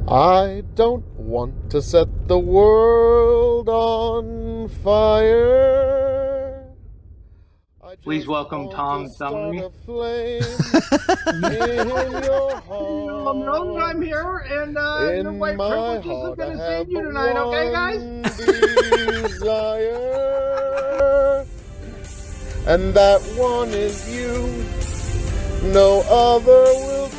I don't want to set the world on fire. Please welcome Tom Dummey. I'm here, and your white privilege isn't going to save you tonight, okay, guys? Desire, and that one is you. No other will do.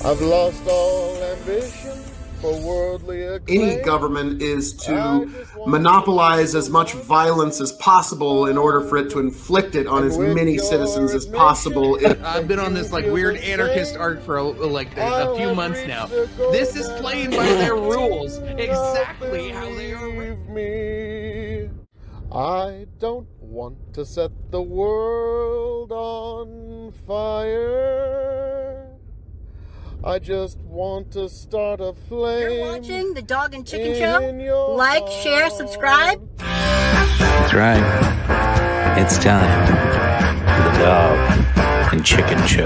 I've lost all ambition for worldly acclaim. Any government is to monopolize as much violence as possible in order for it to inflict it on as many citizens as possible. I've been on this weird anarchist arc for a few months now. This is playing by their rules, exactly how they are written. I don't want to set the world on fire. I just want to start a flame. You're watching the Dog and Chicken Show. Like, share, subscribe. That's right. It's time for the Dog and Chicken Show.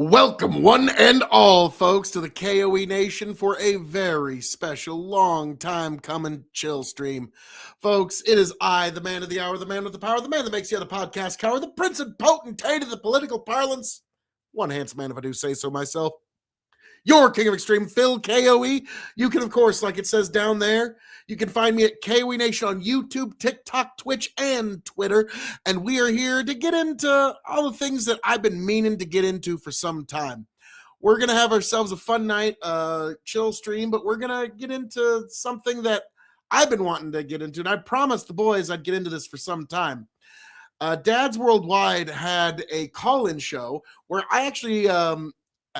Welcome, one and all, folks, to the K.O.E. Nation for a very special, long time coming chill stream. Folks, it is I, the man of the hour, the man with the power, the man that makes the other podcast cower, the prince and potentate of the political parlance. One handsome man, if I do say so myself. Your King of Extreme, Phil K.O.E. You can, of course, like it says down there, you can find me at K.O.E. Nation on YouTube, TikTok, Twitch, and Twitter. And we are here to get into all the things that I've been meaning to get into for some time. We're going to have ourselves a fun night, chill stream, but we're going to get into something that I've been wanting to get into. And I promised the boys I'd get into this for some time. Dads Worldwide had a call-in show where I actually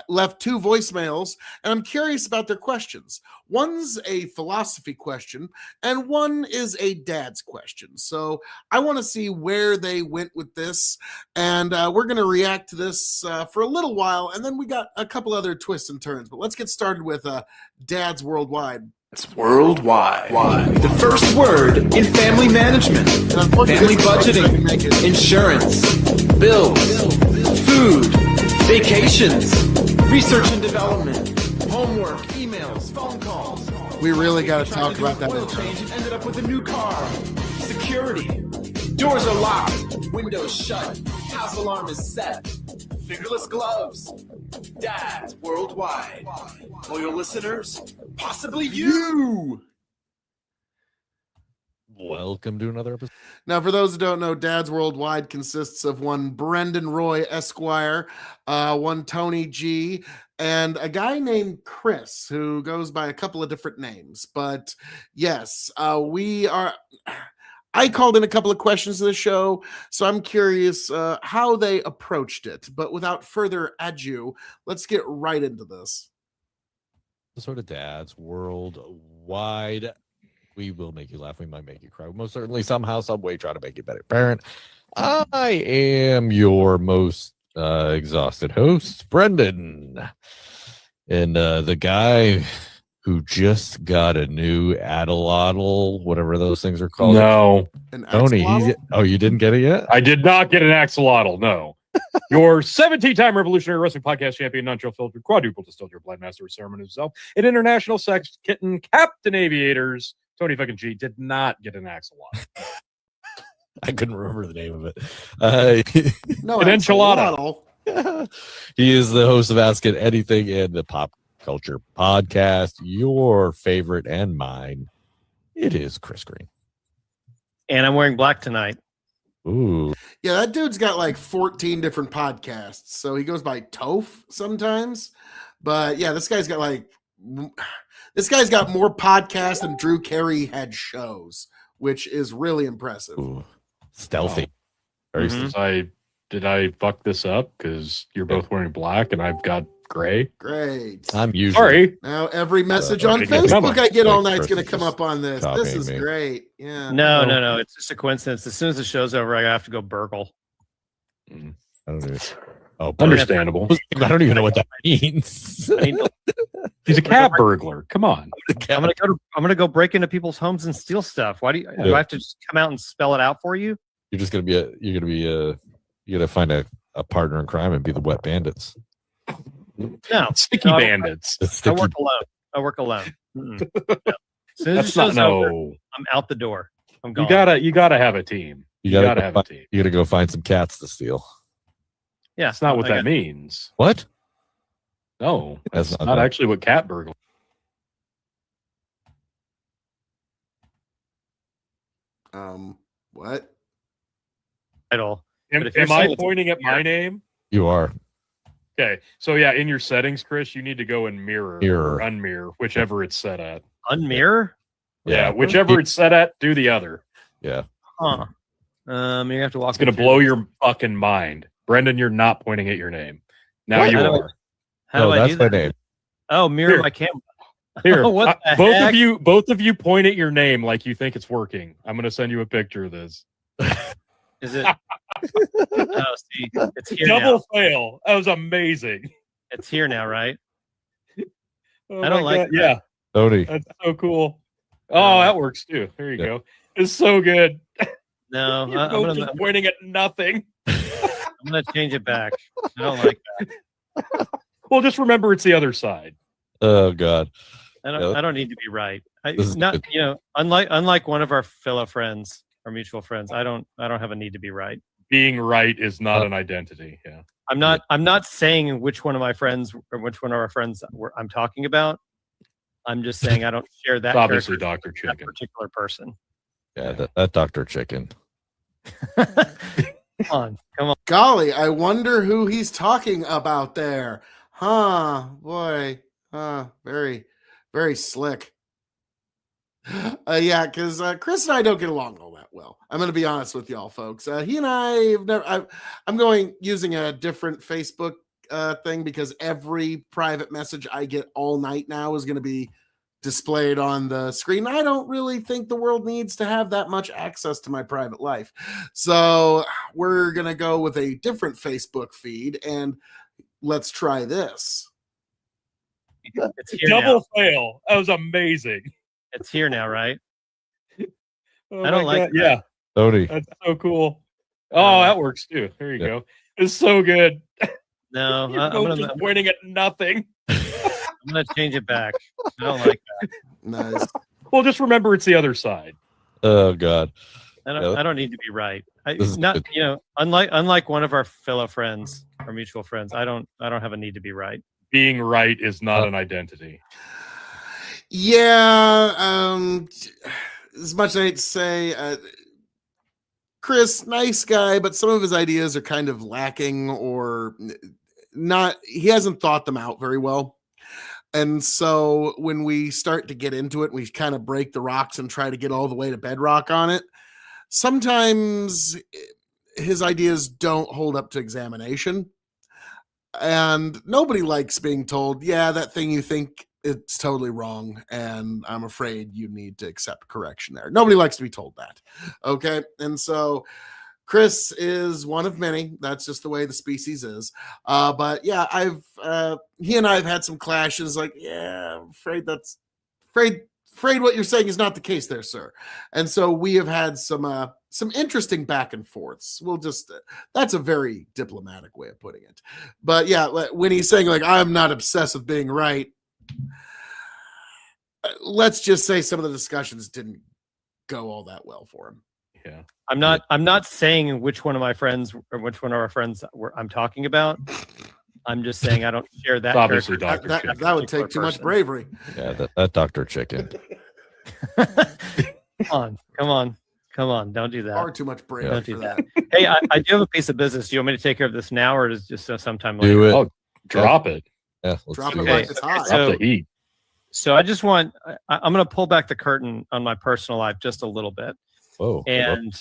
left two voicemails, and I'm curious about their questions. One's a philosophy question, and one is a dad's question. So I want to see where they went with this, and we're going to react to this for a little while, and then we got a couple other twists and turns. But let's get started with Dads Worldwide. It's worldwide. The first word in family management, family budgeting, insurance, bills, food, vacations, research and development, homework, emails, phone calls. We really got to talk about that. Oil change and ended up with a new car. Security. Doors are locked. Windows shut. House alarm is set. Fingerless gloves. Dads worldwide. Loyal listeners, possibly you. Welcome to another episode. Now, for those who don't know, Dads Worldwide consists of one Brendan Roy Esquire, one Tony G, and a guy named Chris, who goes by a couple of different names. But yes, I called in a couple of questions to the show, so I'm curious how they approached it. But without further ado, let's get right into this. Sort of Dads Worldwide. We will make you laugh. We might make you cry. Most certainly, somehow, some way, try to make you a better parent. I am your most exhausted host, Brendan. And the guy who just got a new Adelotl, whatever those things are called. No. Tony, you didn't get it yet? I did not get an axolotl, no. Your 17-time Revolutionary Wrestling Podcast champion, non-chill filtered, quadruple distilled, your blind master of ceremony himself, an international sex kitten, Captain Aviators, Tony fucking G did not get an axolotl. I couldn't remember the name of it. No, an enchilada. He is the host of Ask It Anything in the Pop Culture Podcast. Your favorite and mine. It is Chris Green. And I'm wearing black tonight. Ooh. Yeah, that dude's got like 14 different podcasts. So he goes by Toph sometimes. But yeah, this guy's got more podcasts than Drew Carey had shows, which is really impressive. Ooh. Stealthy. Did I fuck this up? Because you're both wearing black and I've got Gray. Great. I'm usually Sorry. Now every message Uh, on yeah, come Facebook on. I get all Like, night's going to Chris come is up on this. This copying is me. great. Yeah. No. It's just a coincidence. As soon as the show's over, I have to go burgle. I don't know. Oh, Understandable. I don't even know what that means. I mean, He's a cat burglar. Come on. I'm gonna go break into people's homes and steal stuff. Why do I have to just come out and spell it out for you? You're just gonna be you gotta find a partner in crime and be the wet bandits. No, Sticky bandits. I work alone. No. As soon as That's the show's not over, no. I'm out the door. I'm gone. You gotta have a team. You gotta have a team. You gotta go find some cats to steal. Yeah, That's not what that means. What? No, That's that's not not that. actually what cat burglar. What? Title. Am if you're I saying it's- pointing at my name? You are. Okay, so yeah, in your settings, Chris, you need to go in mirror or unmirror, whichever it's set at. Unmirror? Yeah, whichever it's set at, do the other. Yeah. Huh. You have to walk. It's gonna blow your fucking mind, Brendan. You're not pointing at your name. Now What? you How do I- are. How do I that's do my that? name. Oh, mirror Here. my camera. Here, What the both heck? of you point at your name like you think it's working. I'm gonna send you a picture of this. Is it? Oh, see, it's here Double now. fail. That was amazing. It's here now, right? Oh I don't my like God. that. Yeah, Tony. that's so cool. Oh, that works too. There you go. It's so good. No, You're I'm both gonna just pointing at nothing. change it back. I don't like that. Well, just remember it's the other side. Oh God. I Yeah. don't need to be right. This is Not good. unlike one of our fellow friends, our mutual friends. I don't have a need to be right. Being right is not an identity. Yeah. I'm not saying which one of my friends or which one of our friends I'm talking about. I'm just saying I don't share that. It's obviously character Dr. with that Chicken. particular person. Yeah, that Dr. Chicken. Come on. Golly, I wonder who he's talking about there. Huh, boy. Very, very slick. Yeah, because Chris and I don't get along all that well. I'm going to be honest with y'all, folks. He and I have never. I'm using a different Facebook thing because every private message I get all night now is going to be displayed on the screen. I don't really think the world needs to have that much access to my private life. So we're going to go with a different Facebook feed and let's try this. It's here Double now. fail. That was amazing. It's here now, right? Oh I don't my like God. Yeah, Tony. that's so cool. Oh, that works too. There you go. It's so good. No, You're I'm both gonna just pointing at nothing. change it back. I don't like that. Nice. Well, just remember it's the other side. Oh God. I Yeah. don't need to be right. This is Not good. unlike one of our fellow friends, our mutual friends. I don't have a need to be right. Being right is not an identity. Yeah, as much as I hate to say, Chris, nice guy, but some of his ideas are kind of lacking or not. He hasn't thought them out very well. And so when we start to get into it, we kind of break the rocks and try to get all the way to bedrock on it. Sometimes his ideas don't hold up to examination. And nobody likes being told, yeah, that thing you think it's totally wrong. And I'm afraid you need to accept correction there. Nobody likes to be told that. Okay. And so Chris is one of many. That's just the way the species is. But yeah, he and I have had some clashes. Like, yeah, I'm afraid what you're saying is not the case there, sir. And so we have had some interesting back and forths. We'll just, that's a very diplomatic way of putting it. But yeah, when he's saying like, I'm not obsessed with being right, let's just say some of the discussions didn't go all that well for him. Yeah. I'm not saying which one of my friends or which one of our friends I'm talking about. I'm just saying I don't share that. It's obviously character. Dr. Chicken. That would take too much bravery. Yeah, that Dr. Chicken. Come on. Don't do that. Far too much bravery. Don't do for that. Hey, I do have a piece of business. Do you want me to take care of this now or is just sometime later? Do it. Oh, drop it. Yeah, let's Drop do it it. like it's hot. So- Drop the heat. So I just want I'm going to pull back the curtain on my personal life just a little bit. Whoa. And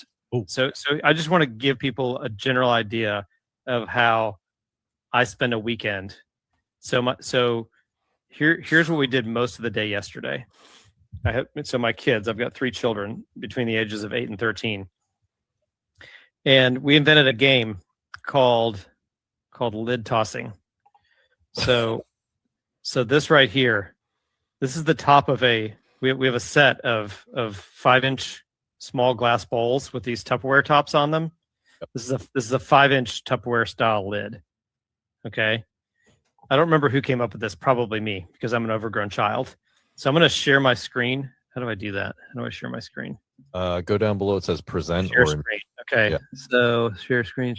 so I just want to give people a general idea of how I spend a weekend. So here's what we did most of the day yesterday. My kids, I've got 3 children between the ages of 8 and 13. And we invented a game called lid tossing. So this right here, this is the top of we have a set of 5-inch small glass bowls with these Tupperware tops on them. This is a 5-inch Tupperware style lid. Okay. I don't remember who came up with this, probably me, because I'm an overgrown child. So I'm going to share my screen. How do I do that? How do I share my screen? Go down below. It says present Share or screen. Okay. Yeah. So share screen.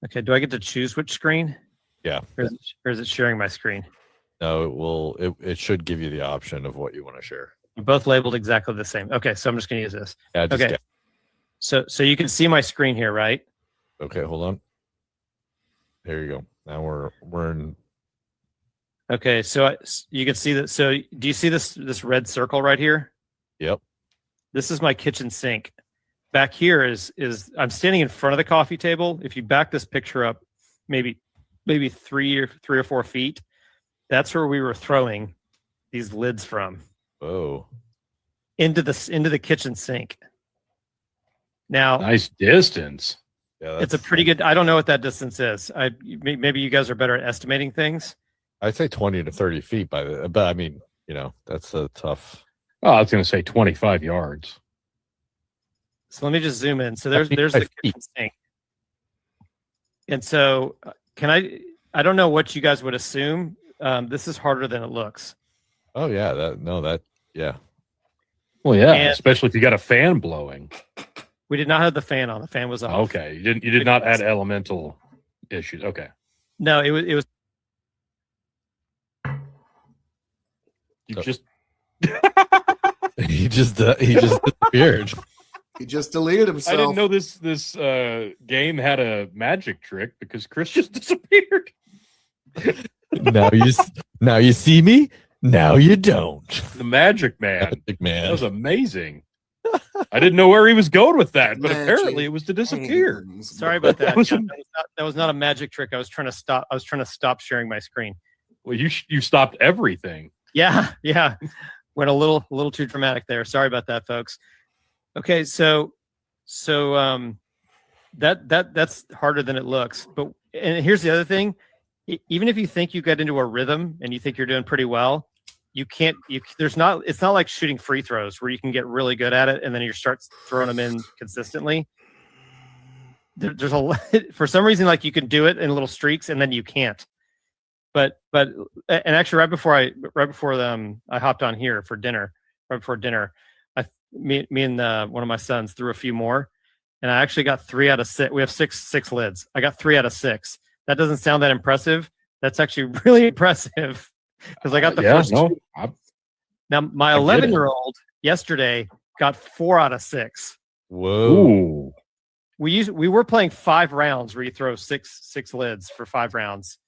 Okay. Do I get to choose which screen? Yeah. Or is it sharing my screen? No, it will. It should give you the option of what you want to share. Both labeled exactly the same. Okay. So I'm just going to use this. Yeah. Okay. So you can see my screen here, right? Okay. Hold on. There you go. Now we're in. Okay. So you can see that. So do you see this red circle right here? Yep. This is my kitchen sink. Back here is I'm standing in front of the coffee table. If you back this picture up, maybe 3 or 4 feet, that's where we were throwing these lids from. Oh. Into the kitchen sink. Now, nice distance. Yeah, it's a pretty good. I don't know what that distance is. Maybe you guys are better at estimating things. I'd say 20 to 30 feet but I mean, that's a tough. Oh, I was going to say 25 yards. So let me just zoom in. So there's the kitchen sink. And so I don't know what you guys would assume. This is harder than it looks. Oh yeah, yeah. Well, yeah, especially if you got a fan blowing. We did not have the fan on. The fan was off. Okay, you did not add elemental issues. Okay. No, it was. You just. he just disappeared. He just deleted himself. I didn't know this game had a magic trick because Chris just disappeared. now you see me. Now you don't. The Magic Man. Magic Man. That was amazing. I didn't know where he was going with that, but Magic apparently it was to disappear. Sorry about that. That was not a magic trick. I was trying to stop sharing my screen. Well, you stopped everything. Yeah. Went a little too dramatic there. Sorry about that, folks. Okay, so that's harder than it looks. And here's the other thing. Even if you think you get into a rhythm and you think you're doing pretty well, it's not like shooting free throws where you can get really good at it and then you start throwing them in consistently. There's for some reason, like you can do it in little streaks and then you can't. But actually right before I hopped on here for dinner, right before dinner, me and one of my sons threw a few more and I actually got 3 out of 6. We have six lids. I got 3 out of 6. That doesn't sound that impressive. That's actually really impressive because I got the first. No, now my 11-year-old yesterday got 4 out of 6. Whoa! Ooh. We were playing 5 rounds where you throw six lids for 5 rounds.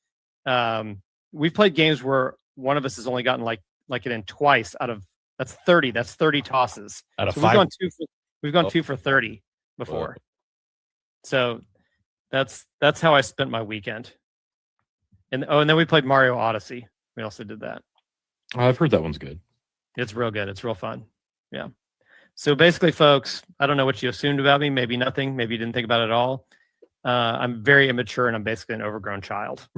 We've played games where one of us has only gotten like it in twice out of that's 30. That's 30 tosses. Out of so 5. We've gone 2 for 30 before. Whoa. So that's how I spent my weekend. And then we played Mario Odyssey. We also did that. I've heard that one's good. It's real good. It's real fun. Yeah. So basically, folks, I don't know what you assumed about me. Maybe nothing. Maybe you didn't think about it at all. I'm very immature and I'm basically an overgrown child.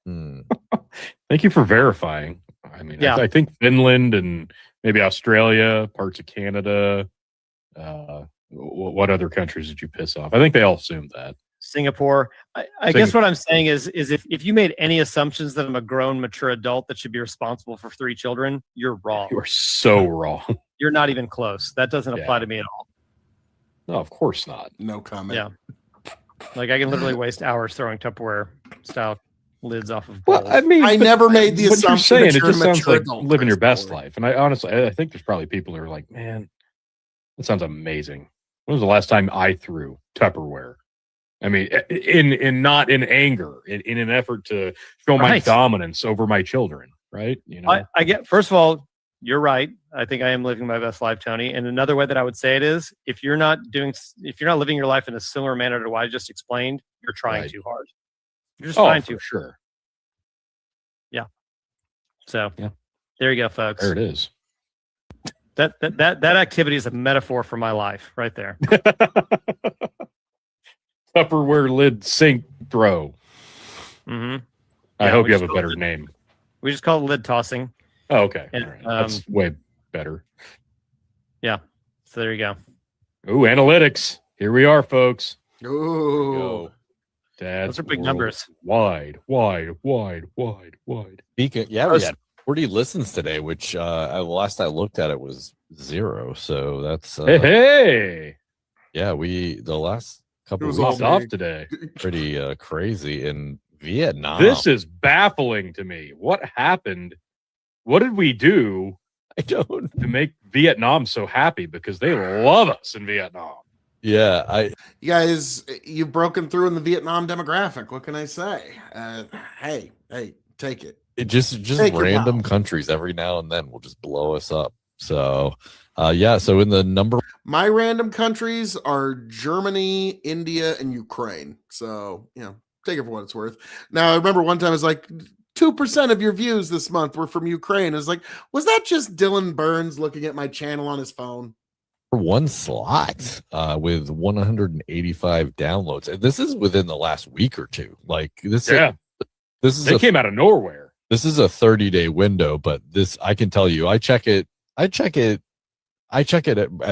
Thank you for verifying. I mean, yeah. I think Finland and maybe Australia, parts of Canada. What other countries did you piss off? I think they all assumed that. Singapore. I guess what I'm saying is if you made any assumptions that I'm a grown, mature adult that should be responsible for 3 children, you're wrong. You are so wrong. You're not even close. That doesn't apply to me at all. No, of course not. No comment. Yeah. Like I can literally waste hours throwing Tupperware style lids off of bowls. Well, I mean, I never made the assumption that you're saying. It just sounds like living your best life. And I think there's probably people who are like, man, that sounds amazing. When was the last time I threw Tupperware? I mean, in not in anger, in an effort to show my dominance over my children, right? You know, I get. First of all, you're right. I think I am living my best life, Tony. And another way that I would say it is, if you're not living your life in a similar manner to what I just explained, you're trying too hard. You're just fine for to. sure. So Yeah. there you go, folks. There it is. That activity is a metaphor for my life right there. Tupperware lid sink throw. Mm-hmm. I hope you have a better name. We just call it lid tossing. Oh, okay. And, All right. That's way better. Yeah. So there you go. Ooh, analytics. Here we are, folks. Ooh. Those are big numbers. Wide. Speaking, we had 40 listens today, which last I looked at it was 0. So that's hey. Yeah, the last couple was weeks off today. Pretty crazy in Vietnam. This is baffling to me. What happened? What did we do? I don't to make Vietnam so happy, because they love us in Vietnam. Yeah, you guys, you've broken through in the Vietnam demographic. What can I say? Hey, take it. It just random countries every now and then will just blow us up. So, so in the number, my random countries are Germany, India, and Ukraine. So, take it for what it's worth. Now, I remember one time it was like 2% of your views this month were from Ukraine. I was like, was that just Dylan Burns looking at my channel on his phone? One slot with 185 downloads, and this is within the last week or two. Like this, they came out of nowhere. This is a 30-day window, but this I can tell you, I check it at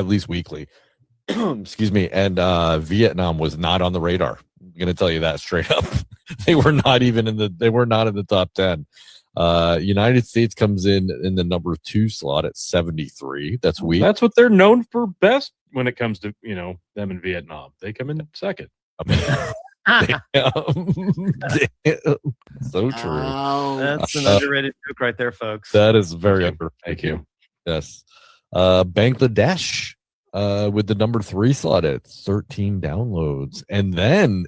least weekly. Excuse me, and Vietnam was not on the radar. I'm gonna tell you that straight up. They were not in the top 10. United States comes in the number 2 slot at 73. That's weak. That's what they're known for best when it comes to them in Vietnam. They come in second. Damn. So true. That's an underrated joke right there, folks. That is very underrated. Thank you. Yes. Bangladesh with the number 3 slot at 13 downloads, and then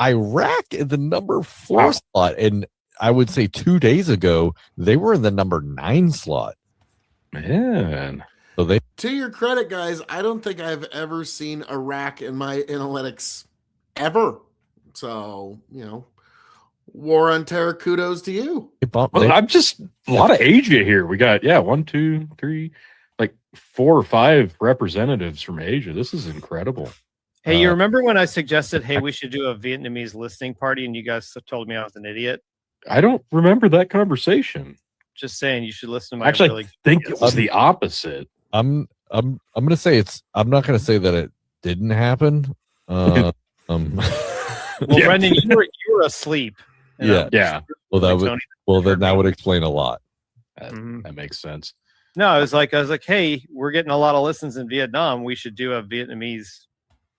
Iraq in the number 4 slot, and I would say 2 days ago they were in the number 9 slot. Man, so to your credit, guys, I don't think I've ever seen Iraq in my analytics ever. So war on terror. Kudos to you. I'm just a lot of Asia here. We got 1, 2, 3, like 4 or 5 representatives from Asia. This is incredible. Hey, you remember when I suggested, hey, we should do a Vietnamese listening party, and you guys told me I was an idiot? I don't remember that conversation. Just saying, you should listen to my. Actually, I think it was the opposite. I'm gonna say I'm not gonna say that it didn't happen. Well, Brendan, you were asleep. Yeah. Well, then that would explain a lot. That makes sense. No, I was like, hey, we're getting a lot of listens in Vietnam. We should do a Vietnamese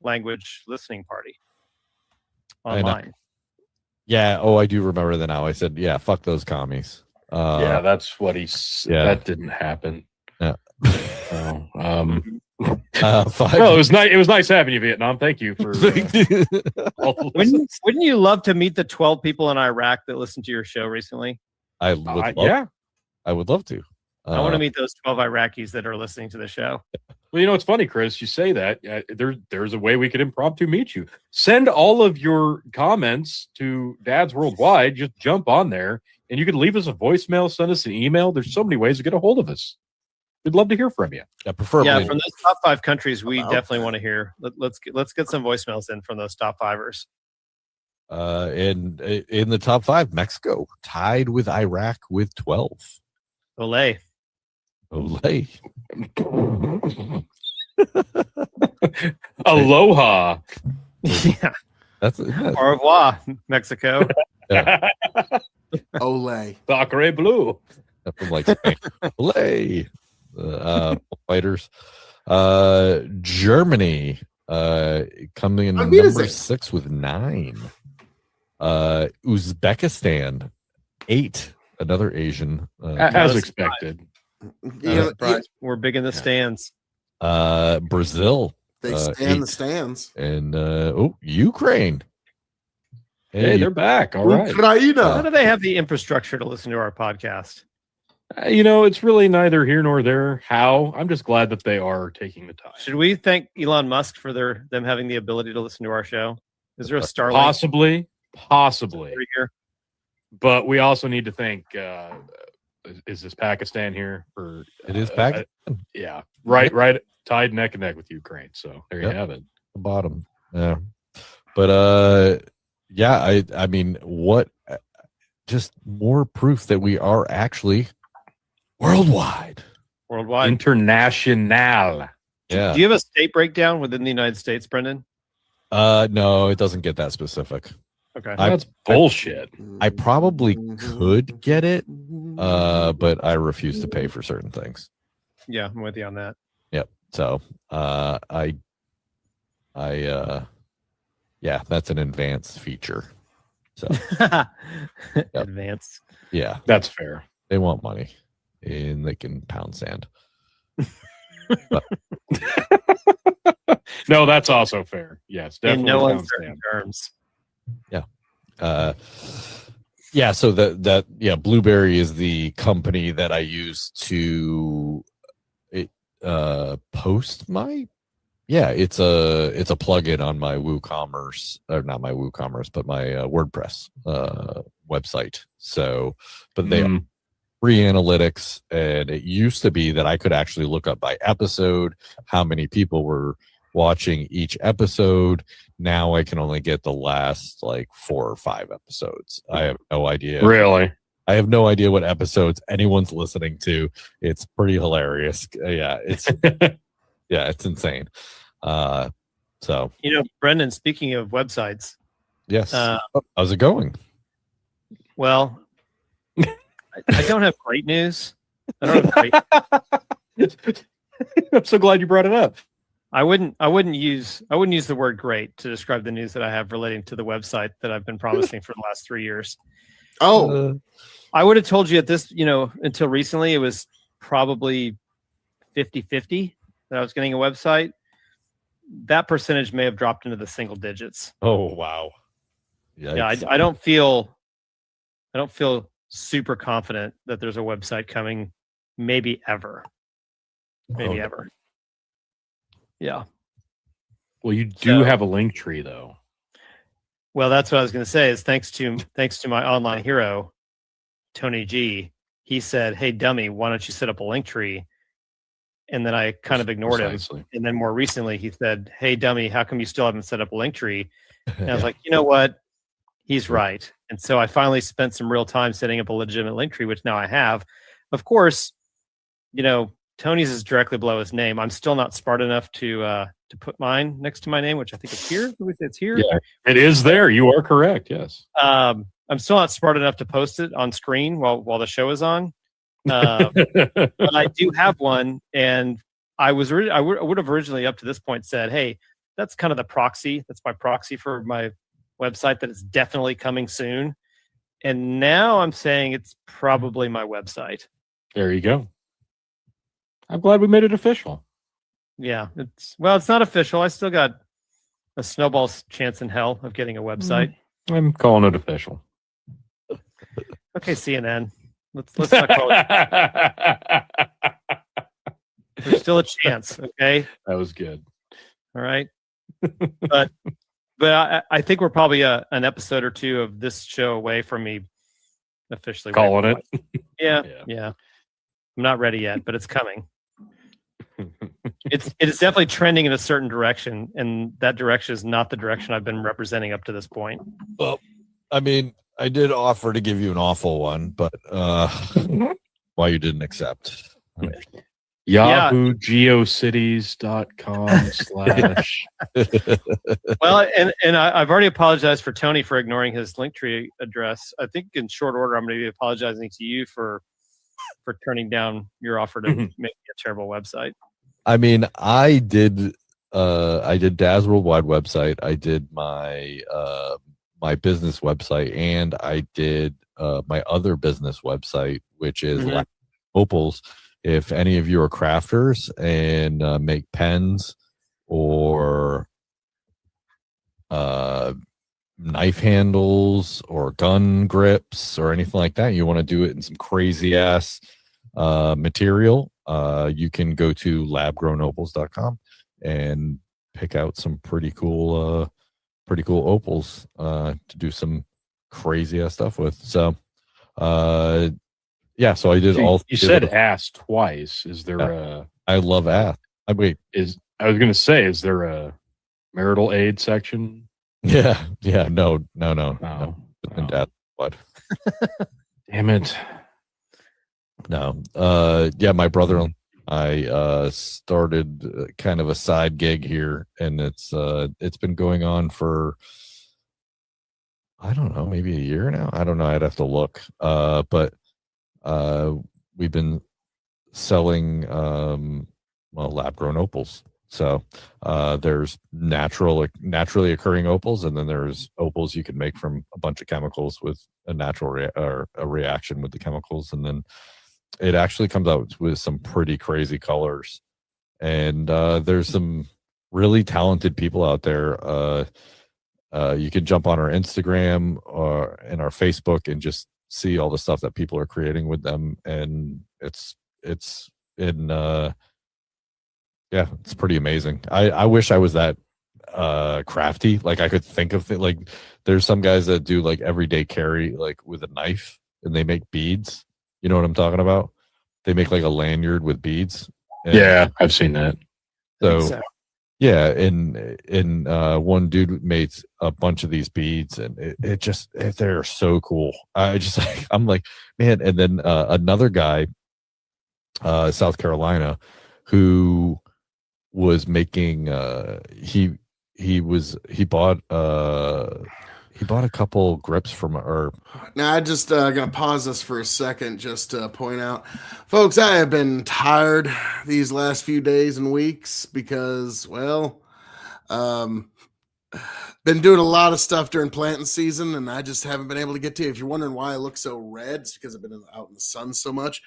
language listening party online. Yeah. Oh, I do remember that now. I said, yeah, fuck those commies. That's what he said. Yeah. That didn't happen. Yeah. No, it was nice. It was nice having you, Vietnam. Thank you for. Wouldn't you love to meet the 12 people in Iraq that listened to your show recently? I would love to. I want to meet those 12 Iraqis that are listening to the show. Well, it's funny, Chris. You say that. There's a way we could impromptu meet you. Send all of your comments to Dads Worldwide. Just jump on there, and you could leave us a voicemail, send us an email. There's so many ways to get a hold of us. We'd love to hear from you. Preferably. From those top 5 countries, we definitely want to hear. Let's get some voicemails in from those top 5ers. And in the top 5, Mexico tied with Iraq with 12. Olay. Aloha. Yeah. That's Au revoir, Mexico. Yeah. Olay. Sacre bleu. Nothing like Spain. Olay. Fighters. Germany coming in number 6 with 9. Uzbekistan 8. Another Asian. As expected. We're big in the stands. Brazil. They stand the stands. And Ukraine. Hey, they're back. All right. How do they have the infrastructure to listen to our podcast? It's really neither here nor there. How? I'm just glad that they are taking the time. Should we thank Elon Musk for them having the ability to listen to our show? Is there a Starlink? Possibly. Here. But we also need to think, is this Pakistan here? Or It is Pakistan. Yeah. Right. Tied neck and neck with Ukraine. So there you have it. The bottom. Yeah. But yeah, I mean, what just more proof that we are actually worldwide. International. Yeah. Do you have a state breakdown within the United States, Brendan? No, it doesn't get that specific. Okay. That's bullshit. I probably could get it, but I refuse to pay for certain things. Yeah, I'm with you on that. Yep. So yeah, that's an advanced feature. So Advanced. yeah, that's fair. They want money and they can pound sand. No, that's also fair. Yes, definitely. In no uncertain terms. Yeah. Yeah, so that Blueberry is the company that I use to post my it's a plugin on my WooCommerce, or not my WooCommerce, but my WordPress website. So, but they are free analytics, and it used to be that I could actually look up by episode how many people were watching each episode. Now I can only get the last like 4 or 5 episodes. I have no idea. Really? I have no idea what episodes anyone's listening to. It's pretty hilarious. Yeah, it's yeah, it's insane. So Brendan, speaking of websites, yes, how's it going? Well, I don't have great news. I don't have great. I'm so glad you brought it up. I wouldn't use the word great to describe the news that I have relating to the website that I've been promising for the last 3 years. Oh, I would have told you at this, until recently, it was probably 50-50 that I was getting a website. That percentage may have dropped into the single digits. Oh, wow. Yikes. Yeah. I don't feel super confident that there's a website coming, maybe ever. Ever. Yeah. Well, you do have a link tree, though. Well, that's what I was going to say. Is thanks to my online hero, Tony G. He said, "Hey, dummy, why don't you set up a link tree?" And then I kind of ignored him. And then more recently, he said, "Hey, dummy, how come you still haven't set up a link tree?" And I was like, you know what? He's right. And so I finally spent some real time setting up a legitimate link tree, which now I have. Of course, Tony's is directly below his name. I'm still not smart enough to put mine next to my name, which I think is here. It's here. Yeah, it is there. You are correct. Yes. I'm still not smart enough to post it on screen while the show is on. But I do have one, and I would have originally up to this point said, "Hey, that's kind of the proxy. That's my proxy for my website. That it's definitely coming soon." And now I'm saying it's probably my website. There you go. I'm glad we made it official. Yeah, it's not official. I still got a snowball's chance in hell of getting a website. I'm calling it official. Okay, CNN. Let's talk about there's still a chance, okay? That was good. All right. But I think we're probably an episode or two of this show away from me officially calling it. Yeah. I'm not ready yet, but it's coming. It is definitely trending in a certain direction, and that direction is not the direction I've been representing up to this point. Well, I mean, I did offer to give you an awful one, but why you didn't accept? Yahoo geocities.com/ Well, and I've already apologized for Tony for ignoring his Linktree address. I think in short order, I'm going to be apologizing to you for turning down your offer to make me a terrible website. I mean, I did Daz Worldwide website. I did my my business website, and I did my other business website, which is Opals. If any of you are crafters and make pens or knife handles or gun grips or anything like that, you want to do it in some crazy ass material, you can go to labgrownopals.com and pick out some pretty cool pretty cool opals to do some crazy ass stuff with. So yeah, so I did So all. you said ass twice. Is there a? I love ass. I wait. I was going to say, is there a marital aid section? Yeah. No. Oh. And dad, what? Damn it. No. Yeah, my brother and I started kind of a side gig here, and it's been going on for, I don't know, maybe a year now. I don't know. I'd have to look. But we've been selling lab grown opals. So there's naturally occurring opals, and then there's opals you can make from a bunch of chemicals with a natural a reaction with the chemicals, and then it actually comes out with some pretty crazy colors. And there's some really talented people out there. You can jump on our Instagram or in our Facebook and just see all the stuff that people are creating with them, and it's in yeah, it's pretty amazing. I wish I was that crafty. Like I could think of it. Like there's some guys that do like everyday carry like with a knife, and they make beads. You know what I'm talking about? They make like a lanyard with beads. Yeah, I've seen that. So yeah, and one dude made a bunch of these beads, and they're so cool. I'm like, man. And then another guy, South Carolina, who was making he bought a couple grips from or Now I just gonna pause this for a second just to point out, folks, I have been tired these last few days and weeks because, well, been doing a lot of stuff during planting season, and I just haven't been able to get to you. If you're wondering why I look so red, it's because I've been out in the sun so much.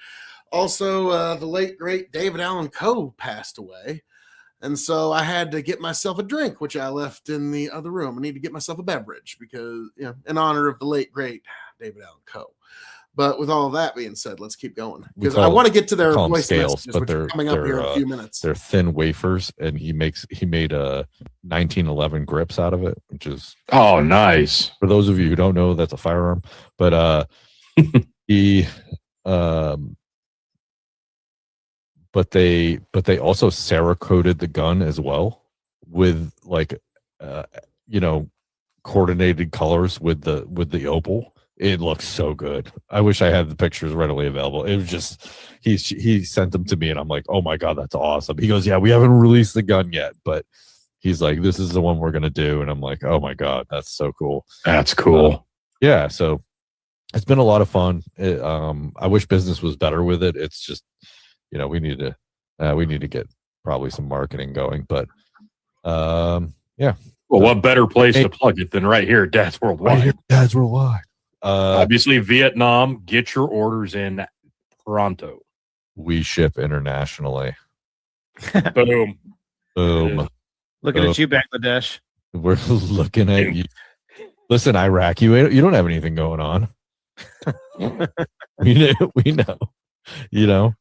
Also, the late great David Allen K.O.E. passed away. And so I had to get myself a drink, which I left in the other room. I need to get myself a beverage because, in honor of the late, great David Allen K.O.E. But with all of that being said, let's keep going because I want to get to their voice scales, messages, but which are coming up here in a few minutes. They're thin wafers, and he made a 1911 grips out of it, which is nice. For those of you who don't know, that's a firearm. But he but they also Cerakoted the gun as well with like coordinated colors with the opal. It looks so good. I wish I had the pictures readily available. It was just he sent them to me, and I'm like, oh my god, that's awesome. He goes, yeah, we haven't released the gun yet, but he's like, this is the one we're gonna do, and I'm like, oh my god, that's so cool. That's cool. Yeah, so it's been a lot of fun. I wish business was better with it. It's just we need to get probably some marketing going, but yeah. Well, what better place to plug it than right here at Dad's Worldwide? Right here, Dad's Worldwide. Obviously, Vietnam. Get your orders in pronto. We ship internationally. Boom. Boom. Looking at you, Bangladesh. We're looking at you. Listen, Iraq, you don't have anything going on. we know.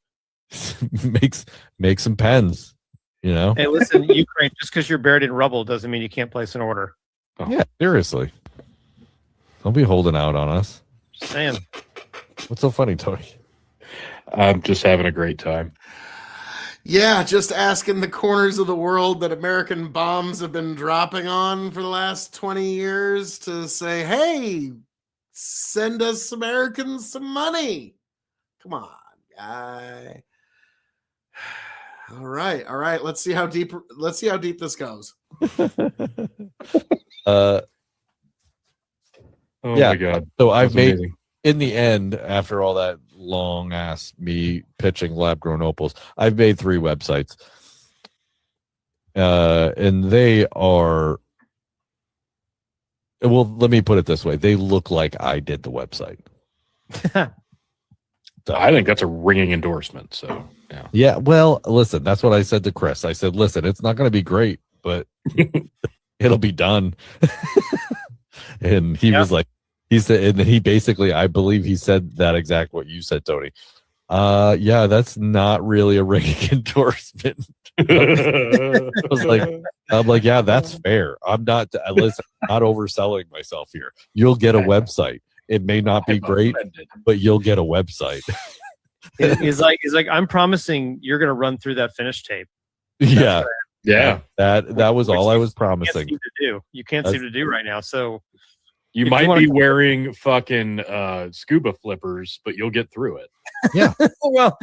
Make some pens. Hey, listen, Ukraine. Just because you're buried in rubble doesn't mean you can't place an order. Yeah, seriously. Don't be holding out on us. Just saying. What's so funny, Tony? I'm just having a great time. Yeah, just asking the corners of the world that American bombs have been dropping on for the last 20 years to say, hey, send us Americans some money. Come on, guy. All right. Let's see how deep this goes. Oh my god. So I've made amazing. In the end, after all that long ass me pitching lab grown opals, I've made 3 websites. And they are, well, let me put it this way. They look like I did the website. So, I think that's a ringing endorsement. So yeah. Well, listen, that's what I said to Chris. I said, listen, it's not going to be great, but it'll be done. And he was like, he said, and he basically, I believe he said that exact what you said, Tony. Yeah, that's not really a ringing endorsement. I'm like, yeah, that's fair. Listen, I'm not overselling myself here. You'll get a website. It may not be great, but you'll get a website. He's like, I'm promising you're going to run through that finish tape. Yeah. Yeah. That was all I was promising. You can't seem to do right now. So you might be wearing fucking scuba flippers, but you'll get through it. Yeah. Well,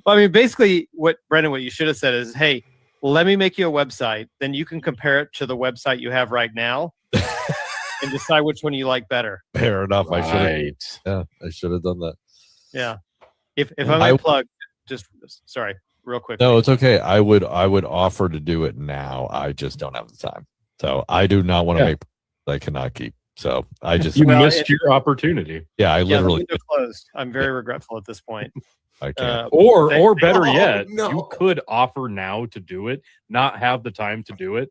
I mean, basically what you should have said is, hey, let me make you a website. Then you can compare it to the website you have right now and decide which one you like better. Fair enough. Right. I should have done that. Yeah. If I may plug, just sorry, real quick. No, it's okay. I would offer to do it now. I just don't have the time. So I do not want to make I cannot keep. So I just missed your opportunity. Yeah, I literally the window closed. I'm very regretful at this point. I can't. Or better yet, you could offer now to do it, not have the time to do it,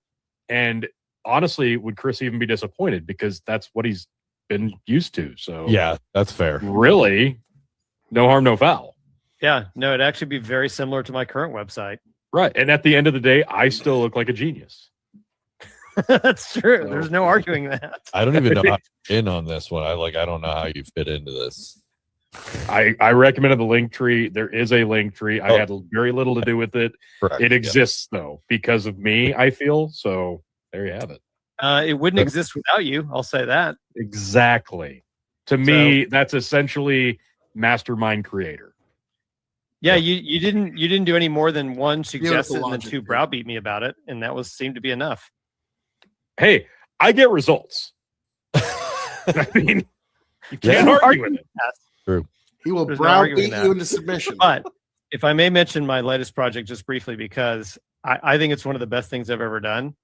and honestly, would Chris even be disappointed because that's what he's been used to? So yeah, that's fair. Really, no harm, no foul. Yeah, no, it'd actually be very similar to my current website. Right, and at the end of the day, I still look like a genius. That's true. There's no arguing that. I don't even know how to fit in on this one. I don't know how you fit into this. I recommended the link tree. There is a link tree. I had very little to do with it. Correct. It exists though because of me, I feel. So there you have it. It wouldn't exist without you. I'll say that. Exactly. To me, that's essentially mastermind creator. Yeah, you didn't do any more than one suggested and then two browbeat me about it, and that seemed to be enough. Hey, I get results. I mean, you can't argue with it. True. He will browbeat you into submission. But if I may mention my latest project just briefly, because I think it's one of the best things I've ever done.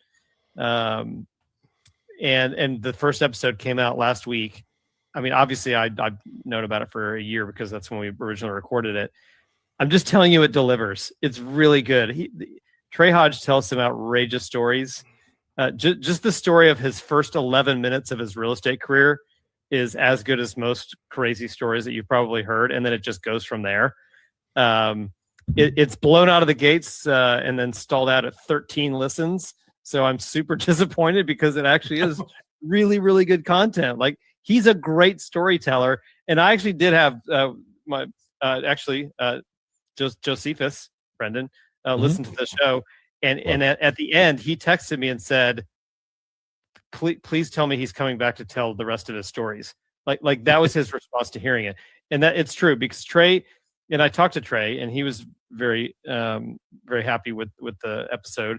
And the first episode came out last week. I mean, obviously I've known about it for a year because that's when we originally recorded it. I'm just telling you, it delivers. It's really good. Trey Hodge tells some outrageous stories. Just the story of his first 11 minutes of his real estate career is as good as most crazy stories that you've probably heard. And then it just goes from there. It's blown out of the gates and then stalled out at 13 listens. So I'm super disappointed because it actually is really, really good content. Like, he's a great storyteller. And I actually did have Josephus, Brendan, listen to the show. And at the end, he texted me and said, please tell me he's coming back to tell the rest of his stories. Like that was his response to hearing it. And that it's true because Trey, and I talked to Trey and he was very, very happy with the episode.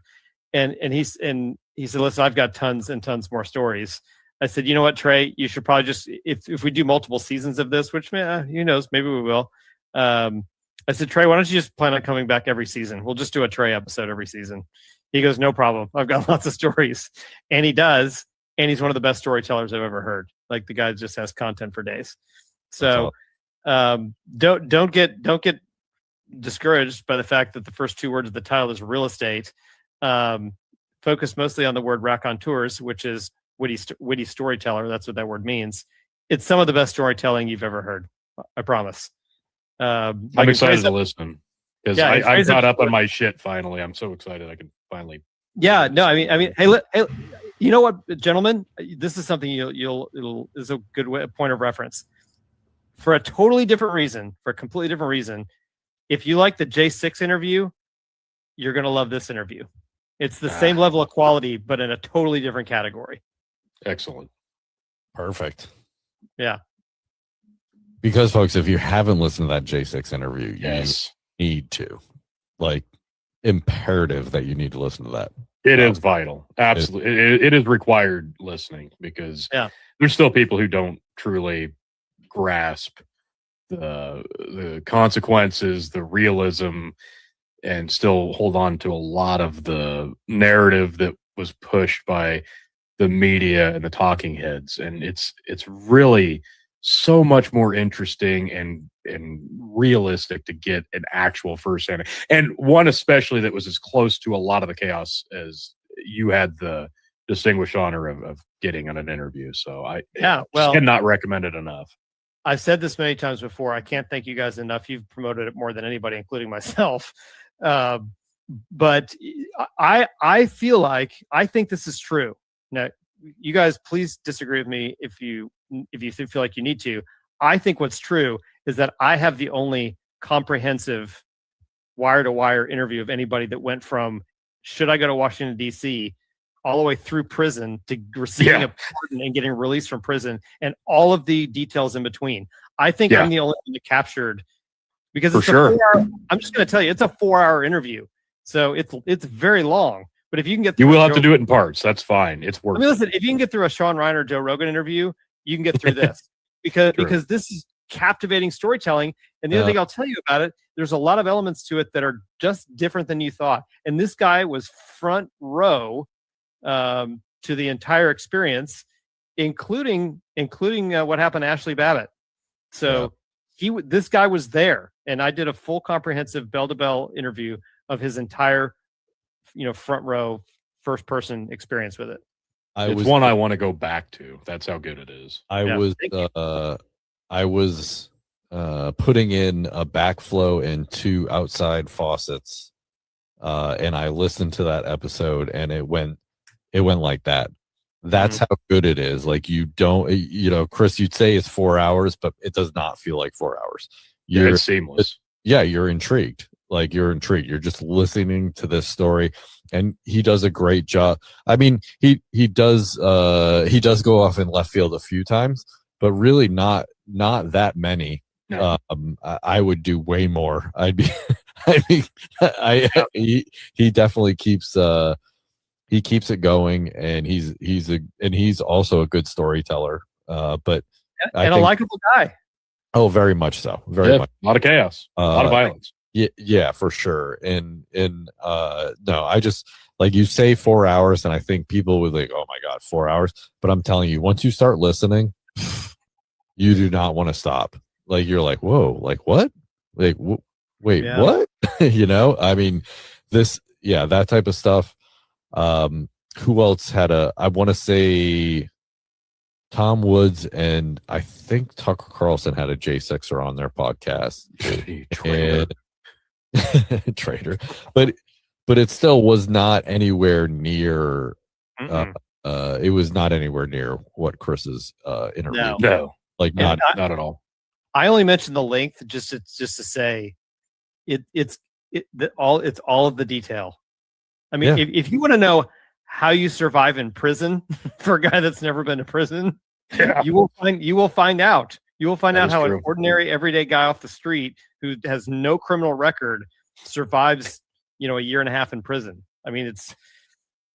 And he said, listen, I've got tons and tons more stories. I said, you know what, Trey, you should probably just, if we do multiple seasons of this, which who knows, maybe we will. I said, Trey, why don't you just plan on coming back every season? We'll just do a Trey episode every season. He goes, no problem. I've got lots of stories. And he does. And he's one of the best storytellers I've ever heard. Like, the guy just has content for days. So don't get discouraged by the fact that the first two words of the title is real estate. Focus mostly on the word raconteurs, which is witty storyteller. That's what that word means. It's some of the best storytelling you've ever heard. I promise. I'm excited to listen because I got up on my shit finally. I'm so excited I can finally. Yeah, no, I mean, hey, you know what, gentlemen, this is something is a good point of reference for a totally different reason, for a completely different reason. If you like the J6 interview, you're going to love this interview. It's the same level of quality, but in a totally different category. Excellent. Perfect. Yeah. Because, folks, if you haven't listened to that J6 interview, yes, you need to. Like, imperative that you need to listen to that. It is vital. Absolutely. It is required listening because there's still people who don't truly grasp the consequences, the realism, and still hold on to a lot of the narrative that was pushed by the media and the talking heads. And it's really so much more interesting and realistic to get an actual firsthand, and one especially that was as close to a lot of the chaos as you had the distinguished honor of getting on an interview. So I cannot recommend it enough. I've said this many times before. I can't thank you guys enough. You've promoted it more than anybody, including myself. Uh, but I feel like I think this is true. Now, you guys, please disagree with me if you feel like you need to. I think what's true is that I have the only comprehensive wire-to-wire interview of anybody that went from should I go to Washington D.C. all the way through prison to receiving a pardon and getting released from prison, and all of the details in between. I think I'm the only one that captured, because it's I'm just going to tell you, it's a 4-hour interview, so it's very long. But if you can get through, you will have to do it in parts. That's fine. It's worth. I mean, listen, if you can get through a Sean Ryan or Joe Rogan interview, you can get through this because this is captivating storytelling. And the other thing I'll tell you about it, there's a lot of elements to it that are just different than you thought. And this guy was front row to the entire experience, including what happened to Ashley Babbitt. So this guy was there, and I did a full comprehensive bell-to-bell interview of his entire, front row, first person experience with it. It's one I want to go back to. That's how good it is. I was putting in a backflow and 2 outside faucets, and I listened to that episode, and it went like that. That's how good it is. Like, you don't, Chris, you'd say it's 4 hours, but it does not feel like 4 hours. It's seamless. You're intrigued. Like, you're intrigued. You're just listening to this story, and he does a great job. I mean, he does go off in left field a few times, but really not that many. No. I would do way more. He definitely keeps it going, and he's also a good storyteller. But a likable guy. Oh, very much so. Very much. A lot of chaos, a lot of violence. Yeah, for sure. And no, I just, like, you say 4 hours, and I think people would like, oh my God, 4 hours. But I'm telling you, once you start listening, you do not want to stop. Like, you're like, whoa, like what? Like, wait, what? I mean, that type of stuff. Who else had I want to say Tom Woods, and I think Tucker Carlson had a J6er on their podcast. Traitor. But it still was not anywhere near it was not anywhere near what Chris's interview. No. Like, not at all. I only mentioned the length just to say it's all of the detail. I mean, if you want to know how you survive in prison for a guy that's never been to prison, you will find out. You will find out how an ordinary, everyday guy off the street who has no criminal record survives, a year and a half in prison. I mean,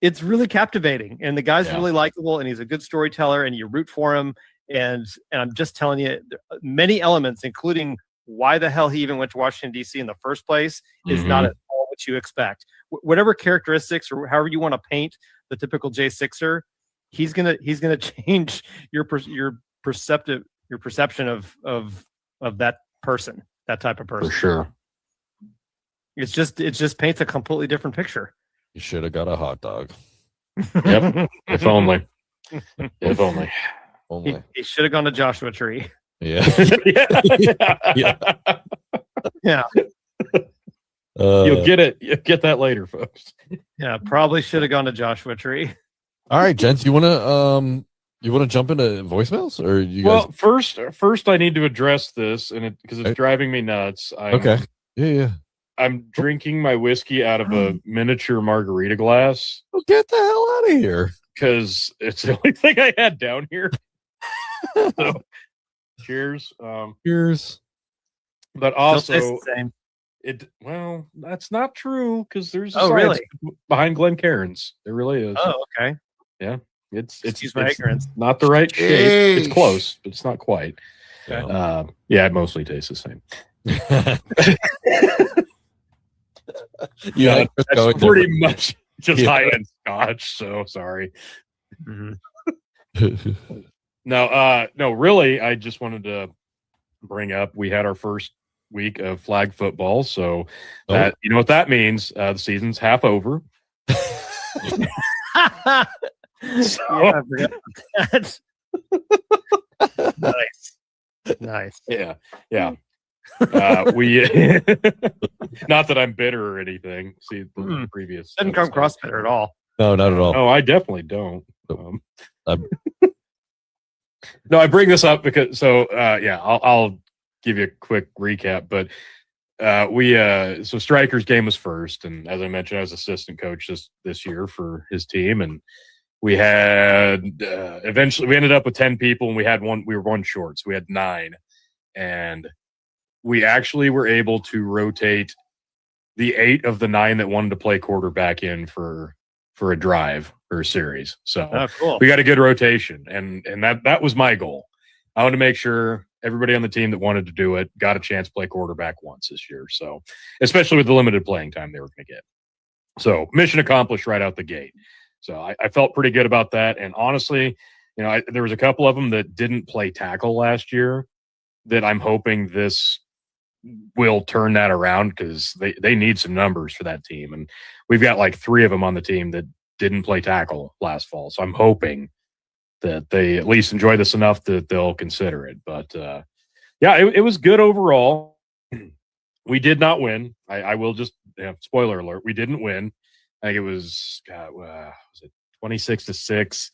it's really captivating, and the guy's really likable, and he's a good storyteller, and you root for him. And I'm just telling you, many elements, including why the hell he even went to Washington D.C. in the first place, is not at all what you expect. Whatever characteristics or however you want to paint the typical J6er, he's gonna change your perception of that person, that type of person. For sure. It just paints a completely different picture. You should have got a hot dog. Yep. If only. If only. He should have gone to Joshua Tree. Yeah. Yeah. You'll get it. You'll get that later, folks. Yeah, probably should have gone to Joshua Tree. All right, gents, you wanna jump into voicemails, or you guys? Well, first I need to address this, and because it's driving me nuts. Okay. Yeah. I'm drinking my whiskey out of a miniature margarita glass. Oh, get the hell out of here! Because it's the only thing I had down here. So, cheers. Cheers. But also, that's not true, because there's really behind Glen Cairns. There really is. Oh, okay. Yeah, it's my ignorance. Not the right shape. It's close, but it's not quite. Okay. It mostly tastes the same. That's pretty much just high-end Scotch. So sorry. No, really, I just wanted to bring up, we had our first week of flag football, so that you know what that means. The season's half over. I forgot about that. Nice. Nice. Yeah. We not that I'm bitter or anything. See the previous Didn't come across bitter at all. No, not at all. No, I definitely don't. Um, No, I bring this up because I'll give you a quick recap, but so Striker's game was first, and as I mentioned, I was assistant coach this year for his team, and we had eventually we ended up with 10 people, and we were one short, so we had 9, and we actually were able to rotate the 8 of the 9 that wanted to play quarterback in for a drive or a series. So cool. We got a good rotation, and that was my goal. I wanted to make sure everybody on the team that wanted to do it got a chance to play quarterback once this year. So, especially with the limited playing time they were going to get. So, mission accomplished right out the gate. So, I felt pretty good about that. And honestly, there was a couple of them that didn't play tackle last year that I'm hoping this will turn that around, because they need some numbers for that team. And we've got like 3 of them on the team that didn't play tackle last fall. So I'm hoping that they at least enjoy this enough that they'll consider it. But it was good overall. We did not win. I will just spoiler alert. We didn't win. I think it was 26-6.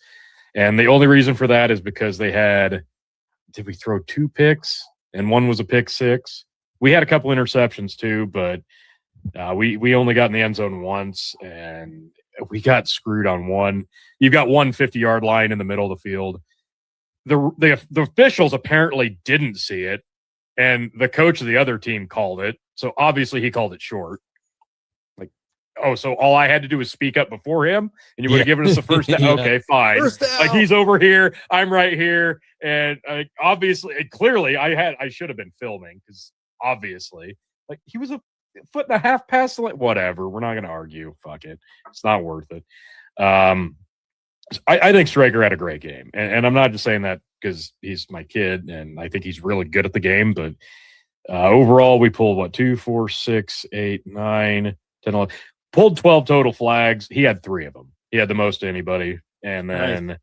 And the only reason for that is because did we throw 2 picks? And one was a pick 6. We had a couple interceptions too, but we only got in the end zone once, and we got screwed on one. You've got 1 50-yard line in the middle of the field. The officials apparently didn't see it, and the coach of the other team called it. So obviously he called it short. Like, so all I had to do was speak up before him, and you would have given us the first down. Okay, fine. Like, he's over here, I'm right here, and clearly I should have been filming, because obviously, like, he was a 1.5 feet past the line. Whatever, we're not going to argue. Fuck it, it's not worth it. I think Striker had a great game, and I'm not just saying that because he's my kid, and I think he's really good at the game. But overall, we pulled 2, 4, 6, 8, 9, 10, 11. Pulled 12 total flags. He had 3 of them. He had the most to anybody, and then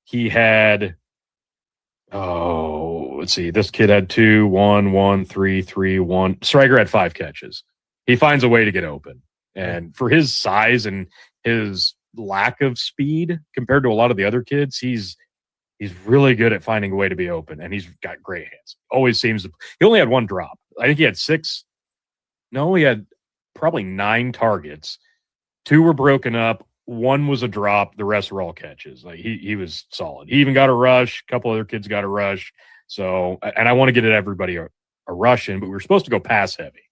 he had. Let's see. This kid had 2, 1, 1, 3, 3, 1. Striker had 5 catches. He finds a way to get open. And for his size and his lack of speed compared to a lot of the other kids, he's really good at finding a way to be open. And he's got great hands. Always seems to. He only had 1 drop. I think he had 6. No, he had probably 9 targets. 2 were broken up. 1 was a drop. The rest were all catches. Like, he was solid. He even got a rush. A couple other kids got a rush. So, and I want to get at everybody a rush in, but we were supposed to go pass heavy.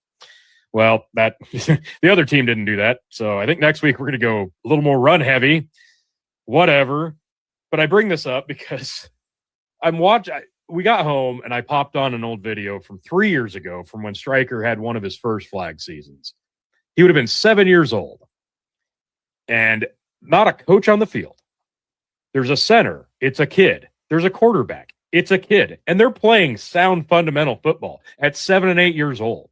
Well, the other team didn't do that. So I think next week we're going to go a little more run heavy, whatever. But I bring this up because we got home and I popped on an old video from 3 years ago from when Striker had one of his first flag seasons. He would have been 7 years old and not a coach on the field. There's a center. It's a kid. There's a quarterback. It's a kid. And they're playing sound fundamental football at 7 and 8 years old.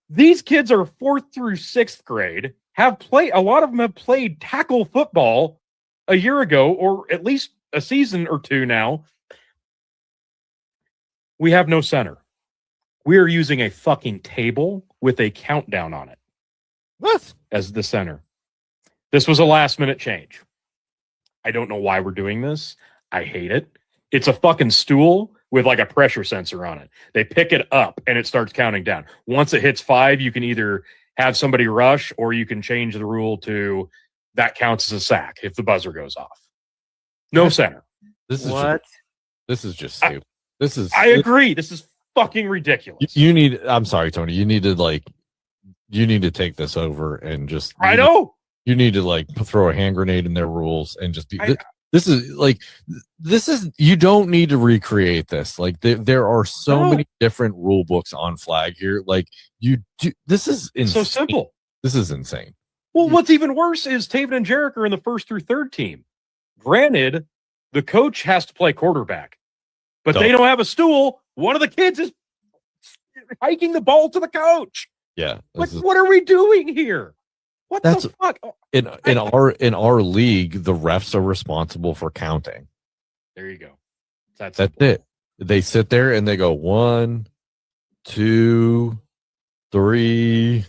These kids are 4th through 6th grade, a lot of them have played tackle football a year ago, or at least a season or 2 now. We have no center. We are using a fucking table with a countdown on it. What? As the center. This was a last minute change. I don't know why we're doing this. I hate it. It's a fucking stool with like a pressure sensor on it. They pick it up and it starts counting down. Once it hits 5, you can either have somebody rush or you can change the rule to that counts as a sack if the buzzer goes off. No center. This is just stupid. I agree. This is fucking ridiculous. I'm sorry, Tony. You need to take this over and just. I know. You need to throw a hand grenade in their rules and just be. This is you don't need to recreate this. There are so many different rule books on flag here. This is insane. So simple. This is insane. Well, what's even worse is Taven and Jarek are in the 1st through 3rd team. Granted, the coach has to play quarterback, but they don't have a stool. One of the kids is hiking the ball to the coach. Yeah. What are we doing here? What the fuck? In our league, the refs are responsible for counting. There you go. That's it. They sit there and they go 1, 2, 3,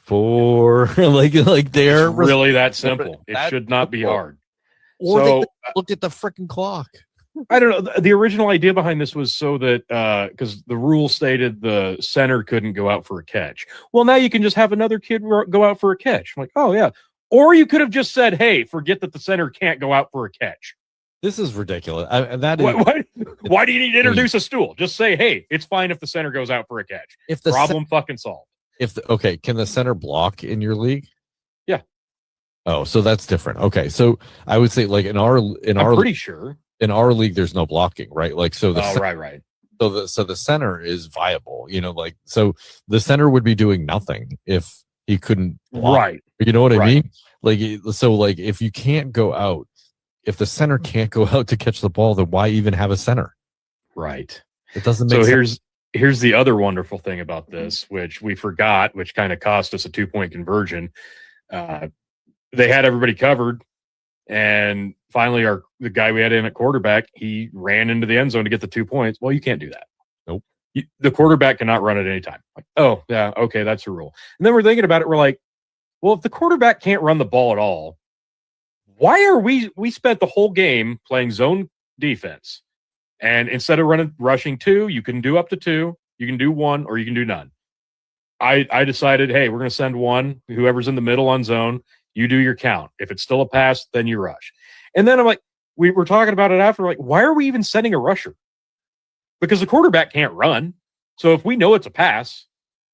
4. like they're It's really that simple. It That should not be simple. hard. Or So they looked at the freaking clock. I don't know. The original idea behind this was so that because the rule stated the center couldn't go out for a catch. Well, now you can just have another kid go out for a catch. I'm like, oh yeah. Or you could have just said, hey, forget that the center can't go out for a catch. This is ridiculous. That is Why do you need to introduce a stool? Just say, hey, it's fine if the center goes out for a catch. if the Problem fucking solved. okay, can the center block in your league? Yeah. Oh, so that's different. Okay, so I would say like I'm pretty sure in our league there's no blocking, right? Like so the right. So the center is viable, like so the center would be doing nothing if he couldn't block. Right. You know what I mean? Like so like if you can't go out, if the center can't go out to catch the ball, then why even have a center? Right. It doesn't make sense. So here's the other wonderful thing about this, which we forgot, which kind of cost us a 2-point conversion. They had everybody covered, and finally the guy we had in at quarterback, he ran into the end zone to get the 2 points. Well, you can't do that. Nope. The quarterback cannot run at any time. Like, oh yeah, okay, that's the rule. And then we're thinking about it. We're like, well, if the quarterback can't run the ball at all, why are we spent the whole game playing zone defense, and instead of rushing 2, you can do up to 2, you can do 1, or you can do none. I decided, hey, we're going to send 1, whoever's in the middle on zone, you do your count. If it's still a pass, then you rush. And then I'm like, we were talking about it after, like, why are we even sending a rusher? Because the quarterback can't run. So if we know it's a pass,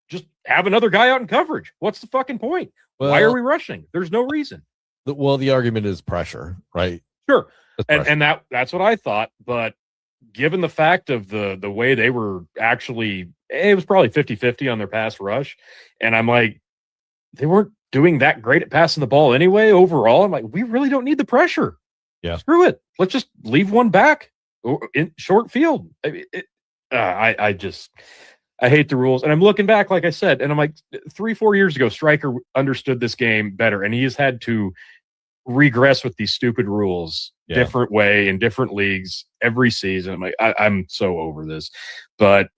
just have another guy out in coverage. What's the fucking point? Why are we rushing? There's no reason. Well, the argument is pressure, right? Sure. And that's what I thought. But given the fact of the way they were actually, it was probably 50-50 on their pass rush. And I'm like, they weren't doing that great at passing the ball anyway. Overall, I'm like, we really don't need the pressure. Yeah. Screw it. Let's just leave one back in short field. I hate the rules. And I'm looking back, like I said, and I'm like 3-4 years ago, Stryker understood this game better. And he has had to regress with these stupid rules different way in different leagues every season. I'm like, I'm so over this. But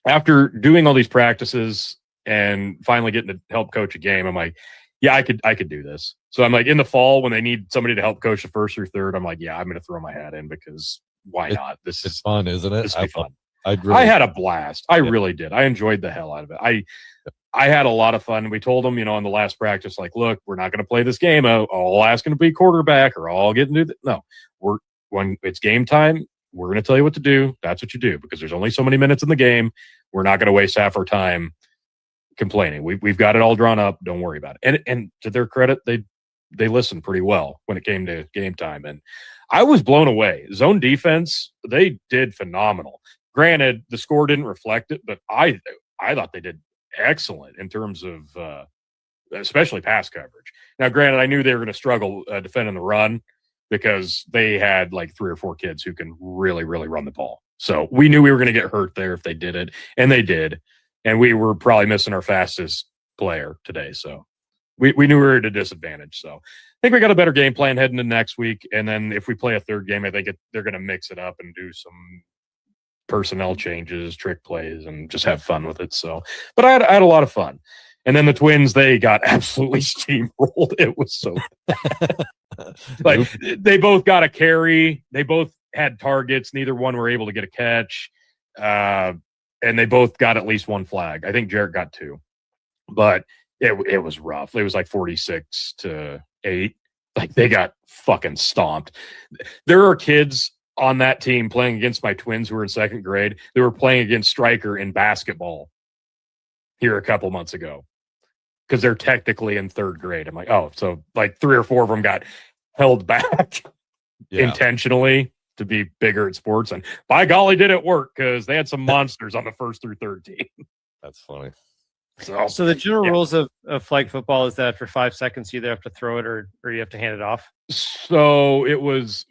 after doing all these practices and finally getting to help coach a game, I'm like, yeah, I could do this. So I'm like, in the fall when they need somebody to help coach the first through third, I'm like, yeah, I'm going to throw my hat in because why not? This is fun, isn't it? This will be fun. I had a blast. I really did. I enjoyed the hell out of it. I had a lot of fun. We told them, in the last practice, like, look, we're not going to play this game all asking to be quarterback or all getting to no. When it's game time, we're going to tell you what to do. That's what you do because there's only so many minutes in the game. We're not going to waste half our time complaining. We've got it all drawn up. Don't worry about it. And to their credit, they listened pretty well when it came to game time. And I was blown away. Zone defense, they did phenomenal. Granted, the score didn't reflect it, but I thought they did excellent in terms of especially pass coverage. Now, granted, I knew they were going to struggle defending the run because they had like 3 or 4 kids who can really, really run the ball. So we knew we were going to get hurt there if they did it, and they did. And we were probably missing our fastest player today. So we knew we were at a disadvantage. So I think we got a better game plan heading into next week. And then if we play a third game, I think they're going to mix it up and do some personnel changes, trick plays, and just have fun with it. So, but I had a lot of fun. And then the Twins, they got absolutely steamrolled. It was so bad. Like they both got a carry. They both had targets. Neither one were able to get a catch. And they both got at least 1 flag. I think Jarrett got 2, but it was rough. It was like 46-8. Like they got fucking stomped. There are kids on that team playing against my twins who were in 2nd grade. They were playing against Stryker in basketball here a couple months ago because they're technically in 3rd grade. I'm like, oh, so like 3 or 4 of them got held back intentionally to be bigger at sports. And by golly, did it work because they had some monsters on the 1st through 3rd team. That's funny. So the general rules of flag football is that after 5 seconds, you either have to throw it or you have to hand it off. So it was,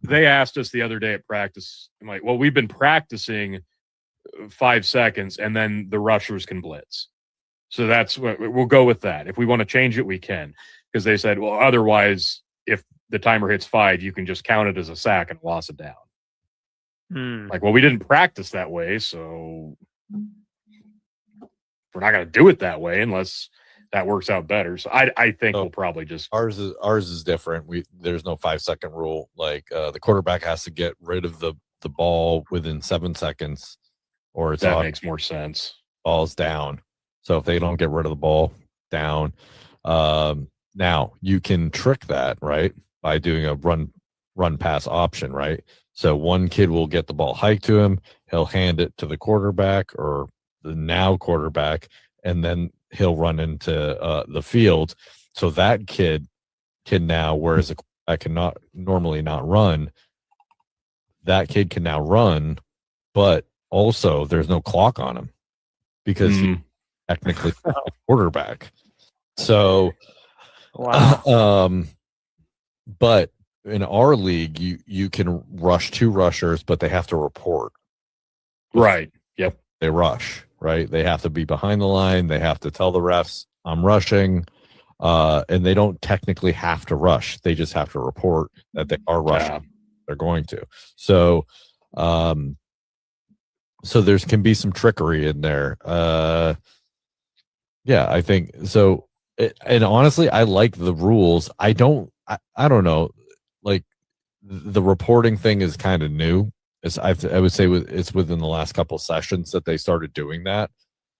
they asked us the other day at practice, I'm like, well, we've been practicing 5 seconds and then the rushers can blitz. So that's what we'll go with that. If we want to change it, we can. Because they said, well, otherwise, if the timer hits 5, you can just count it as a sack and loss it down. Like, well, we didn't practice that way, so we're not going to do it that way unless that works out better. So I think we'll probably just ours is different. There's no 5-second rule. Like the quarterback has to get rid of the ball within 7 seconds, or it's that makes more sense. Ball's down. So if they don't get rid of the ball, down. Now you can trick that, right, by doing a run pass option, right? So one kid will get the ball hiked to him, he'll hand it to the quarterback or the now quarterback, and then he'll run into the field. So that kid can now, whereas a quarterback cannot normally not run, that kid can now run, but also there's no clock on him because he's technically a quarterback. So, wow. But in our league, you can rush 2 rushers, but they have to report. Right. Yep. They rush, right? They have to be behind the line. They have to tell the refs, I'm rushing. And they don't technically have to rush. They just have to report that they are rushing. Yeah. They're going to. So, so there's can be some trickery in there. Yeah, I think so. And honestly, I like the rules. I don't know. Like the reporting thing is kind of new. I would say it's within the last couple sessions that they started doing that.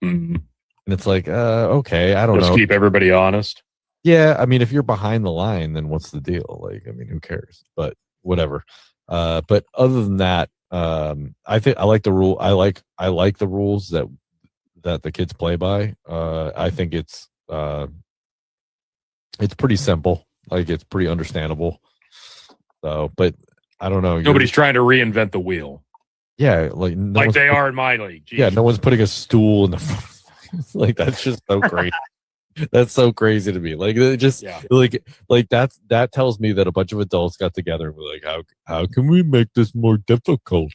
Mm-hmm. And it's like, okay, I don't know. Just keep everybody honest. Yeah, I mean, if you're behind the line, then what's the deal? Like, I mean, who cares? But whatever. But other than that, I think I like the rule. I like the rules that the kids play by. I think it's pretty simple. Like, it's pretty understandable. So, but I don't know. Nobody's trying to reinvent the wheel. Yeah, like they are in my league. Jeez. Yeah, no one's putting a stool in the front. Like, that's just so crazy. That's so crazy to me. Like, it just like that tells me that a bunch of adults got together and were like, how can we make this more difficult?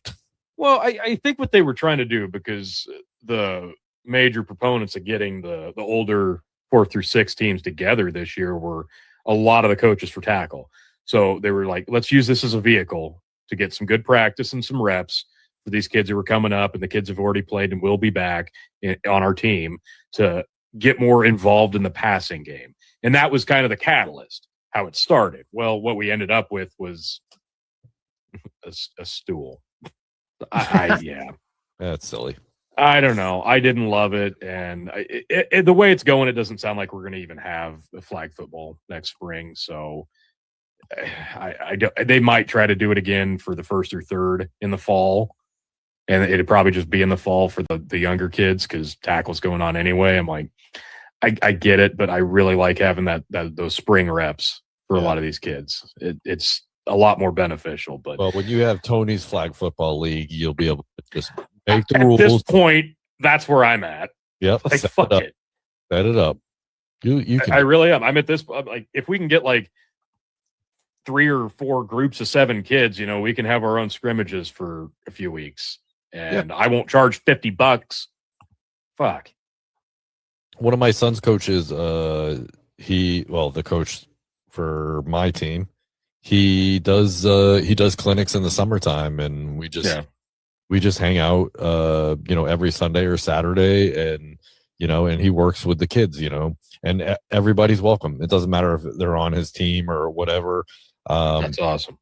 Well, I think what they were trying to do, because the major proponents of getting the older 4th through 6 teams together this year were a lot of the coaches for tackle. So they were like, let's use this as a vehicle to get some good practice and some reps for these kids who are coming up, and the kids have already played and will be back on our team to get more involved in the passing game. And that was kind of the catalyst, how it started. Well, what we ended up with was a stool. Yeah. That's silly. I don't know. I didn't love it. And the way it's going, it doesn't sound like we're going to even have a flag football next spring. So they might try to do it again for the 1st or 3rd in the fall. And it'd probably just be in the fall for the younger kids because tackle's going on anyway. I'm like, I get it, but I really like having those spring reps for a lot of these kids. It's a lot more beneficial. But well, when you have Tony's flag football league, you'll be able to just make the rules. At this point, that's where I'm at. Yep. Like, fuck it. Set it up. You can. I really am. I'm at this. Like, if we can get like 3 or 4 groups of 7 kids, we can have our own scrimmages for a few weeks. And I won't charge $50. Fuck. One of my son's coaches, the coach for my team, he does clinics in the summertime, and we just hang out, every Sunday or Saturday, and and he works with the kids, and everybody's welcome. It doesn't matter if they're on his team or whatever. That's awesome.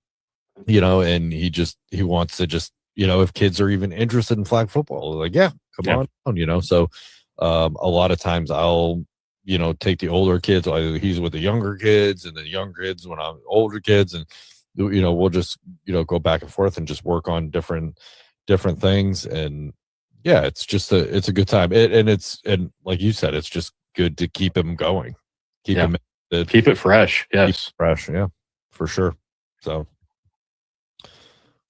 And he wants to just. If kids are even interested in flag football, like, come on, so a lot of times I'll, take the older kids, he's with the younger kids, and the younger kids when I'm older kids, and, we'll just, go back and forth and just work on different things. And it's just it's a good time. And like you said, it's just good to keep him going, keep it fresh. Yes. Fresh. Yeah, for sure. So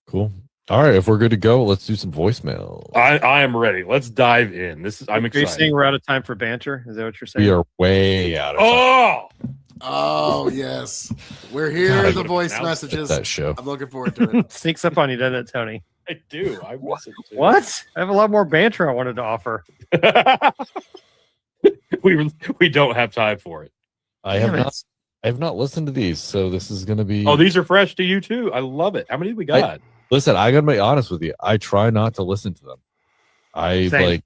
cool. All right, if we're good to go, let's do some voicemail. I am ready. Let's dive in. I'm excited. Are you saying we're out of time for banter? Is that what you're saying? We are way out of time. Oh, yes. We're here. The voice messages. That show. I'm looking forward to it. Sneaks up on you, doesn't it, Tony? I do. I miss it too. What? I have a lot more banter I wanted to offer. we don't have time for it. I have not listened to these, so this is going to be. Oh, these are fresh to you too. I love it. How many we got? Listen, I gotta be honest with you. I try not to listen to them. Same.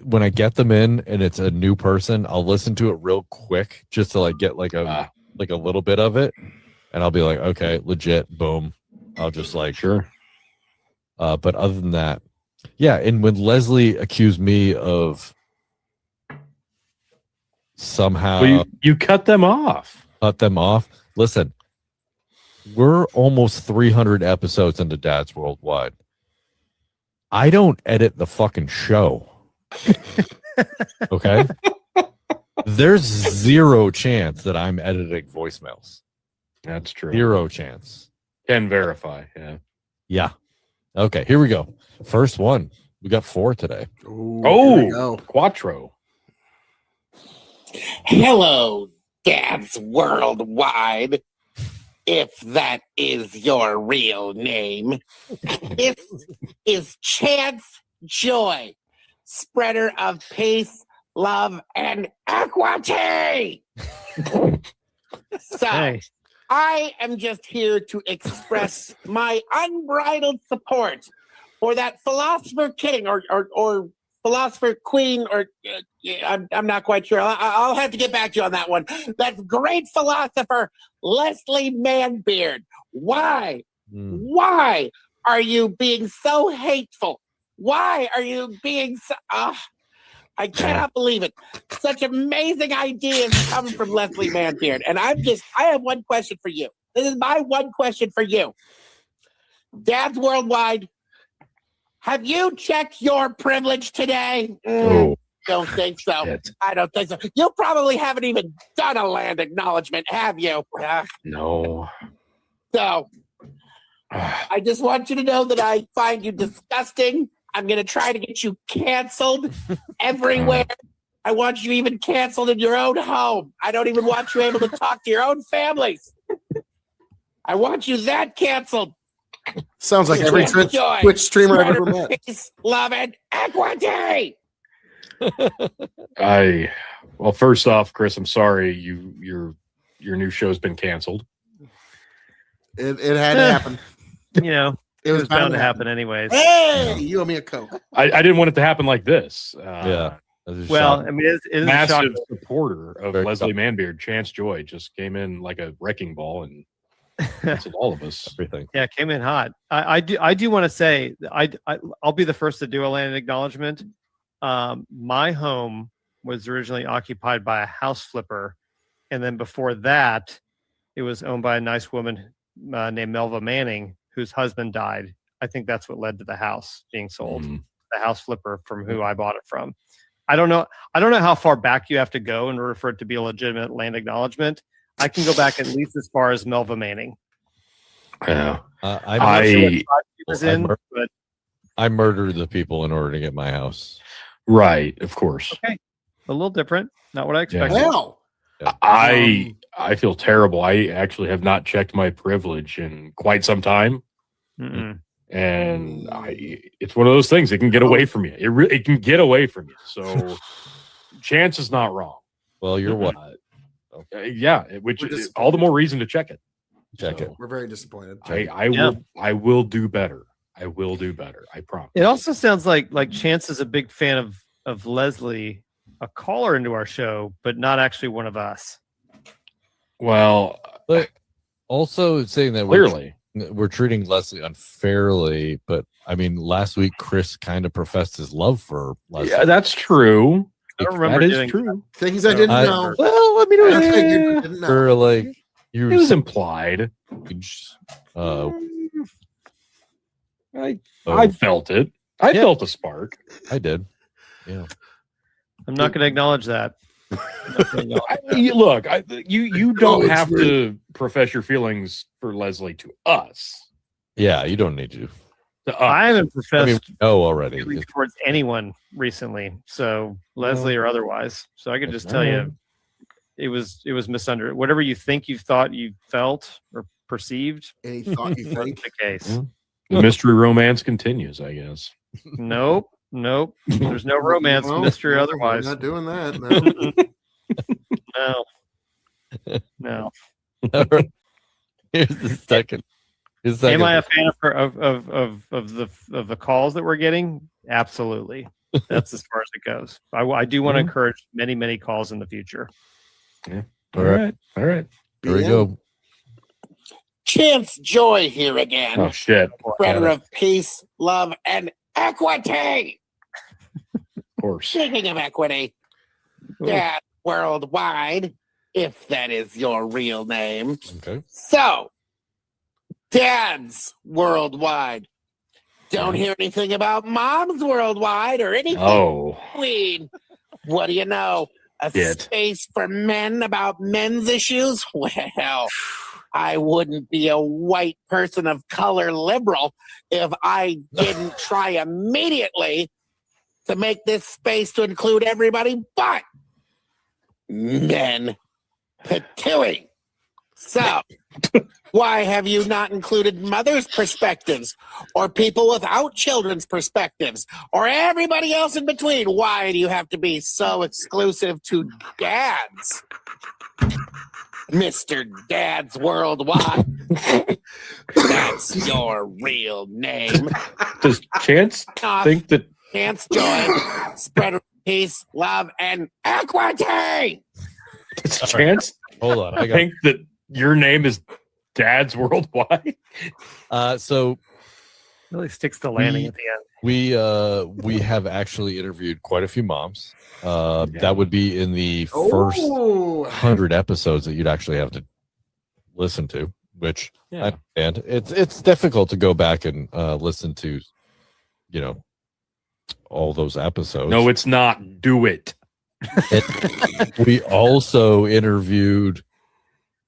When I get them in and it's a new person, I'll listen to it real quick just to like get like a little bit of it, and I'll be like, okay, legit, boom. I'll just like Sure. But other than that, yeah. And when Leslie accused me of somehow you cut them off. Listen, we're almost 300 episodes into Dad's Worldwide. I don't edit the fucking show. Okay? There's zero chance that I'm editing voicemails. That's true. Zero chance. Can verify. Yeah. Yeah. Okay, here we go. First one. We got 4 today. Oh, Quattro. Hello, Dad's Worldwide, if that is your real name. This is Chance Joy, spreader of peace, love, and equity. So, Hey. I am just here to express my unbridled support for that philosopher king or philosopher queen, or I'm not quite sure. I'll have to get back to you on that one. That's great philosopher Leslie Manbeard. Why? Why are you being so hateful? Why are you being so... I cannot believe it. Such amazing ideas come from Leslie Manbeard. And I have one question for you. This is my one question for you. Dad's Worldwide, have you checked your privilege today? Don't think so. I don't think so. You probably haven't even done a land acknowledgement, have you? No. So, I just want you to know that I find you disgusting. I'm going to try to get you canceled everywhere. I want you even canceled in your own home. I don't even want you able to talk to your own families. I want you that canceled. Sounds like every Twitch streamer I've ever met. Peace, love, and equity. Well, first off, Chris, I'm sorry your new show's been canceled. It had to happen. You know, it was bound to happen anyways. Hey, you owe me a Coke. I didn't want it to happen like this. Yeah. Well, I mean, it is massive supporter of Leslie Manbeard. Chance Joy just came in like a wrecking ball and canceled all of us. Everything. Yeah, came in hot. I do want to say I'll be the first to do a land acknowledgement. My home was originally occupied by a house flipper, and then before that, it was owned by a nice woman named Melva Manning, whose husband died. I think that's what led to the house being sold. The house flipper from who I bought it from. I don't know how far back you have to go in order for it to be a legitimate land acknowledgement. I can go back at least as far as Melva Manning. Yeah, I murdered the people in order to get my house. Right, of course. Okay, a little different. Not what I expected. Yeah. I feel terrible. I actually have not checked my privilege in quite some time. And it's one of those things. It can get away from you. It can get away from you. So Chance is not wrong. Well, you're what? Yeah, which is all the more reason to check it. Check it. We're very disappointed. I will do better. I will do better. I promise. It also sounds like Chance is a big fan of Leslie, a caller into our show, but not actually one of us. Well, but also saying that clearly we're treating Leslie unfairly, but I mean, last week Chris kind of professed his love for Leslie. Yeah, that's true. I don't remember that is doing true. Things I didn't know. Well, I mean, it was or like it was implied. I felt it. I felt a spark. I did. Yeah. I'm not going to acknowledge that. Look, you don't have to profess your feelings for Leslie to us. Yeah, you don't need to. I haven't professed already towards anyone recently, so Leslie or otherwise. So I could just tell you, it was misunderstood. Whatever you think you thought you felt or perceived, any thought you think the case. The mystery romance continues, I guess. Nope. There's no romance, mystery or otherwise. We're not doing that. No. All Here's the second. Am I a fan of the calls that we're getting? Absolutely. That's as far as it goes. I do want to encourage many calls in the future. Yeah. All right. Here we go. Chance Joy here again. Oh shit. Spreader of peace, love, and equity. Of course. Speaking of equity, Dad Worldwide, if that is your real name. Okay. So, Dads Worldwide. Don't hear anything about Moms Worldwide or anything. Oh. Queen. What do you know? A space for men about men's issues? Well, I wouldn't be a white person of color liberal if I didn't try immediately to make this space to include everybody but men. Patooey. So, why have you not included mothers' perspectives or people without children's perspectives or everybody else in between? Why do you have to be so exclusive to dads? Mr. Dads Worldwide. That's your real name. Does Chance think that Chance Joy, spread of peace, love, and equity? does Chance Hold on. I think that your name is Dads Worldwide? So Really sticks the landing at the end. we have actually interviewed quite a few moms. That would be in the first 100 episodes that you'd actually have to listen to, which I understand. It's difficult to go back and listen to, all those episodes. No, it's not. Do it. We also interviewed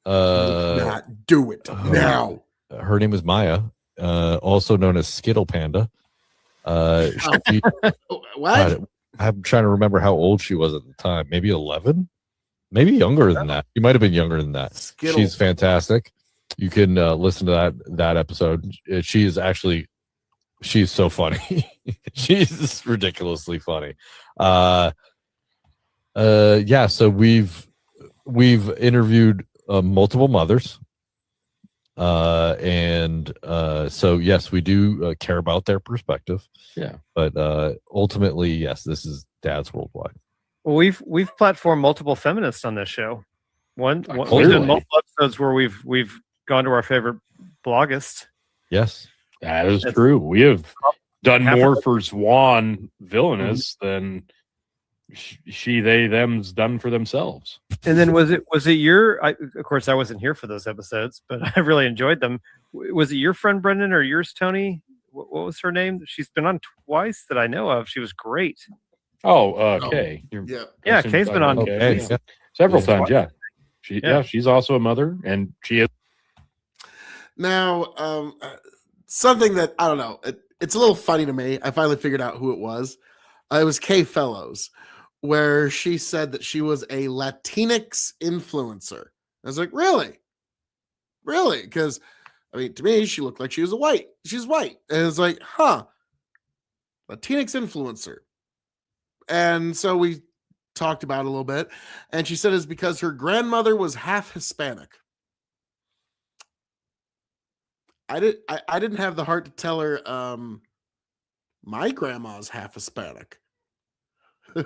Not do it now. her name is Maya, also known as Skittle Panda. She, What? I'm trying to remember how old she was at the time. Maybe 11, maybe younger than that. She might have been younger than that. Skittle. She's fantastic. You can listen to that episode. She's so funny. She's ridiculously funny. So we've interviewed multiple mothers. So yes, we do care about their perspective. Yeah. But ultimately, yes, this is Dads Worldwide. Well, we've platformed multiple feminists on this show. We've done multiple episodes where we've gone to our favorite bloggist. Yes, that is true. We have done more for Zwan Villainous than she, they, them's done for themselves. And then was it your? Of course, I wasn't here for those episodes, but I really enjoyed them. Was it your friend Brendan or yours, Tony? What was her name? She's been on twice that I know of. She was great. Kay. Yeah, Kay's been on several times. Yeah, she's also a mother, and she is. Now, something that I don't know. It's a little funny to me. I finally figured out who it was. It was Kay Fellows, where she said that she was a Latinx influencer. I was like, really? Because, I mean, to me, she looked like she was she's white. And it's like, Latinx influencer. And so we talked about it a little bit. And she said it's because her grandmother was half Hispanic. I didn't have the heart to tell her my grandma's half Hispanic. But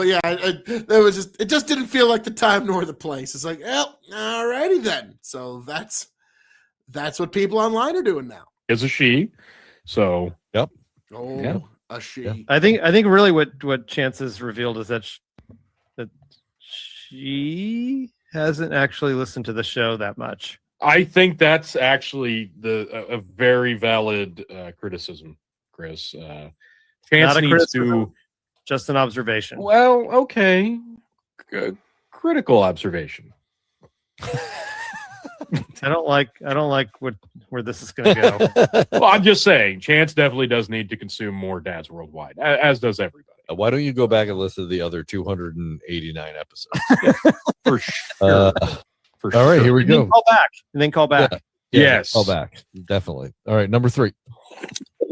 yeah, it just didn't feel like the time nor the place. It's like, well, alrighty then. So that's what people online are doing now. It's a she. So yep. Oh, yeah. A she. Yeah. I think really what Chance has revealed is that she hasn't actually listened to the show that much. I think that's actually a very valid criticism, Chris. Chance Not a needs criticism, just an observation. Well, okay. Critical observation. I don't like where this is going to go. Well, I'm just saying, Chance definitely does need to consume more Dads Worldwide, as does everybody. Why don't you go back and listen to the other 289 episodes? For sure. All right, here we go. And then call back. Yeah, yes. Call back. Definitely. All right, number 3.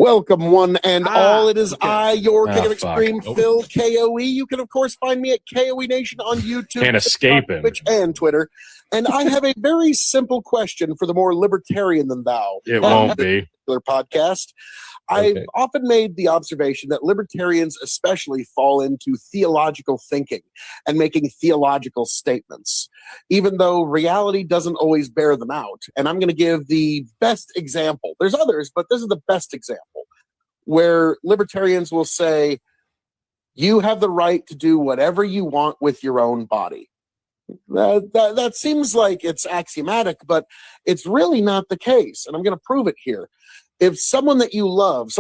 Welcome, one and all. It is okay. I, your King of fuck. Extreme, Phil KOE. You can, of course, find me at KOE Nation on YouTube, Can't escape him. Twitch, and Twitter. And I have a very simple question for the more libertarian than thou. It won't be. Podcast. I've often made the observation that libertarians especially fall into theological thinking and making theological statements, even though reality doesn't always bear them out. And I'm going to give the best example. There's others, but this is the best example where libertarians will say, you have the right to do whatever you want with your own body. That seems like it's axiomatic, but it's really not the case. And I'm going to prove it here. If someone that you love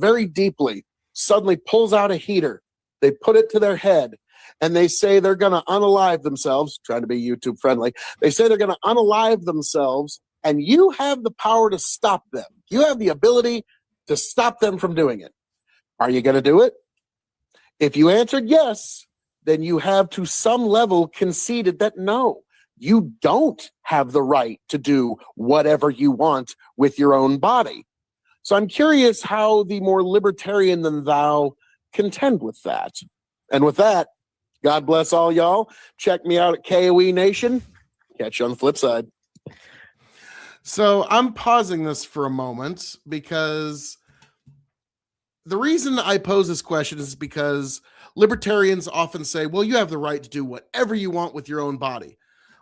very deeply, suddenly pulls out a heater, they put it to their head, and they say they're going to unalive themselves, trying to be YouTube friendly, they say they're going to unalive themselves, and you have the power to stop them. You have the ability to stop them from doing it. Are you going to do it? If you answered yes, then you have to some level conceded that no, you don't have the right to do whatever you want with your own body. So I'm curious how the more libertarian than thou contend with that. And with that, God bless all y'all. Check me out at KOE Nation. Catch you on the flip side. So I'm pausing this for a moment because the reason I pose this question is because libertarians often say, well, you have the right to do whatever you want with your own body.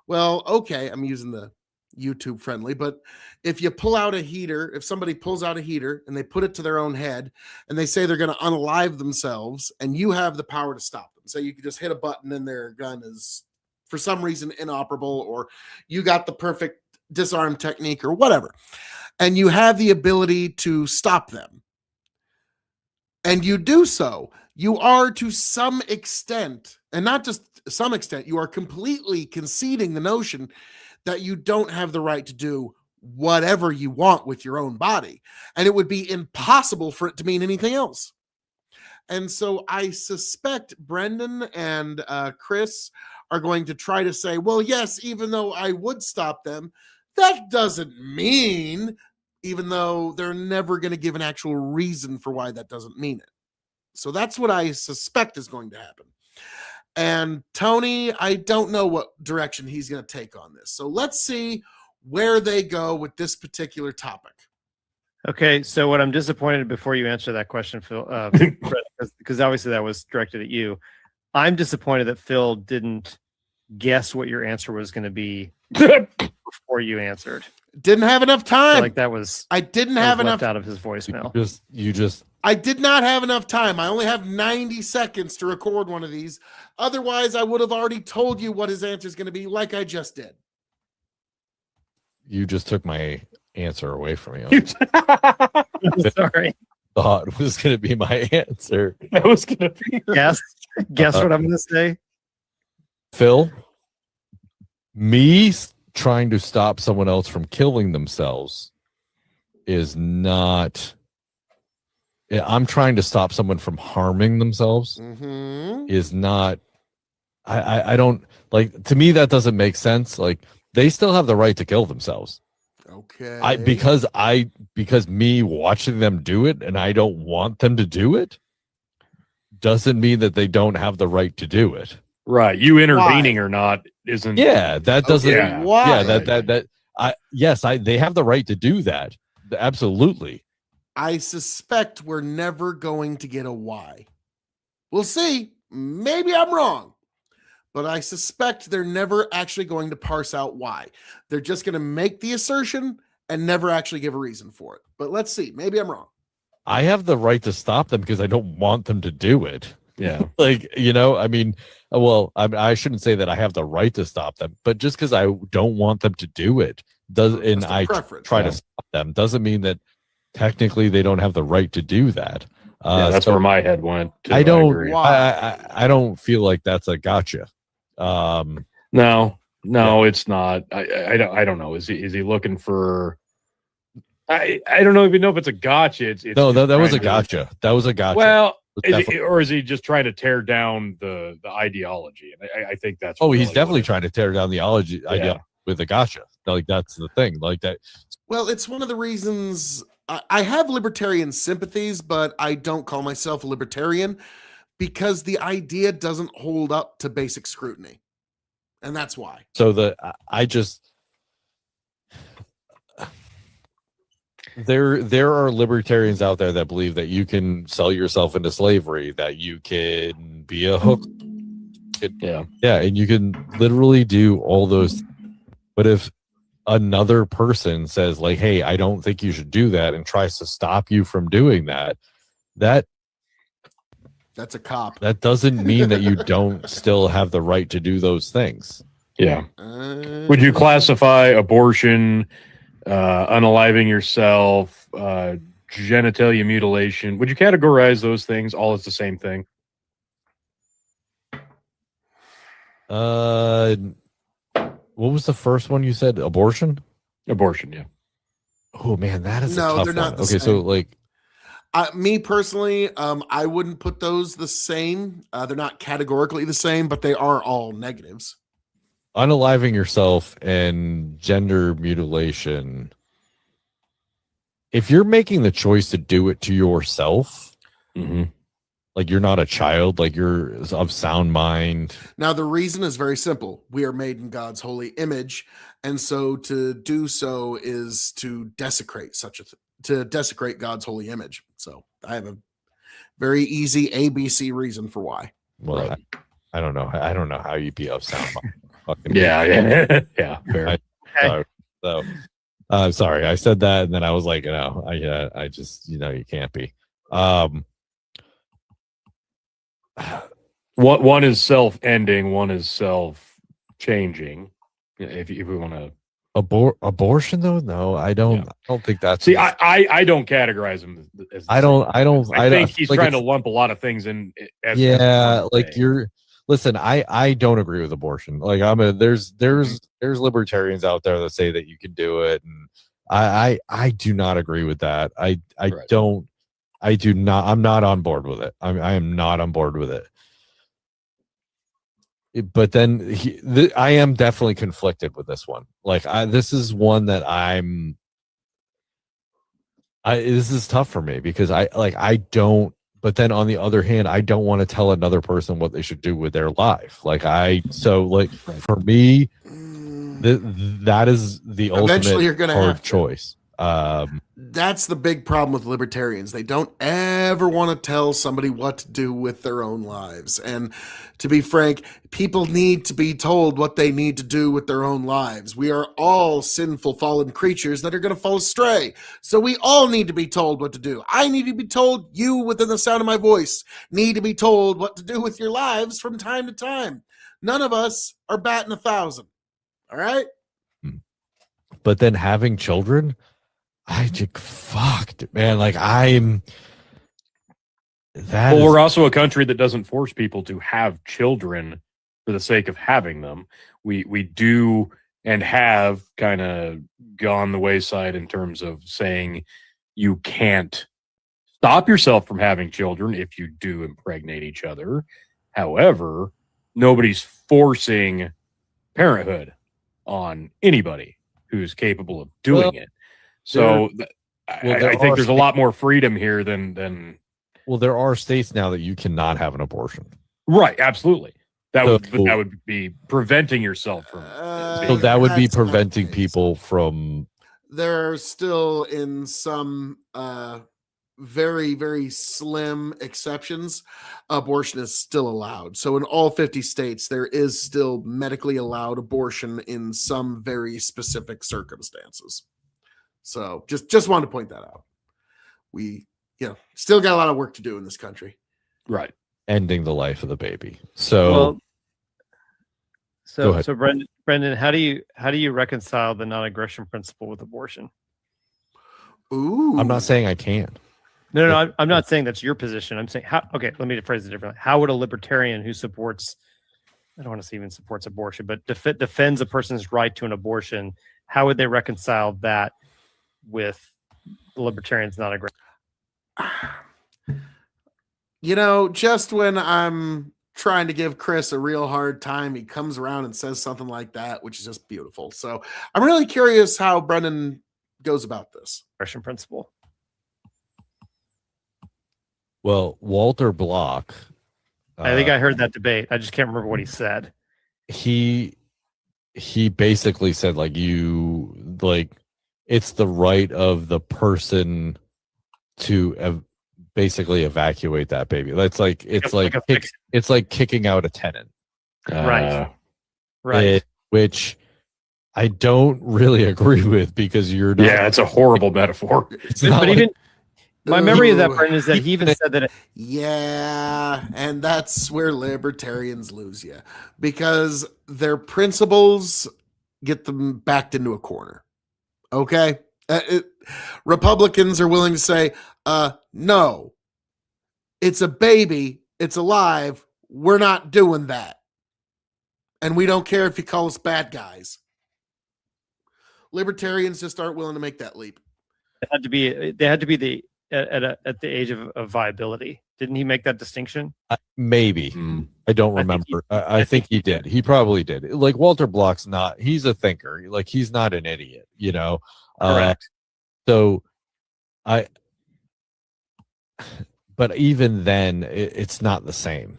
Well, okay, I'm using the YouTube friendly, but if you pull out a heater, if somebody pulls out a heater and they put it to their own head and they say they're going to unalive themselves and you have the power to stop them. So you could just hit a button and their gun is for some reason inoperable, or you got the perfect disarm technique or whatever, and you have the ability to stop them. And you do so, you are to some extent, and not just some extent, you are completely conceding the notion that you don't have the right to do whatever you want with your own body. And it would be impossible for it to mean anything else. And so I suspect Brendan and Chris are going to try to say, well, yes, even though I would stop them, that doesn't mean, even though they're never going to give an actual reason for why that doesn't mean it. So that's what I suspect is going to happen. And Tony, I don't know what direction he's going to take on this. So let's see where they go with this particular topic. Okay, so what I'm disappointed before you answer that question, Phil, because obviously that was directed at you. I'm disappointed that Phil didn't guess what your answer was going to be before you answered. Didn't have enough time. Like that was. I didn't have enough out of his voicemail. You just. I did not have enough time. I only have 90 seconds to record one of these. Otherwise, I would have already told you what his answer is going to be, like I just did. You just took my answer away from me. Sorry. Thought was going to be my answer. That was going to be. Guess what I'm going to say. Phil, me trying to stop someone else from killing themselves is not. I'm trying to stop someone from harming themselves. Is not. I don't like. To me, that doesn't make sense. Like they still have the right to kill themselves. Okay. Because me watching them do it and I don't want them to do it doesn't mean that they don't have the right to do it. Right. You intervening or not isn't. Yeah, that doesn't. Yeah. Why? Yeah, they have the right to do that. Absolutely. I suspect we're never going to get a why. We'll see. Maybe I'm wrong. But I suspect they're never actually going to parse out why. They're just going to make the assertion and never actually give a reason for it. But let's see. Maybe I'm wrong. I have the right to stop them because I don't want them to do it. Yeah. I mean, well, I shouldn't say that I have the right to stop them, but just because I don't want them to do it I try to stop them doesn't mean that technically they don't have the right to do that. That's where my head went. I don't feel like that's a gotcha. No, it's not. I don't know. Is he looking for? I don't know even know if it's a gotcha. It's no, that was a gotcha. That was a gotcha. Well, is he just trying to tear down the ideology? And I think that's. Oh, he's definitely trying to tear down the idea with a gotcha. Like that's the thing. Like that. Well, it's one of the reasons I have libertarian sympathies, but I don't call myself a libertarian because the idea doesn't hold up to basic scrutiny. And that's why. So there are libertarians out there that believe that you can sell yourself into slavery, that you can be a hook. Yeah. And you can literally do all those. But if another person says like, hey, I don't think you should do that, and tries to stop you from doing that, that's a cop. That doesn't mean that you don't still have the right to do those things. Yeah. Would you classify abortion, unaliving yourself, genitalia mutilation? Would you categorize those things all as the same thing? What was the first one you said? Abortion? Abortion, yeah. Oh man, that is No, a tough they're not one. the Okay, so same. like me personally, I wouldn't put those the same. They're not categorically the same, but they are all negatives. unaliving yourself and gender mutilation. If you're making the choice to do it to yourself, like you're not a child, like you're of sound mind. Now, the reason is very simple. We are made in God's holy image. And so to do so is to desecrate to desecrate God's holy image. So I have a very easy ABC reason for why. Well, Right. I don't know. I don't know how you'd be of sound mind. Fucking Yeah. Fair. So I'm sorry. I said that, and then I was like, I just, you can't be. One is self-ending, one is self-changing. If we want to abortion, though, no, I don't. I don't think that's. See, I don't categorize him as. I think he's trying to lump a lot of things in. Listen, I don't agree with abortion. Like there's libertarians out there that say that you can do it, and I do not agree with that. I do not. I'm not on board with it. I am not on board with it. But then I am definitely conflicted with this one. Like this is one that this is tough for me because I don't. But then on the other hand, I don't want to tell another person what they should do with their life. For me, that is the Eventually you're ultimate gonna hard have to. choice. That's the big problem with libertarians. They don't ever want to tell somebody what to do with their own lives. And to be frank, people need to be told what they need to do with their own lives. We are all sinful, fallen creatures that are going to fall astray. So we all need to be told what to do. I need to be told, you within the sound of my voice need to be told what to do with your lives from time to time. None of us are batting 1,000. All right? But then having children, I just fucked, man. Like we're also a country that doesn't force people to have children for the sake of having them. We do and have kind of gone the wayside in terms of saying you can't stop yourself from having children if you do impregnate each other. However, nobody's forcing parenthood on anybody who's capable of doing it. So I think there's a lot more freedom here than. Well, there are states now that you cannot have an abortion. Right, absolutely. That would be preventing yourself from. So that would be preventing people from. There are still in some very, very slim exceptions, abortion is still allowed. So in all 50 states, there is still medically allowed abortion in some very specific circumstances. So just wanted to point that out. We, still got a lot of work to do in this country. Right. Ending the life of the baby. So Brendan, how do you reconcile the non-aggression principle with abortion? Ooh. I'm not saying I can. No, I'm not saying that's your position. I'm saying let me phrase it differently. How would a libertarian who supports, I don't want to say even supports abortion, but defends a person's right to an abortion, how would they reconcile that with the libertarians non-aggression? Just when I'm trying to give Chris a real hard time, he comes around and says something like that, which is just beautiful. So I'm really curious how Brendan goes about this. Aggression principle. Well, Walter Block, I think I heard that debate. I just can't remember what he said. He basically said it's the right of the person to basically evacuate that baby. It's like it's like kicking out a tenant. Right. Which I don't really agree with, because you're not. Yeah, it's a horrible metaphor. But even my memory of that, Brendan, is that he even said that. Yeah, and that's where libertarians lose you, because their principles get them backed into a corner. Okay? Republicans are willing to say, no, it's a baby, it's alive, we're not doing that. And we don't care if you call us bad guys. Libertarians just aren't willing to make that leap. They had to be at the age of viability. Didn't he make that distinction? Maybe. I don't remember. I think he did. He probably did. Like, Walter Block's he's a thinker. Like, he's not an idiot, Correct. So but even then, it's not the same.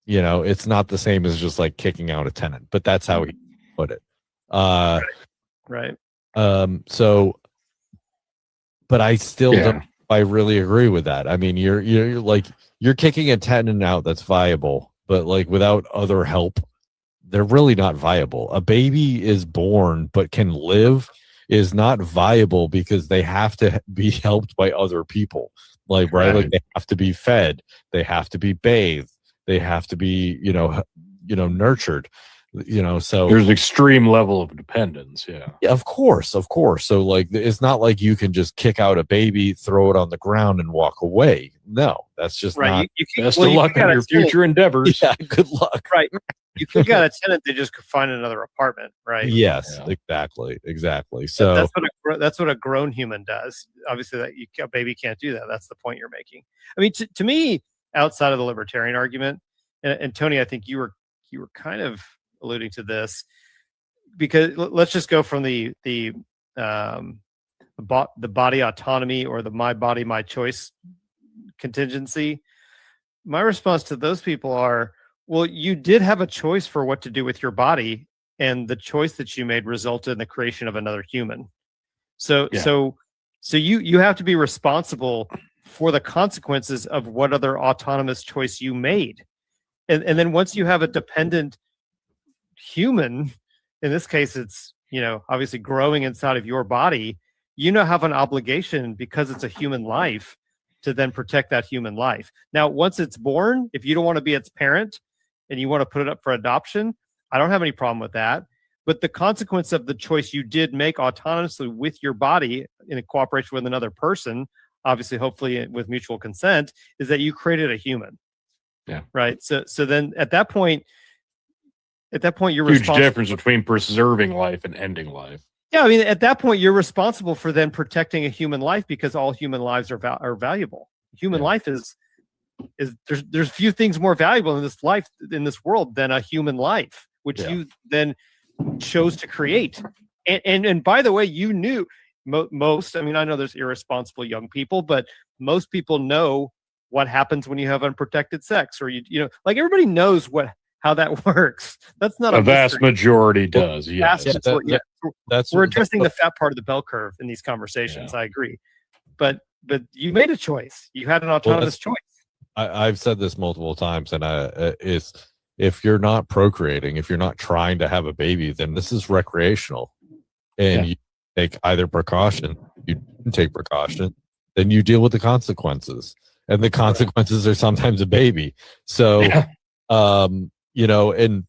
It's not the same as just like kicking out a tenant, but that's how he put it. Right. So, but I still don't. I really agree with that. I mean, you're kicking a tenant out that's viable, but like without other help, they're really not viable. A baby is born but can live is not viable, because they have to be helped by other people. Like, right? Like, they have to be fed, they have to be bathed, they have to be, nurtured. So there's an extreme level of dependence. Yeah, of course. So like, it's not like you can just kick out a baby, throw it on the ground, and walk away. No, that's just right. not. Best of luck on your future endeavors. Yeah, good luck. Right. You kick out a tenant, they just could find another apartment. Right. Yes, exactly. So that's what a grown human does. Obviously, a baby can't do that. That's the point you're making. I mean, to me, outside of the libertarian argument, and Tony, I think you were kind of alluding to this, because let's just go from the body autonomy, or the my body my choice contingency. My response to those people are, well, you did have a choice for what to do with your body, and the choice that you made resulted in the creation of another human. So you have to be responsible for the consequences of what other autonomous choice you made. And then once you have a dependent human, in this case, it's, obviously growing inside of your body, have an obligation, because it's a human life, to then protect that human life. Now, once it's born, if you don't want to be its parent and you want to put it up for adoption, I don't have any problem with that. But the consequence of the choice you did make autonomously with your body, in cooperation with another person, obviously, hopefully with mutual consent, is that you created a human. Yeah. Right. So then at that point, you're huge responsible. Difference between preserving life and ending life. Yeah, I mean, at that point, you're responsible for then protecting a human life, because all human lives are valuable. Human life is there's few things more valuable in this world than a human life, which you then chose to create. And by the way, you knew most. I mean, I know there's irresponsible young people, but most people know what happens when you have unprotected sex, or like, everybody knows how that works. That's not a vast majority does. Yes. We're addressing the fat part of the bell curve in these conversations. I agree, but you made a choice. You had an autonomous choice. I've said this multiple times, and is, if you're not procreating, if you're not trying to have a baby, then this is recreational, and you take either precaution, you didn't take precaution, then you deal with the consequences, and the consequences are sometimes a baby. So, and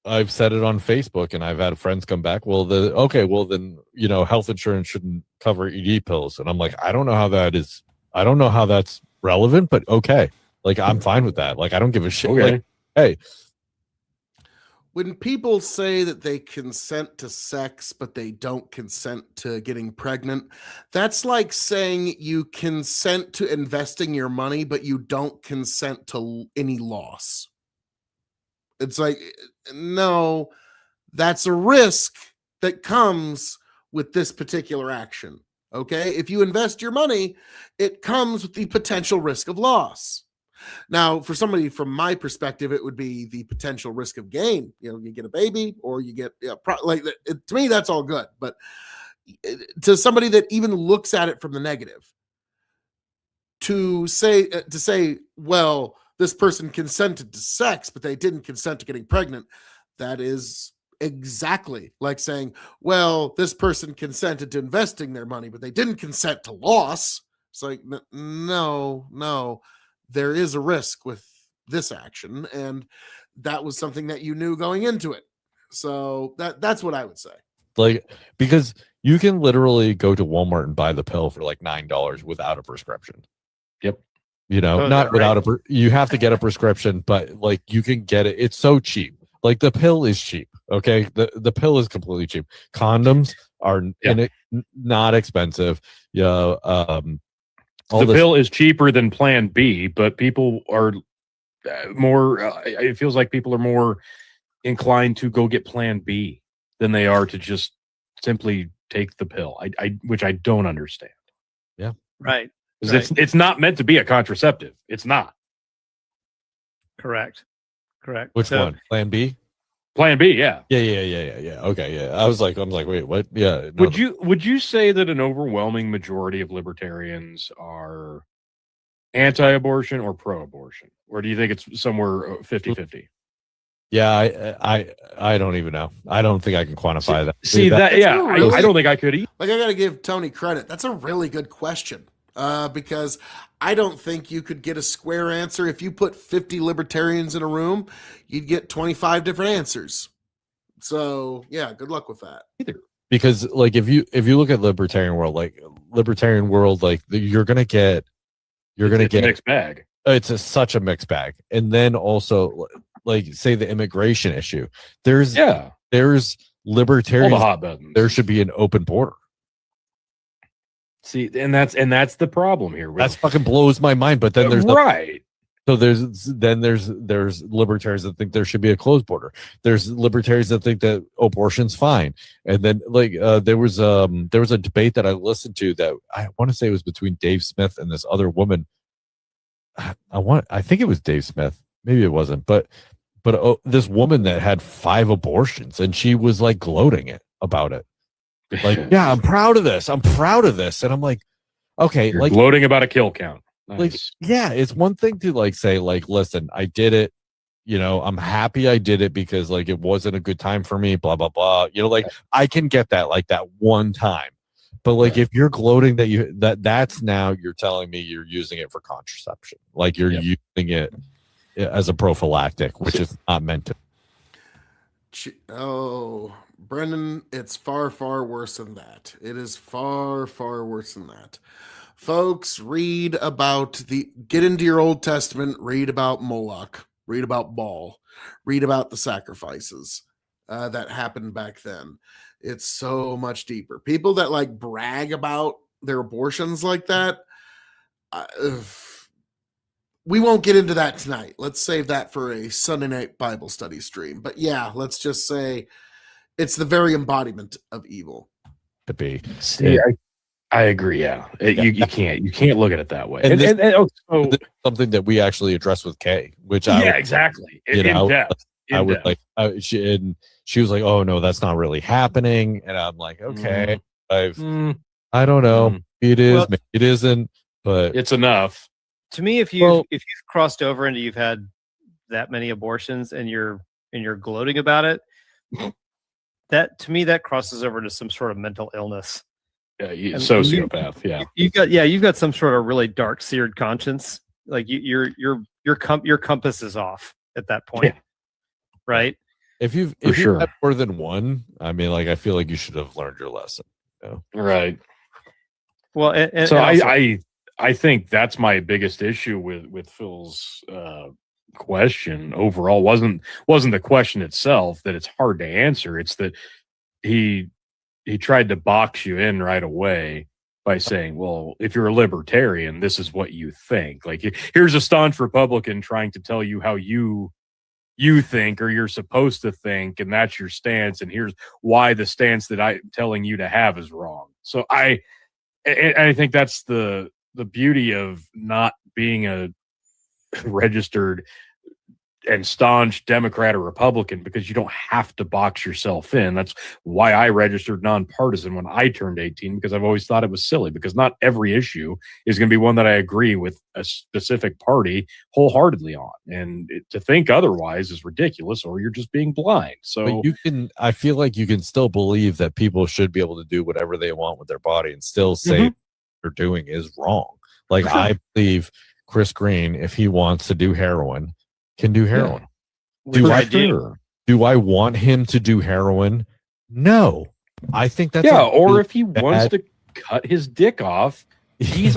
I've said it on Facebook, and I've had friends come back, then, health insurance shouldn't cover ED pills. And I'm like, I don't know how that's relevant, but okay. Like, I'm fine with that. Like, I don't give a shit. Okay. Like, hey. When people say that they consent to sex, but they don't consent to getting pregnant, that's like saying you consent to investing your money, but you don't consent to any loss. It's like, no, that's a risk that comes with this particular action. Okay. If you invest your money, it comes with the potential risk of loss. Now, for somebody from my perspective, it would be the potential risk of gain. You get a baby or you get, to me, that's all good. But to somebody that even looks at it from the negative, to say, well, this person consented to sex, but they didn't consent to getting pregnant, that is exactly like saying, well, this person consented to investing their money, but they didn't consent to loss. It's like, no, there is a risk with this action, and that was something that you knew going into it. So that's what I would say. Like, because you can literally go to Walmart and buy the pill for like $9 without a prescription. Yep. Not without you have to get a prescription, but like you can get it. It's so cheap. Like the pill is cheap. Okay. The pill is completely cheap. Condoms are not expensive. Yeah. The pill is cheaper than Plan B, but people are more. It feels like people are more inclined to go get Plan B than they are to just simply take the pill. Which I don't understand. Yeah. Right. It's not meant to be a contraceptive. It's not. Correct. Which one? Plan B? Plan B, yeah. Yeah. Okay, yeah. I'm like, wait, what? Yeah. No, would you say that an overwhelming majority of libertarians are anti-abortion or pro-abortion? Or do you think it's somewhere 50-50? Yeah, I don't even know. I don't think I can quantify that. I don't think I could either. Like, I got to give Tony credit. That's a really good question. Because I don't think you could get a square answer. If you put 50 libertarians in a room, you'd get 25 different answers. So yeah, good luck with that. Because like if you look at libertarian world, like you're gonna get a mixed bag. It's such a mixed bag. And then also like say the immigration issue. There's libertarians. All the hot buttons. There should be an open border. See, and that's the problem here. That fucking blows my mind. But then there's right. So there's libertarians that think there should be a closed border. There's libertarians that think that abortion's fine. And then like there was a debate that I listened to that I want to say it was between Dave Smith and this other woman. I think it was Dave Smith. Maybe it wasn't. But this woman that had 5 abortions and she was like gloating about it. Like, yeah, I'm proud of this. And I'm like, okay, you're like gloating about a kill count. Nice. Like, yeah, it's one thing to like say, like, listen, I did it. I'm happy I did it because like it wasn't a good time for me, blah, blah, blah. Like I can get that like that one time. But like if you're gloating that's now you're telling me you're using it for contraception. Like you're using it as a prophylactic, which is not meant to. Oh, Brendan, it's far, far worse than that. It is far, far worse than that. Folks, get into your Old Testament, read about Moloch, read about Baal, read about the sacrifices that happened back then. It's so much deeper. People that like brag about their abortions like that, we won't get into that tonight. Let's save that for a Sunday night Bible study stream. But yeah, let's just say it's the very embodiment of evil. To be. See, I agree. Yeah, you can't look at it that way. And something that we actually addressed with Kay, which exactly in depth. She was like, "Oh no, that's not really happening," and I'm like, "Okay, I don't know. It is, maybe it isn't, but it's enough." To me, if you've crossed over and you've had that many abortions and you're gloating about it, that to me that crosses over to some sort of mental illness. Yeah, sociopath. You've got some sort of really dark, seared conscience. Like your compass is off at that point, right? If you've had more than one, I mean, like I feel like you should have learned your lesson. Right. Well, so I think that's my biggest issue with Phil's question overall wasn't the question itself that it's hard to answer. It's that he tried to box you in right away by saying, well, if you're a libertarian, this is what you think. Like here's a staunch Republican trying to tell you how you think or you're supposed to think, and that's your stance, and here's why the stance that I'm telling you to have is wrong. So And I think that's the beauty of not being a registered and staunch Democrat or Republican, because you don't have to box yourself in. That's why I registered nonpartisan when I turned 18, because I've always thought it was silly, because not every issue is going to be one that I agree with a specific party wholeheartedly on. And to think otherwise is ridiculous, or you're just being blind. So I feel like you can still believe that people should be able to do whatever they want with their body and still say what they're doing is wrong. Like, I believe Chris Green, if he wants to do heroin, can do heroin. Do I want him to do heroin? No. I think that's or if he wants to cut his dick off, he's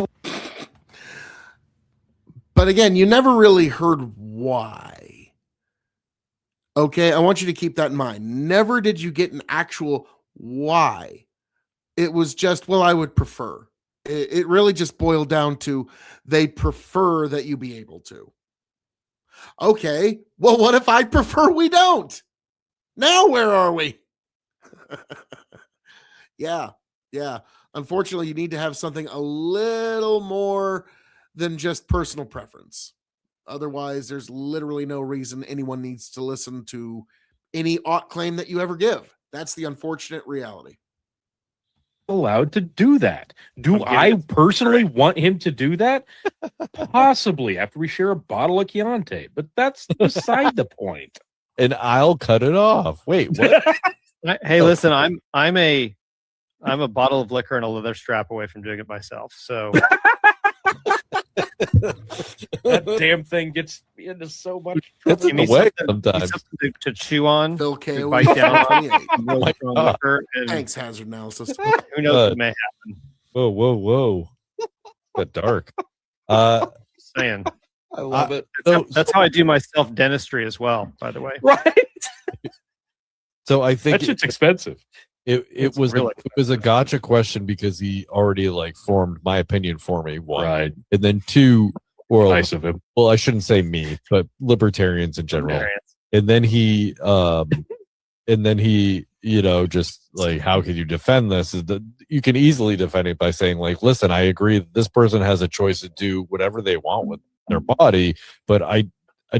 But again, you never really heard why. Okay, I want you to keep that in mind. Never did you get an actual why. It was just, well, I would prefer. It really just boiled down to they prefer that you be able to. Okay, well, what if I prefer we don't? Now where are we? Yeah. Unfortunately, you need to have something a little more than just personal preference. Otherwise, there's literally no reason anyone needs to listen to any claim that you ever give. That's the unfortunate reality. Allowed to do that. Do I personally want him to do that? Possibly, after we share a bottle of Chianti, but that's beside the point. And I'll cut it off. Wait, what? Hey, listen, I'm a bottle of liquor and a leather strap away from doing it myself. So that damn thing gets me into so much trouble. trouble. It's in the way sometimes. Something to chew on, Phil to bite down on. Liquor, and Thanks, hazard analysis. who knows what may happen? Whoa. Got dark. Saying. I love it. That's how I do my self dentistry as well, by the way. Right. So I think that shit's expensive. It was a gotcha question because he already formed my opinion for me, one, right, and then two, or nice of him. Well, I shouldn't say me, but libertarians in general. And then he just how can you defend this? Is that you can easily defend it by saying listen, I agree that this person has a choice to do whatever they want with their body, but I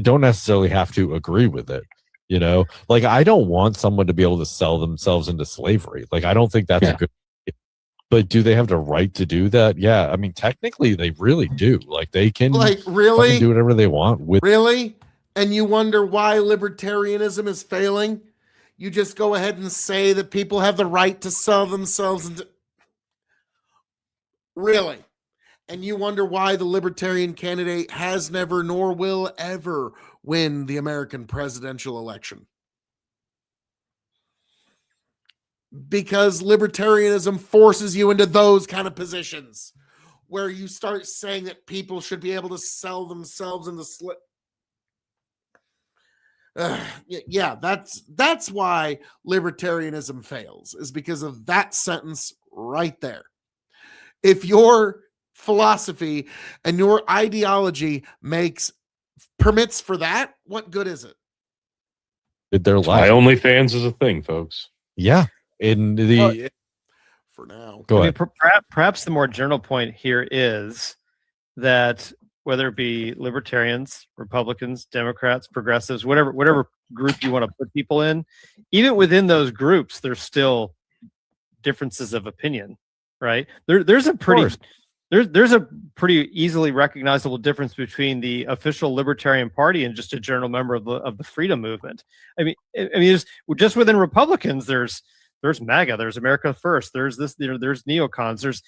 don't necessarily have to agree with it. I don't want someone to be able to sell themselves into slavery. I don't think that's a good idea. But do they have the right to do that? Yeah. I mean, technically they really do. They can really do whatever they want with. Really? And you wonder why libertarianism is failing? You just go ahead and say that people have the right to sell themselves into. Really? And you wonder why the libertarian candidate has never nor will ever win the American presidential election. Because libertarianism forces you into those kind of positions where you start saying that people should be able to sell themselves into yeah, that's why libertarianism fails, is because of that sentence right there. If your philosophy and your ideology permits for that, what good is it? Their life. My OnlyFans is a thing, folks. Yeah. For now. Go ahead. Perhaps the more general point here is that whether it be libertarians, Republicans, Democrats, progressives, whatever group you want to put people in, even within those groups, there's still differences of opinion, right? There's a pretty easily recognizable difference between the official Libertarian Party and just a general member of the Freedom Movement. I mean, there's just within Republicans, there's MAGA, there's America First, there's neocons,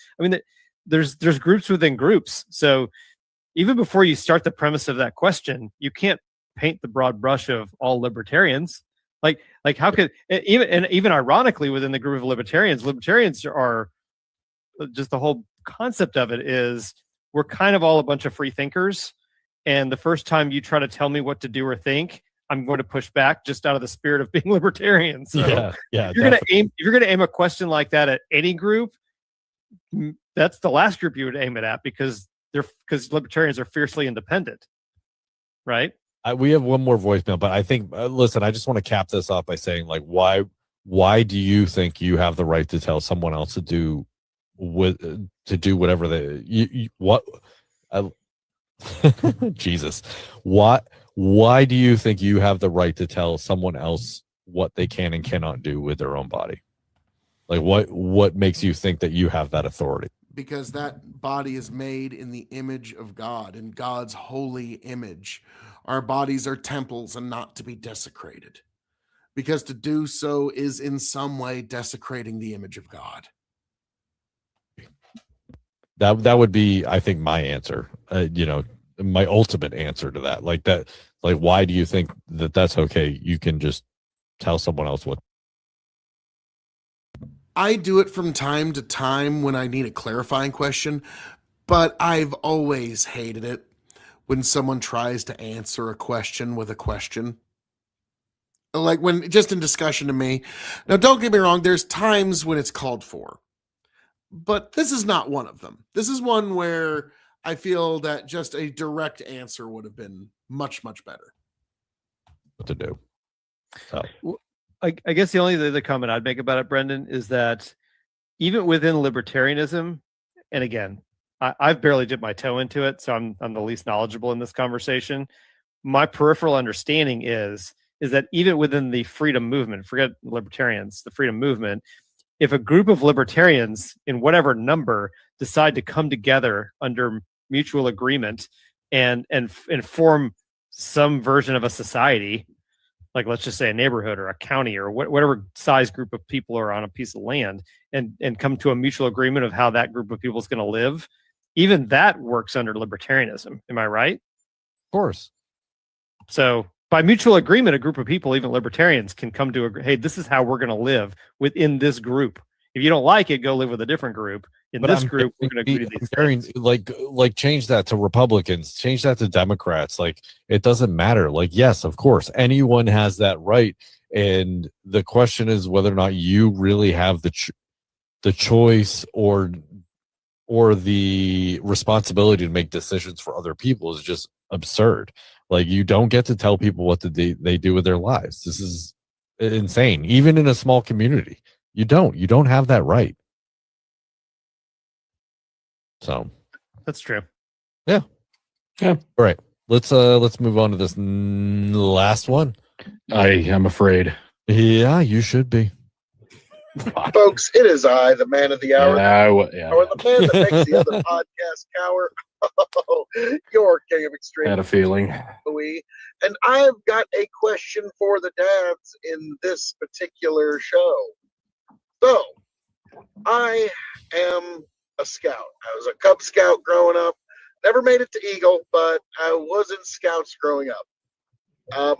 there's groups within groups. So even before you start the premise of that question, you can't paint the broad brush of all libertarians. Like how could even ironically within the group of libertarians are just the whole concept of it is we're kind of all a bunch of free thinkers, and the first time you try to tell me what to do or think, I'm going to push back just out of the spirit of being libertarian. So if you're going to aim a question like that at any group, that's the last group you would aim it at, because libertarians are fiercely independent, right? We have one more voicemail, but I think listen, I just want to cap this off by saying why do you think you have the right to tell someone else to do to do whatever Jesus, why do you think you have the right to tell someone else what they can and cannot do with their own body? Like what makes you think that you have that authority? Because that body is made in the image of God, in God's holy image. Our bodies are temples and not to be desecrated, because to do so is in some way desecrating the image of God. That would be, I think, my answer. My ultimate answer to that. Like that. Like, why do you think that that's okay? You can just tell someone else what. I do it from time to time when I need a clarifying question, but I've always hated it when someone tries to answer a question with a question. Like when just in discussion to me. Now, don't get me wrong, there's times when it's called for, but this is not one of them. This is one where I feel that just a direct answer would have been much, much better. What to do. So. I guess the only other comment I'd make about it, Brendan, is that even within libertarianism, and again, I've barely dipped my toe into it, so I'm the least knowledgeable in this conversation. My peripheral understanding is that even within the freedom movement, forget libertarians, the freedom movement, if a group of libertarians in whatever number decide to come together under mutual agreement and form some version of a society, like let's just say a neighborhood or a county or whatever size group of people are on a piece of land, and come to a mutual agreement of how that group of people is going to live, even that works under libertarianism. Am I right? Of course. So by mutual agreement, a group of people, even libertarians, can come to hey, this is how we're going to live within this group. If you don't like it, go live with a different group. In this group, we're going to agree to these things. Like change that to Republicans, change that to Democrats. Like, it doesn't matter. Like, yes, of course, anyone has that right. And the question is whether or not you really have the choice or the responsibility to make decisions for other people is just absurd. Like, you don't get to tell people what they do with their lives. This is insane. Even in a small community, you don't have that right. So that's true. Yeah. All right. Let's move on to this last one. I am afraid. Yeah, you should be. Folks, it is I, the man of the hour, or the man that makes the other podcast cower. Oh, your king of extreme. Had a feeling. K.O.E. And I've got a question for the dads in this particular show. So, I am a scout. I was a Cub Scout growing up. Never made it to Eagle, but I was in Scouts growing up.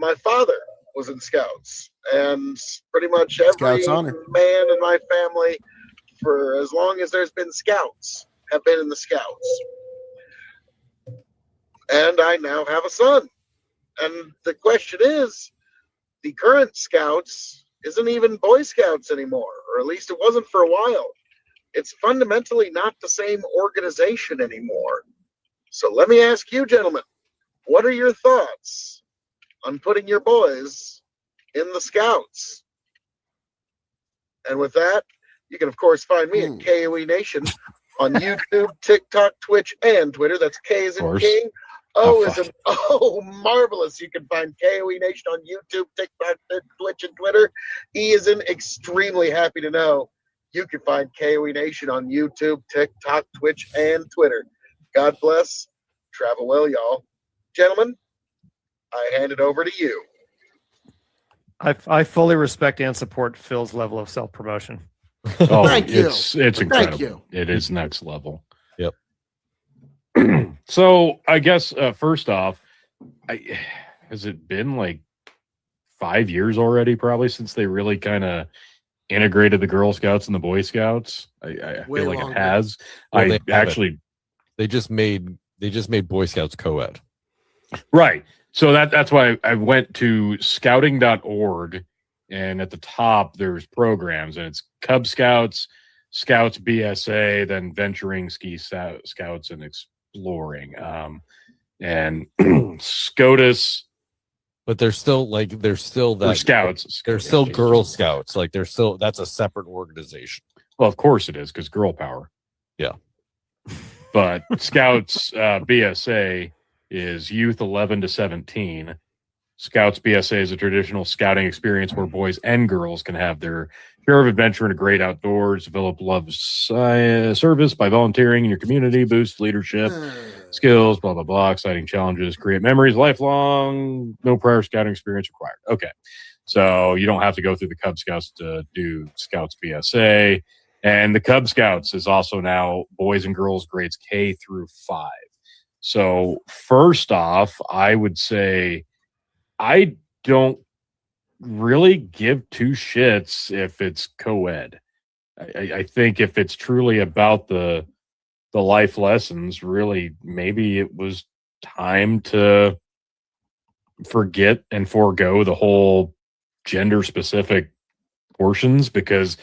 My father was in Scouts, and pretty much every man in my family, for as long as there's been Scouts, have been in the Scouts. And I now have a son. And the question is, the current Scouts isn't even Boy Scouts anymore, or at least it wasn't for a while. It's fundamentally not the same organization anymore. So let me ask you, gentlemen, what are your thoughts on putting your boys in the Scouts? And with that, you can, of course, find me at K.O.E Nation on YouTube, TikTok, Twitch, and Twitter. That's K as in King. O is in marvelous. You can find K.O.E Nation on YouTube, TikTok, Twitch, and Twitter. E is in extremely happy to know you can find K.O.E Nation on YouTube, TikTok, Twitch, and Twitter. God bless. Travel well, y'all. Gentlemen, I hand it over to you. I fully respect and support Phil's level of self-promotion. Oh, Thank you. It's incredible. Thank you. It is next level. Yep. So I guess first off, has it been like 5 years already, probably, since they really kind of integrated the Girl Scouts and the Boy Scouts? I feel like it has. Well, they just made Boy Scouts co-ed. Right. So that's why I went to scouting.org, and at the top there's programs, and it's Cub Scouts, Scouts BSA, then Venturing, Ski Scouts, and Exploring, and SCOTUS. But they're still that Scouts. They're still Girl Scouts. Like that's a separate organization. Well, of course it is, because girl power. Yeah. But Scouts BSA is youth 11 to 17. Scouts BSA is a traditional scouting experience where boys and girls can have their share of adventure in the great outdoors, develop love of service by volunteering in your community, boost leadership skills, blah, blah, blah, exciting challenges, create memories, lifelong, no prior scouting experience required. Okay. So you don't have to go through the Cub Scouts to do Scouts BSA. And the Cub Scouts is also now boys and girls grades K through 5. So first off, I would say I don't really give two shits if it's co-ed. I think if it's truly about the life lessons, really, maybe it was time to forget and forego the whole gender specific portions, because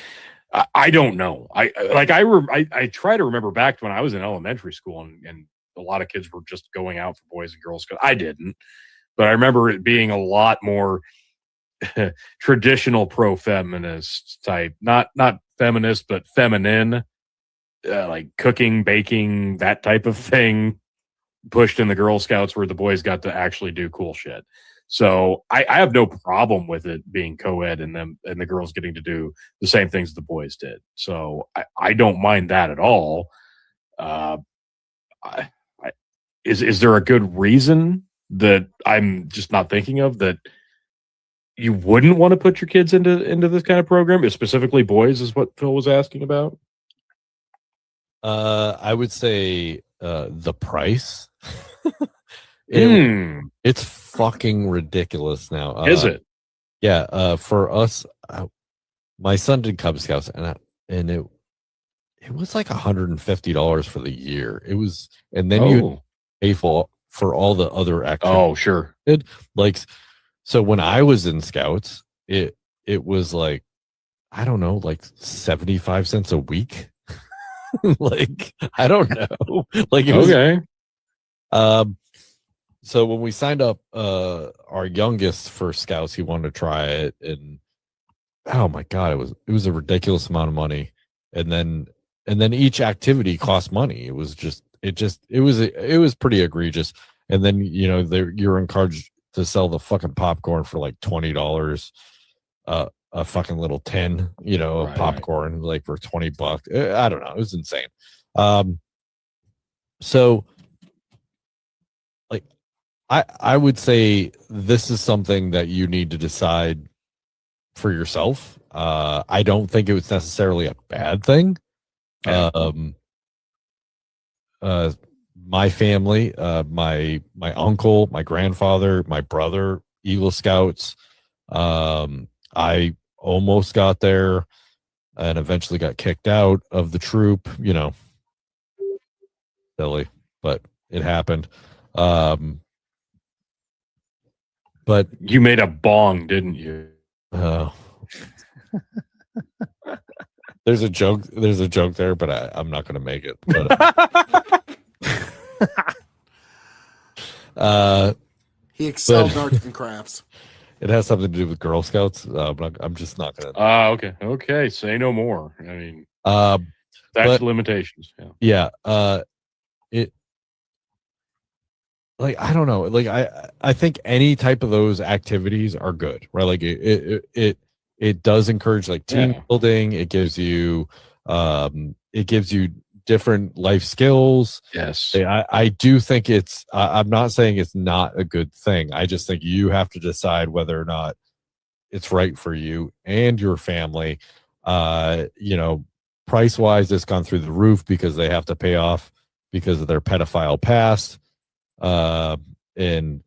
I don't know. I try to remember back to when I was in elementary school and a lot of kids were just going out for Boys and Girls Scouts. I didn't, but I remember it being a lot more traditional pro-feminist type, not feminist, but feminine, like cooking, baking, that type of thing pushed in the Girl Scouts where the boys got to actually do cool shit. So I have no problem with it being co-ed and them and the girls getting to do the same things the boys did. So I don't mind that at all. Is there a good reason that I'm just not thinking of that you wouldn't want to put your kids into this kind of program? If specifically boys is what Phil was asking about. I would say the price. Hmm. It's fucking ridiculous now. Is it? Yeah. For us, my son did Cub Scouts, and it was like $150 for the year. It was, and then you pay for all the other activities. Oh, sure. Like, so when I was in Scouts, it was like, I don't know, like 75 cents a week. Like, I don't know. Like, it was, okay. So when we signed up our youngest for Scouts, he wanted to try it, and oh my god, it was a ridiculous amount of money. And then each activity cost money. It was pretty egregious. And then you're encouraged to sell the fucking popcorn for like $20, a fucking little tin, of popcorn, like for $20. I don't know. It was insane. So like, I would say this is something that you need to decide for yourself. I don't think it was necessarily a bad thing. Yeah. My family, my uncle, my grandfather, my brother, Eagle Scouts. I almost got there and eventually got kicked out of the troop. Silly, but it happened. But you made a bong, didn't you? There's a joke there, but I'm not going to make it. But, he excelled in arts and crafts. It has something to do with Girl Scouts. I'm just not going to. Okay. Say no more. I mean, that's limitations. Yeah. It. Like, I don't know. Like, I think any type of those activities are good, right? Like it does encourage like team building. It gives you different life skills. Yes. I do think I'm not saying it's not a good thing. I just think you have to decide whether or not it's right for you and your family. Price wise, it's gone through the roof because they have to pay off because of their pedophile past. And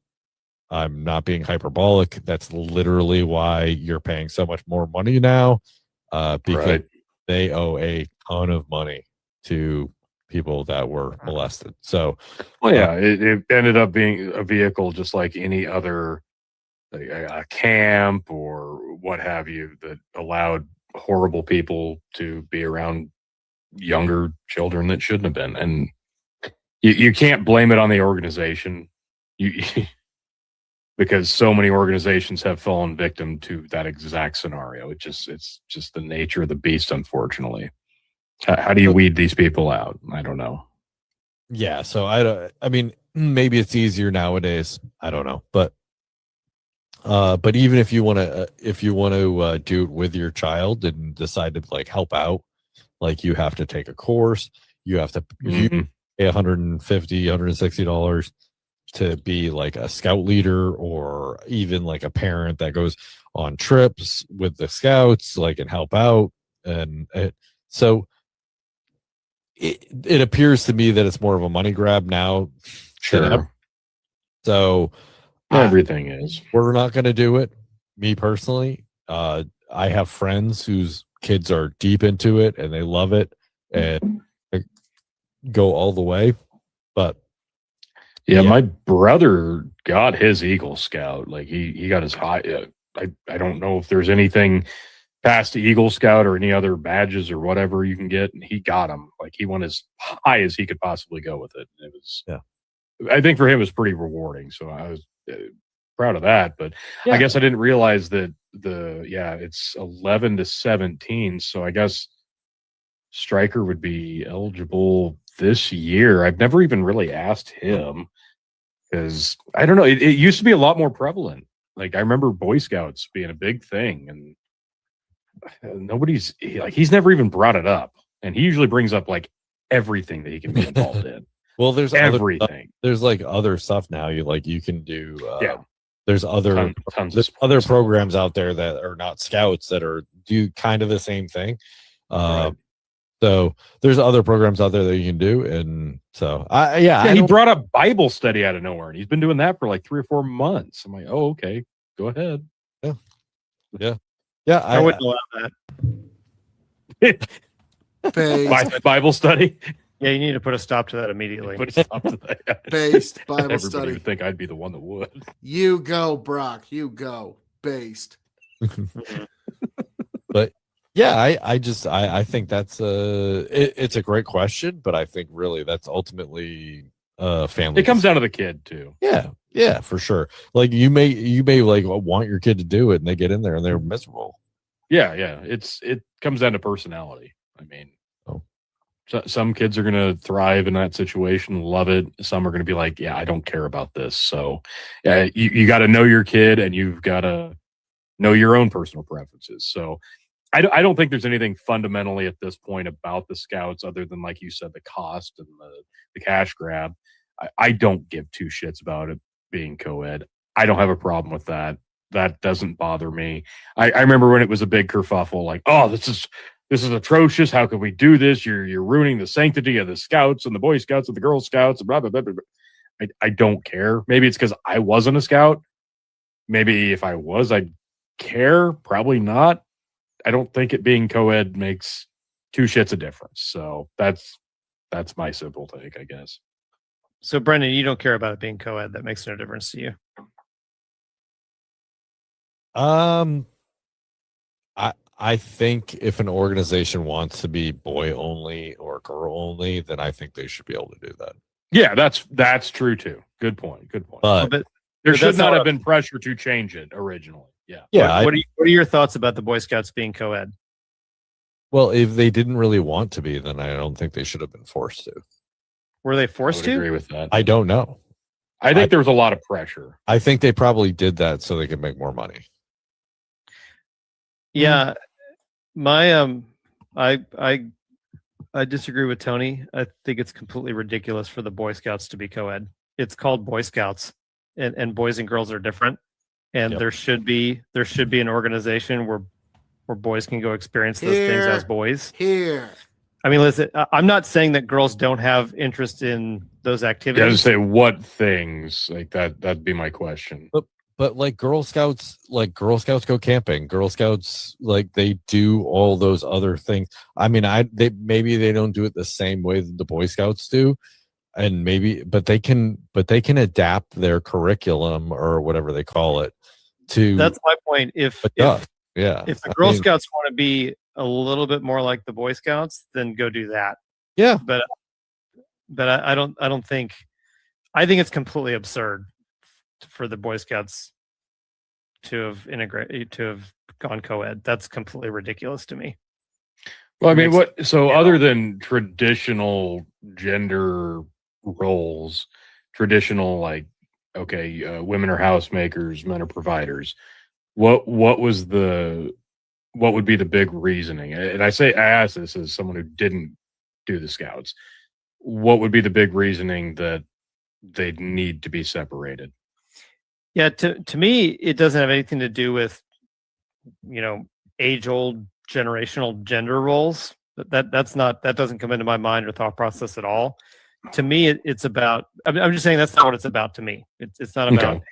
I'm not being hyperbolic. That's literally why you're paying so much more money now, because they owe a ton of money to people that were molested. So, it ended up being a vehicle just like any other, like a camp or what have you, that allowed horrible people to be around younger children that shouldn't have been. And you can't blame it on the organization, because so many organizations have fallen victim to that exact scenario. It's just the nature of the beast, unfortunately. How do you weed these people out? I don't know. Yeah, so I mean, maybe it's easier nowadays. I don't know, but even if you want to do it with your child and decide to like help out, like you have to take a course, you have to you pay $150, $160 to be like a scout leader, or even like a parent that goes on trips with the scouts, like, and help out. And so it appears to me that it's more of a money grab now. Sure. So everything is. We're not going to do it. Me personally, I have friends whose kids are deep into it and they love it and go all the way. But yeah, my brother got his Eagle Scout. Like he got his high. I don't know if there's anything past Eagle Scout or any other badges or whatever you can get, and he got them. Like he went as high as he could possibly go with it. It was, I think for him it was pretty rewarding. So I was proud of that. But I guess I didn't realize that it's 11 to 17. So I guess Stryker would be eligible this year. I've never even really asked him because I don't know. It used to be a lot more prevalent. Like I remember Boy Scouts being a big thing, and he's never even brought it up, and he usually brings up like everything that he can be involved in. Well, there's everything. There's like other stuff now. You can do. There's other tons there's other programs out there that are not scouts that do kind of the same thing. Right. So there's other programs out there that you can do, and so he brought up Bible study out of nowhere, and he's been doing that for like 3 or 4 months. I'm like, oh, okay, go ahead. Yeah, I wouldn't allow that. Bible study. Yeah, you need to put a stop to that immediately. Put a stop to that. Based Bible Everybody study. would think I'd be the one that would. You go, Brock. You go. Based. But yeah, I think that's it's a great question, but I think really that's ultimately family. It comes down to the kid too. Yeah, for sure. Like you may like want your kid to do it, and they get in there and they're miserable. Yeah. It comes down to personality. I mean, some kids are going to thrive in that situation, love it. Some are going to be like, yeah, I don't care about this. So you got to know your kid, and you've got to know your own personal preferences. So I don't think there's anything fundamentally at this point about the scouts other than, like you said, the cost and the cash grab. I don't give two shits about it being co-ed. I don't have a problem with that. That doesn't bother me. I remember when it was a big kerfuffle, like, oh, this is atrocious. How could we do this? You're ruining the sanctity of the Scouts and the Boy Scouts and the Girl Scouts and blah, blah, blah, blah. I don't care. Maybe it's because I wasn't a scout. Maybe if I was, I'd care. Probably not. I don't think it being co-ed makes two shits a difference. So that's my simple take, I guess. So Brendan, you don't care about it being co-ed. That makes no difference to you. I think if an organization wants to be boy only or girl only, then I think they should be able to do that. Yeah, that's true too. Good point. But there should not have been pressure to change it originally. Yeah. Yeah. What are your thoughts about the Boy Scouts being co-ed? Well, if they didn't really want to be, then I don't think they should have been forced to. Were they forced to? I agree with that. I don't know. I think there was a lot of pressure. I think they probably did that so they could make more money. Yeah. My I disagree with Tony. I think it's completely ridiculous for the Boy Scouts to be co-ed. It's called Boy Scouts, and boys and girls are different. And there should be an organization where boys can go experience those things as boys. I mean, listen, I'm not saying that girls don't have interest in those activities. Yeah, I was say what things like that. That'd be my question. But like Girl Scouts go camping. Girl Scouts, like, they do all those other things. I mean, maybe they don't do it the same way that the Boy Scouts do, and but they can adapt their curriculum or whatever they call it to. That's my point. If the Girl Scouts want to be a little bit more like the Boy Scouts, then go do that. Yeah, but I don't think. I think it's completely absurd for the Boy Scouts to have gone co-ed. That's completely ridiculous to me. Well, I mean, what? So, other than traditional gender roles, traditional like, okay, women are housemakers, men are providers. What was the what would be the big reasoning? And I ask this as someone who didn't do the scouts. What would be the big reasoning that they'd need to be separated? Yeah, to me, it doesn't have anything to do with, age old generational gender roles. That doesn't come into my mind or thought process at all. To me, it's about. I'm just saying that's not what it's about to me. It's not about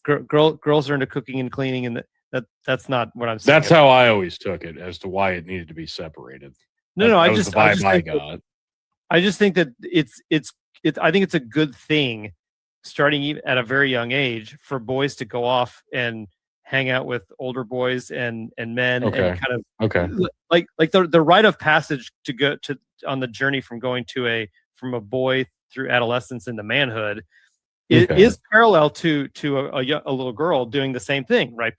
girls are into cooking and cleaning, and that's not what I'm saying. That's how I always took it as to why it needed to be separated. No, that was the vibe I got. I just think that I think it's a good thing, starting at a very young age, for boys to go off and hang out with older boys and men, and kind of like the rite of passage to go to on the journey from from a boy through adolescence into manhood is parallel to a little girl doing the same thing, right?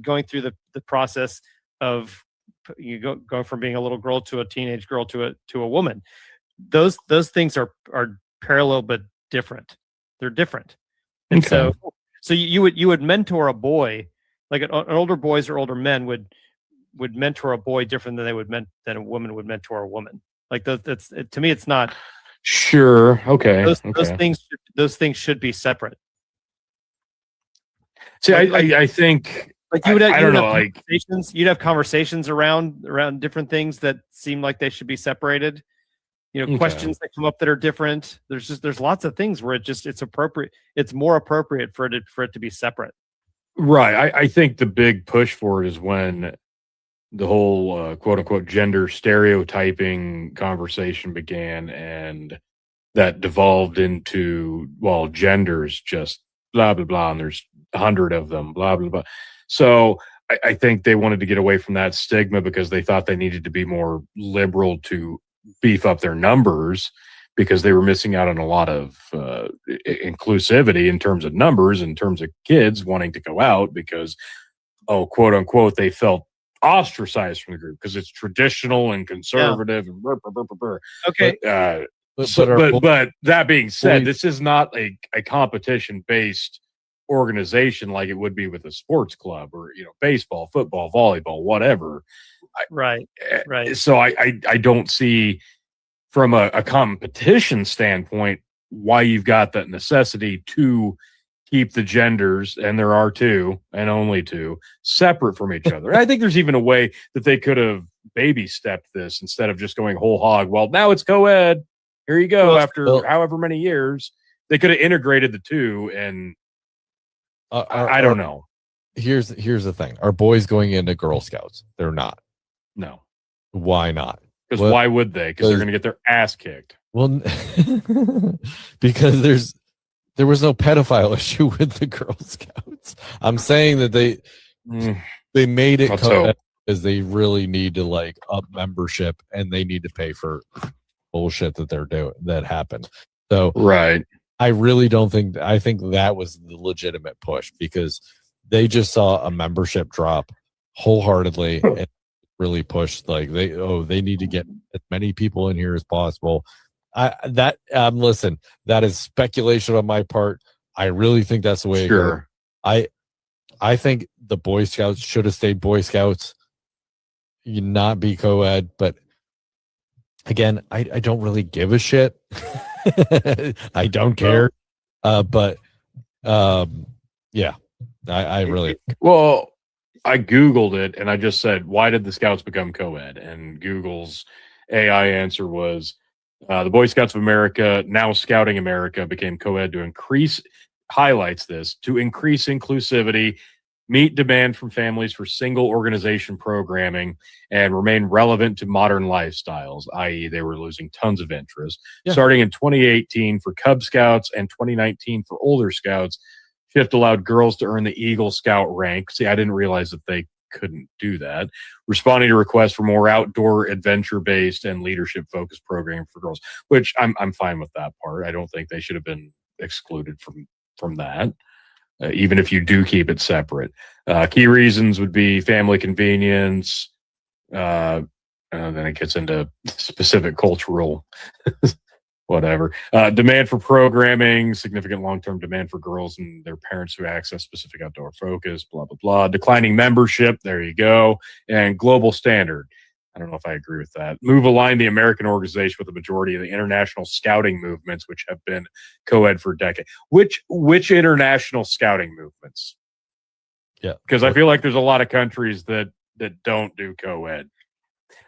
Going through the process of going from being a little girl to a teenage girl to a woman. Those things are parallel but different. They're different. And so you would mentor a boy, like an older boys or older men would mentor a boy different than than a woman would mentor a woman. Like that's to me, it's not. Sure. Okay. Those things should be separate. See, I think like you would have conversations. You'd have conversations around different things that seem like they should be separated. Questions that come up that are different. There's lots of things where it's appropriate. It's more appropriate for it to be separate. Right. I think the big push for it is when the whole quote unquote gender stereotyping conversation began, and that devolved into, well, gender's just blah blah blah, and there's 100 of them, blah blah blah. So I think they wanted to get away from that stigma because they thought they needed to be more liberal to beef up their numbers, because they were missing out on a lot of inclusivity in terms of numbers, in terms of kids wanting to go out because, quote unquote, they felt ostracized from the group because it's traditional and conservative and okay. But that being said, this is not a competition based organization like it would be with a sports club or baseball, football, volleyball, whatever. Right. So I don't see from a competition standpoint why you've got that necessity to keep the genders, and there are two and only two, separate from each other. I think there's even a way that they could have baby stepped this instead of just going whole hog. Well, now it's co-ed. Here you go. After however many years, they could have integrated the two, and I don't know. Here's the thing. Are boys going into Girl Scouts? They're not. No. Why not? Because why would they? Because they're going to get their ass kicked. Well, because there was no pedophile issue with the Girl Scouts. I'm saying that they made it because they really need to up membership, and they need to pay for bullshit that they're doing that happened. So right. I really don't think. I think that was the legitimate push, because they just saw a membership drop wholeheartedly and really pushed they need to get as many people in here as possible. Listen, that is speculation on my part. I really think that's the way it goes. I think the Boy Scouts should have stayed Boy Scouts, not be co-ed. But again, I don't really give a shit. I don't care. But yeah, I really. Well, I Googled it and I just said, why did the Scouts become co-ed? And Google's AI answer was, the Boy Scouts of America, now Scouting America, became co-ed to increase inclusivity, meet demand from families for single organization programming, and remain relevant to modern lifestyles, i.e. they were losing tons of interest. Yeah. Starting in 2018 for Cub Scouts and 2019 for older Scouts, Shift allowed girls to earn the Eagle Scout rank. See, I didn't realize that they couldn't do that. Responding to requests for more outdoor, adventure-based, and leadership-focused programming for girls, which I'm fine with that part. I don't think they should have been excluded from that, even if you do keep it separate. Key reasons would be family convenience, Then it gets into specific cultural whatever. Demand for programming, significant long-term demand for girls and their parents who access specific outdoor focus, blah, blah, blah. Declining membership, there you go. And global standard. I don't know if I agree with that. Move align the American organization with the majority of the international scouting movements, which have been co-ed for decades. Which international scouting movements? Yeah. Because I feel like there's a lot of countries that don't do co-ed.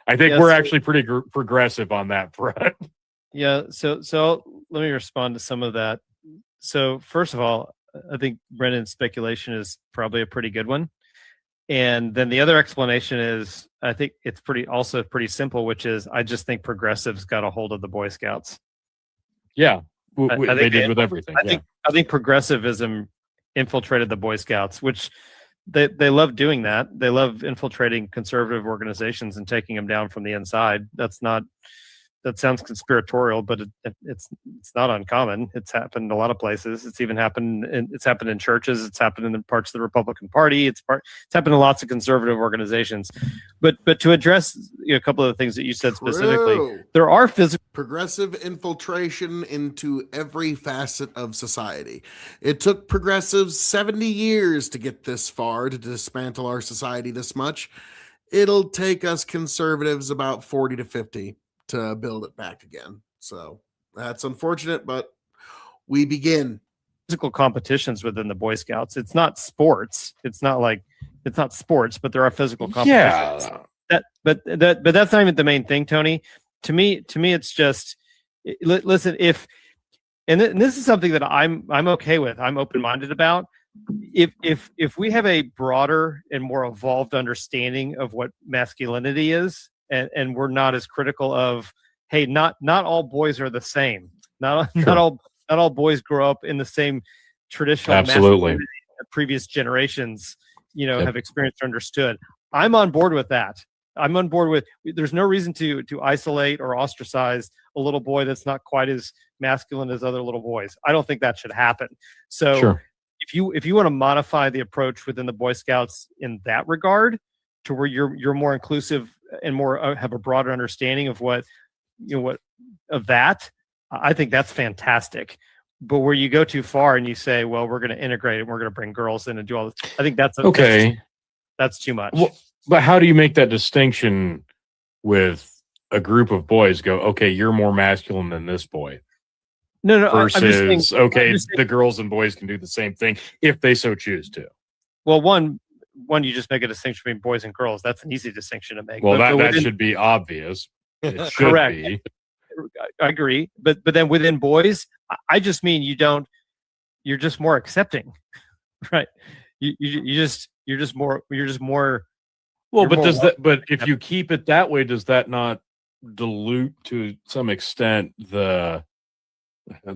I think we're actually pretty progressive on that front. Yeah. So let me respond to some of that. So first of all, I think Brendan's speculation is probably a pretty good one. And then the other explanation is, I think it's pretty simple, which is I just think progressives got a hold of the Boy Scouts. Yeah, I they think did with everything. I think progressivism infiltrated the Boy Scouts, which they love doing that. They love infiltrating conservative organizations and taking them down from the inside. That sounds conspiratorial, but it's not uncommon. It's happened in a lot of places. It's even happened in churches. It's happened in parts of the Republican Party. It's happened in lots of conservative organizations. But to address a couple of the things that you said specifically, there are physical progressive infiltration into every facet of society. It took progressives 70 years to get this far, to dismantle our society this much. It'll take us conservatives about 40 to 50 to build it back again. So that's unfortunate, but we begin. Physical competitions within the Boy Scouts. It's not sports. It's not sports, but there are physical competitions. Yeah. But that's not even the main thing, Tony. To me, it's just listen. And this is something that I'm okay with. I'm open-minded about. If we have a broader and more evolved understanding of what masculinity is, and we're not as critical of, hey, not all boys are the same. Not all boys grow up in the same traditional masculinity that previous generations, have experienced or understood. I'm on board with that. I'm on board with. There's no reason to isolate or ostracize a little boy that's not quite as masculine as other little boys. I don't think that should happen. So if you want to modify the approach within the Boy Scouts in that regard, to where you're more inclusive and more have a broader understanding of what that, I think that's fantastic. But where you go too far and you say, well, we're going to integrate it, we're going to bring girls in and do all this, I think that's okay. That's too much. Well, but how do you make that distinction with a group of boys? Go, okay, you're more masculine than this boy. No. Versus, the girls and boys can do the same thing if they so choose to. Well, one, you just make a distinction between boys and girls. That's an easy distinction to make. Well, that should be obvious. It should correct. be. I agree. But then within boys, I just mean you're just more accepting, right? You're just more. Well, but if you keep it that way, does that not dilute to some extent the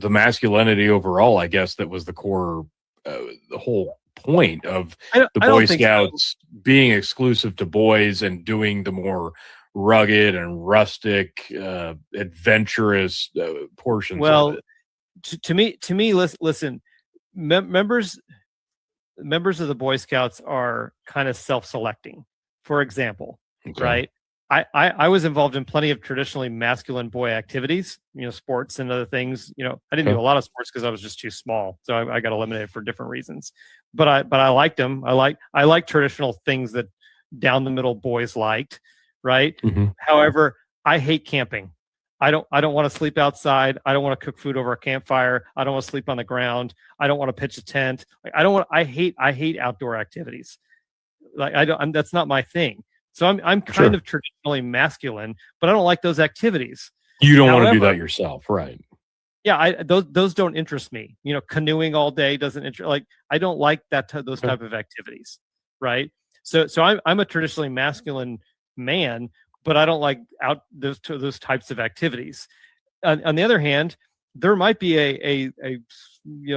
masculinity overall? I guess that was the core, the whole point of the Boy Scouts being exclusive to boys and doing the more rugged and rustic, adventurous portions. Well, of it. to me, listen, members of the Boy Scouts are kind of self-selecting. For example, right? I was involved in plenty of traditionally masculine boy activities, sports and other things. I didn't do a lot of sports because I was just too small, so I got eliminated for different reasons. But I liked them. I like traditional things that down the middle boys liked, right? Mm-hmm. However, I hate camping. I don't want to sleep outside. I don't want to cook food over a campfire. I don't want to sleep on the ground. I don't want to pitch a tent. I hate outdoor activities. That's not my thing. So I'm kind of traditionally masculine, but I don't like those activities. You don't want to do that yourself, right? Yeah, those don't interest me. Canoeing all day doesn't interest. I don't like those type of activities, right? So I'm a traditionally masculine man, but I don't like those types of activities. On the other hand, there might be a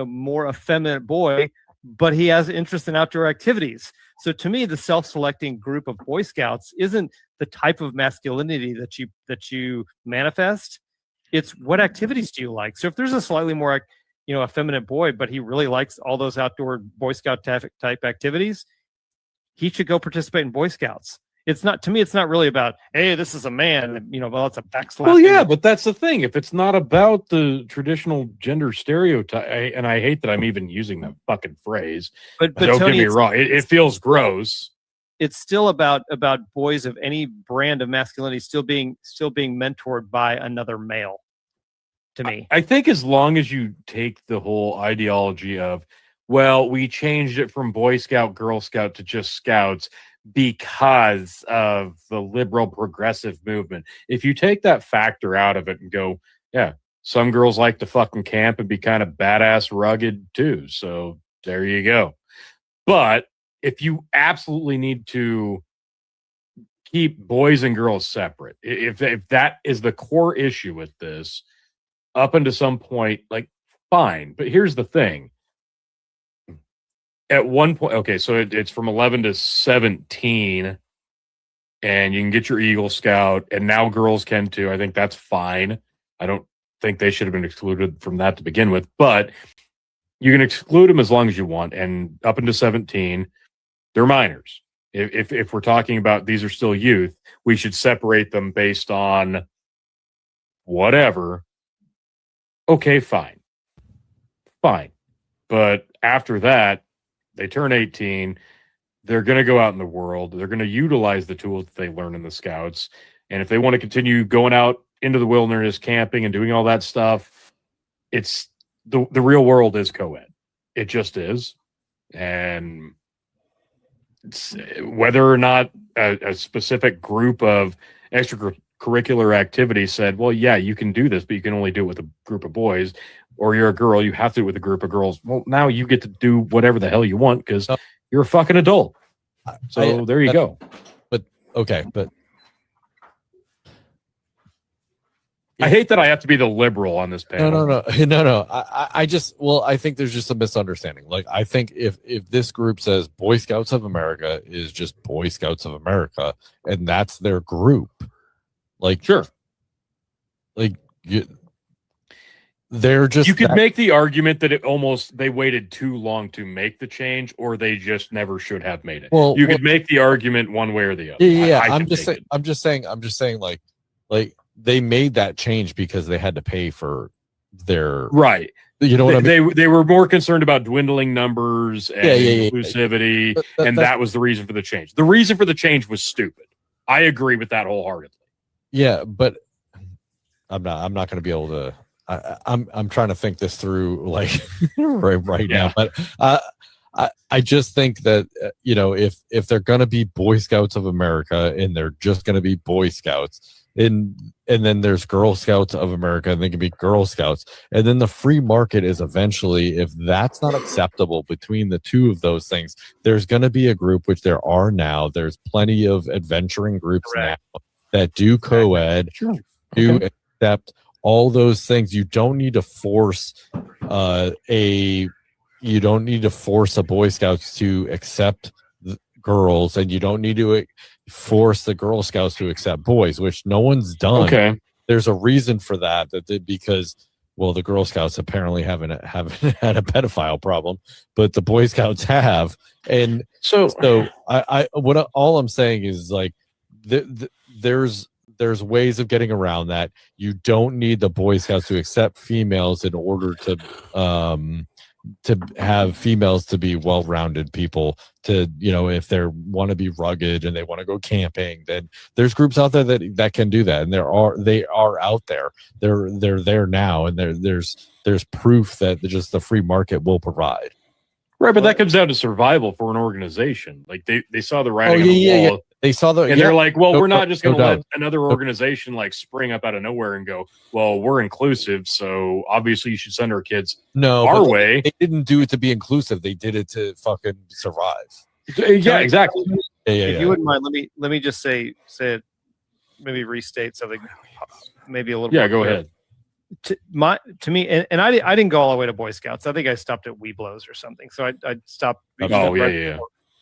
more effeminate boy, but he has interest in outdoor activities. So to me, the self-selecting group of Boy Scouts isn't the type of masculinity that you manifest. It's what activities do you like? So if there's a slightly more, effeminate boy, but he really likes all those outdoor Boy Scout type activities, he should go participate in Boy Scouts. it's not, to me, it's not really about, hey, this is a man, you know, well, it's a backslap. Well, yeah, but that's the thing. If it's not about the traditional gender stereotype, and I hate that I'm even using that fucking phrase, but don't Tony, get me wrong. It feels gross. It's still about boys of any brand of masculinity still being mentored by another male. To me, I think as long as you take the whole ideology of, well, we changed it from Boy Scout, Girl Scout to just Scouts because of the liberal progressive movement. If you take that factor out of it and go, yeah, some girls like to fucking camp and be kind of badass rugged too. So there you go. But if you absolutely need to keep boys and girls separate, if that is the core issue with this, up until some point, like, fine. But here's the thing. At one point, okay, so it's from 11 to 17, and you can get your Eagle Scout, and now girls can too. I think that's fine. I don't think they should have been excluded from that to begin with, but you can exclude them as long as you want. And up into 17, they're minors. If we're talking about these are still youth, we should separate them based on whatever. Okay, fine. But after that, they turn 18. They're going to go out in the world. They're going to utilize the tools that they learn in the Scouts. And if they want to continue going out into the wilderness, camping and doing all that stuff, it's the real world is co-ed. It just is. And it's, whether or not a specific group of extracurricular activities said, well, yeah, you can do this, but you can only do it with a group of boys, or you're a girl, you have to do it with a group of girls. Well, now you get to do whatever the hell you want because you're a fucking adult. So there you go. But okay, but I hate that I have to be the liberal on this panel. No. I think there's just a misunderstanding. Like, I think if this group says Boy Scouts of America is just Boy Scouts of America, and that's their group, like, sure, like they're just. You could make the argument that they waited too long to make the change, or they just never should have made it. Well, you could make the argument one way or the other. Yeah. I'm just saying, like they made that change because they had to pay for their right. You know what I mean? They were more concerned about dwindling numbers and inclusivity, and that was the reason for the change. The reason for the change was stupid. I agree with that wholeheartedly. Yeah, but I'm not going to be able to. I'm trying to think this through, like right now. But I just think that if they're going to be Boy Scouts of America and they're just going to be Boy Scouts. And then there's Girl Scouts of America, and they can be Girl Scouts. And then the free market is eventually, if that's not acceptable between the two of those things, there's going to be a group, which there are now. There's plenty of adventuring groups now that do co-ed, do accept all those things. You don't need to force a Boy Scouts to accept girls, and you don't need to force the Girl Scouts to accept boys, which no one's done. Okay, there's a reason for that. Because the Girl Scouts apparently haven't had a pedophile problem, but the Boy Scouts have. And so all I'm saying is, like, there's ways of getting around that. You don't need the Boy Scouts to accept females in order to have females to be well-rounded people, to if they want to be rugged and they want to go camping, then there's groups out there that can do that, and they are out there. They're there now, and there's proof that just the free market will provide. Right, but that comes down to survival for an organization. Like they saw the writing on the wall. Yeah. They saw the, and they're like, well, we're not just going to let another organization like spring up out of nowhere and go, well, we're inclusive, so obviously you should send our kids our way. They didn't do it to be inclusive. They did it to fucking survive. Yeah, exactly. If you wouldn't mind, let me just say it, maybe restate something, maybe a little. Yeah, go ahead. To me, and I didn't go all the way to Boy Scouts. I think I stopped at Weeblos or something. So I stopped.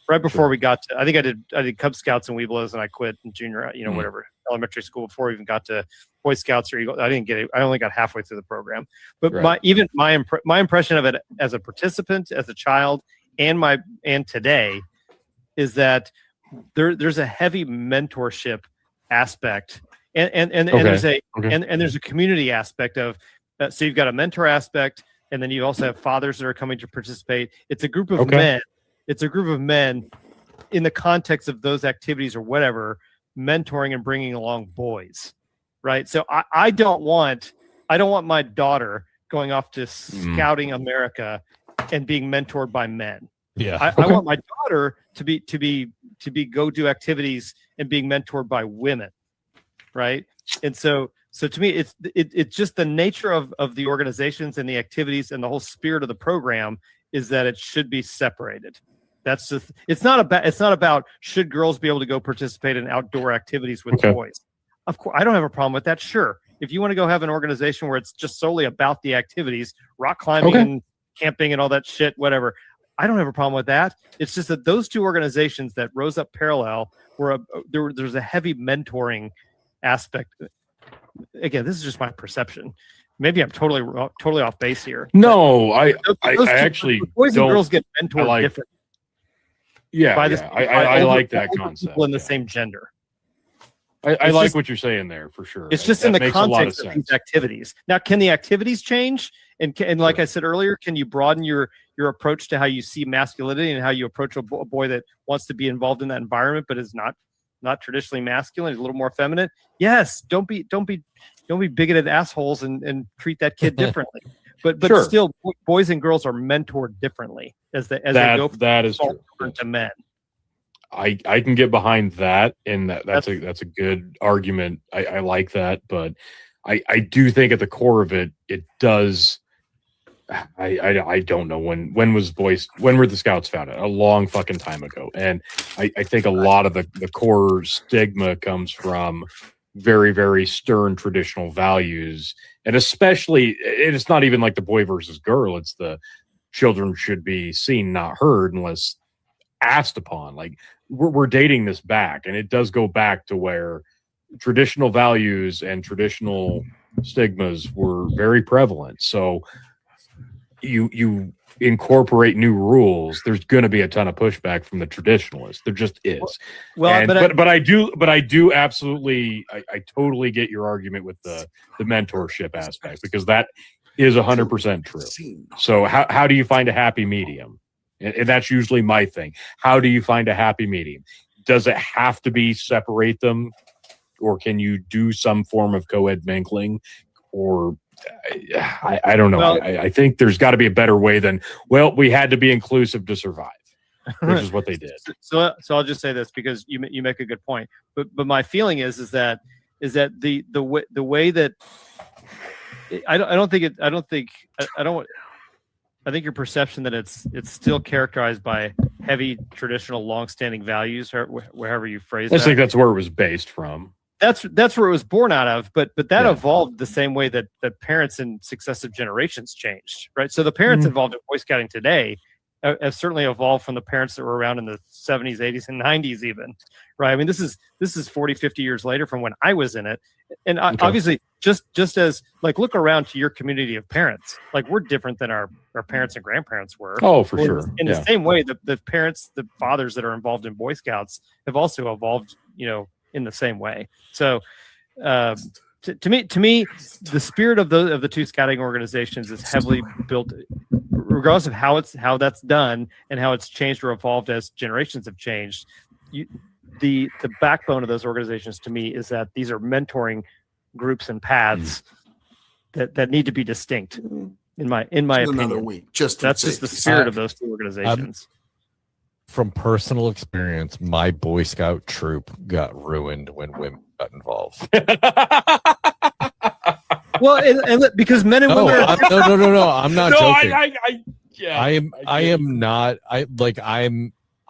Right before we got to, I think I did Cub Scouts and Weeblos, and I quit in junior, whatever, elementary school before we even got to Boy Scouts or Eagle. I didn't get it. I only got halfway through the program. But my impression of it as a participant, as a child, and today, is that there's a heavy mentorship aspect, and Okay. there's a Okay. and there's a community aspect of so you've got a mentor aspect, and then you also have fathers that are coming to participate. It's a group of Okay. men. It's a group of men in the context of those activities or whatever, mentoring and bringing along boys, right? So I don't want my daughter going off to Scouting America and being mentored by men. Yeah. I want my daughter to be go do activities and being mentored by women, right? And so to me, it's just the nature of the organizations and the activities and the whole spirit of the program is that it should be separated. That's just it's not about should girls be able to go participate in outdoor activities with boys. Of course, I don't have a problem with that. Sure, if you want to go have an organization where it's just solely about the activities, rock climbing and camping and all that shit, whatever. I don't have a problem with that. It's just that those two organizations that rose up parallel there's a heavy mentoring aspect. Again, this is just my perception. Maybe I'm totally off base here. No, I Those two, actually boys don't. and girls get mentored differently. Yeah, by I like that older concept. people in the same gender. I like what you're saying there for sure. It's just That in the makes a lot context of these activities. Now, can the activities change? And like I said earlier, can you broaden your approach to how you see masculinity and how you approach a boy that wants to be involved in that environment but is not traditionally masculine, is a little more feminine? Yes. Don't be bigoted assholes and treat that kid differently. But Sure. Still, boys and girls are mentored differently as they go from that is true. to men. I can get behind that, and that's a good argument. I like that, but I do think at the core of it does. I don't know when were the Scouts founded? A long fucking time ago, and I think a lot of the core stigma comes from very, very stern traditional values, and especially it's not even like the boy versus girl. It's the children should be seen, not heard, unless asked upon. Like we're dating this back, and it does go back to where traditional values and traditional stigmas were very prevalent. So you incorporate new rules, there's going to be a ton of pushback from the traditionalists. There just is. But I do absolutely, I totally get your argument with the mentorship aspect, because that is 100% true. So how do you find a happy medium? And that's usually my thing. How do you find a happy medium? Does it have to be separate them, or can you do some form of co-ed mingling? Or I don't know. Well, I think there's got to be a better way than, well, we had to be inclusive to survive, which is what they did. So I'll just say this, because you make a good point. But my feeling is that the way that I think your perception that it's still characterized by heavy traditional long-standing values, wherever you phrase that. I think that's where it was based from. That's where it was born out of, but that evolved the same way that parents in successive generations changed, right? So the parents involved in Boy Scouting today have certainly evolved from the parents that were around in the 70s, 80s, and 90s even, right? I mean, this is 40, 50 years later from when I was in it. And obviously, just as, like, look around to your community of parents, like, we're different than our parents and grandparents were. Oh, for sure. In the same way, the parents, the fathers that are involved in Boy Scouts have also evolved, in the same way. So to me, the spirit of the two scouting organizations is heavily built, regardless of how that's done and how it's changed or evolved as generations have changed. The backbone of those organizations, to me, is that these are mentoring groups and paths that need to be distinct. In my opinion, another week. That's just the spirit of those two organizations. From personal experience, my Boy Scout troop got ruined when women got involved. Well, and because men and women are no, I'm not joking. I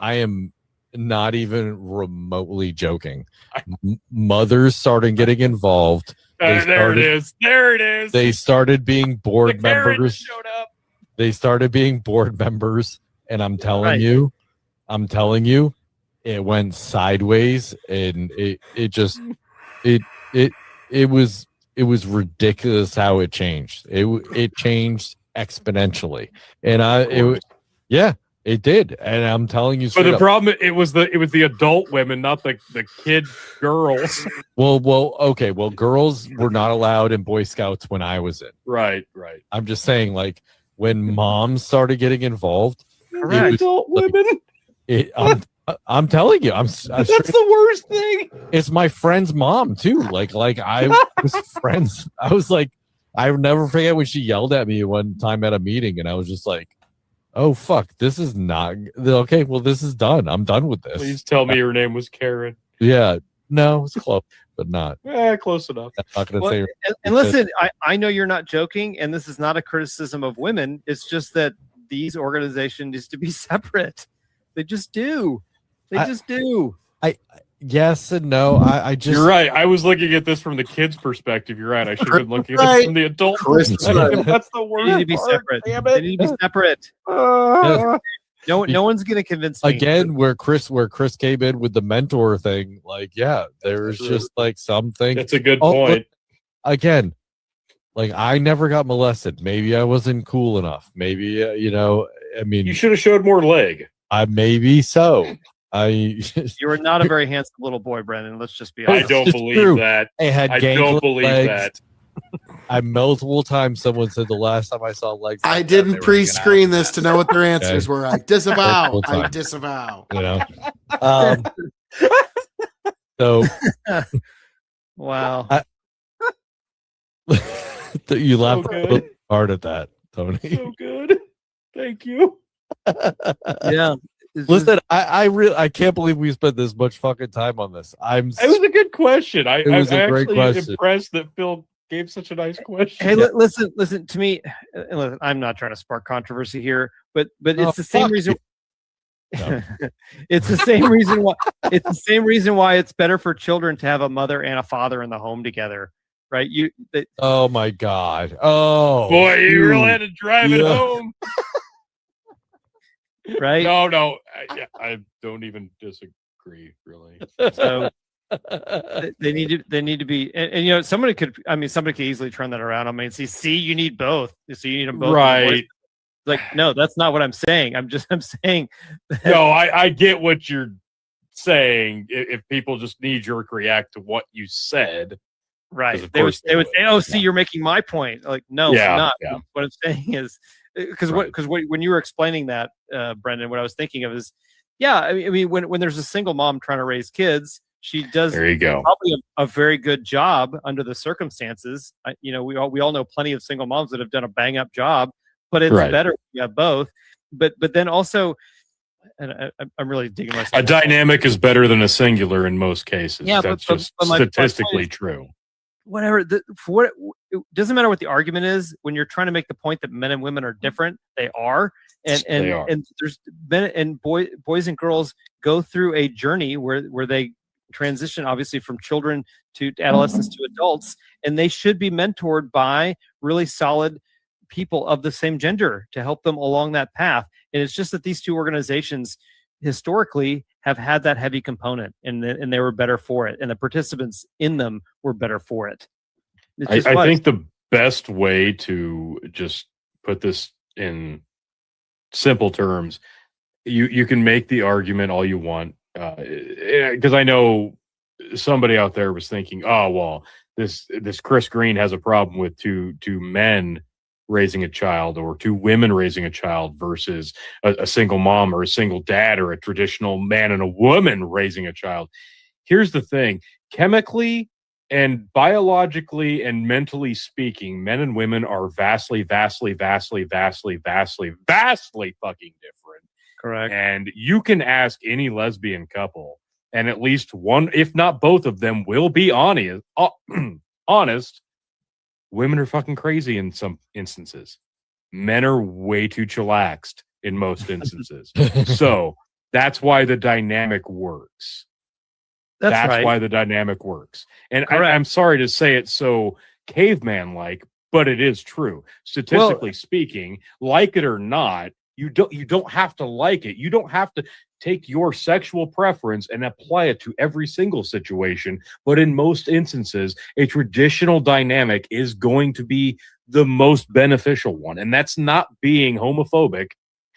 am not even remotely joking. Mothers started getting involved. There it is. They started being board members. They started being board members, and I'm telling you, it went sideways, and it was ridiculous how it changed. It changed exponentially, and It did, and I'm telling you. But the up. problem, it was the adult women, not the kid girls. Well, okay. Well, girls were not allowed in Boy Scouts when I was in. Right. I'm just saying, like, when moms started getting involved, Correct. Adult women. I'm telling you, That's the worst thing. It's my friend's mom too. Like I was friends. I was like, I'll never forget when she yelled at me one time at a meeting, and I was just like, "Oh fuck, this is not okay. Well, this is done. I'm done with this." Please tell me her name was Karen. Yeah, no, it's close, but not. Close enough. I'm not gonna say. And listen, I know you're not joking, and this is not a criticism of women. It's just that these organizations need to be separate. They just do. Yes and no. I just. You're right. I was looking at this from the kids' perspective. You're right. I should have been looking at this from the adult perspective. That's the worst. They need to be separate. They need to be separate. No one's gonna convince me. Again, where Chris came in with the mentor thing, like, yeah, there's just like something. That's a good point. Again, like, I never got molested. Maybe I wasn't cool enough. Maybe I mean, you should have showed more leg. Maybe so. You were not a very handsome little boy, Brendan. Let's just be honest. I don't believe that. I don't believe that. I multiple times someone said the last time I saw legs. I didn't pre-screen this to know what their answers were. I disavow. I disavow. So wow. You laughed so hard at that, Tony. So good. Thank you. Yeah. Listen, I can't believe we spent this much fucking time on this. It was a good question. It was a great question. Impressed that Phil gave such a nice question. Hey, listen to me. Listen, I'm not trying to spark controversy here, but it's the same reason. No. It's the same reason why. It's the same reason why it's better for children to have a mother and a father in the home together, right? Oh my God! Oh boy, you really had to drive it home. Right? No, I don't even disagree, really. So they need to be, and somebody could easily turn that around. I mean, see, you need both. So you need them both, right? Like, no, that's not what I'm saying. I'm saying. No, I get what you're saying. If people just knee-jerk react to what you said, right? They would say, "Oh, see, you're making my point." Like, no, I'm not. Yeah. What I'm saying is, because when you were explaining that, Brendan, what I was thinking of is, I mean, when there's a single mom trying to raise kids, she does there you go. probably a very good job under the circumstances. We all know plenty of single moms that have done a bang up job, but it's better if you have both. But then also, and I'm really digging myself. A dynamic is better than a singular in most cases. Yeah, that's but just statistically true. Whatever. It doesn't matter what the argument is when you're trying to make the point that men and women are different. They are, and there's men and boys and girls go through a journey where they transition, obviously, from children to adolescents to adults, and they should be mentored by really solid people of the same gender to help them along that path. And it's just that these two organizations historically have had that heavy component, and they were better for it, and the participants in them were better for it. I think the best way to just put this in simple terms, you can make the argument all you want, because I know somebody out there was thinking, oh well, this Chris Green has a problem with two men raising a child or two women raising a child versus a single mom or a single dad or a traditional man and a woman raising a child. Here's the thing: chemically and biologically and mentally speaking, men and women are vastly fucking different. Correct. And you can ask any lesbian couple, and at least one, if not both of them, will be honest. Women are fucking crazy in some instances. Men are way too chillaxed in most instances. So that's why the dynamic works. That's right. why the dynamic works. And I'm sorry to say it so caveman-like, but it is true. Statistically speaking, like it or not, you don't have to like it. You don't have to take your sexual preference and apply it to every single situation. But in most instances, a traditional dynamic is going to be the most beneficial one. And that's not being homophobic.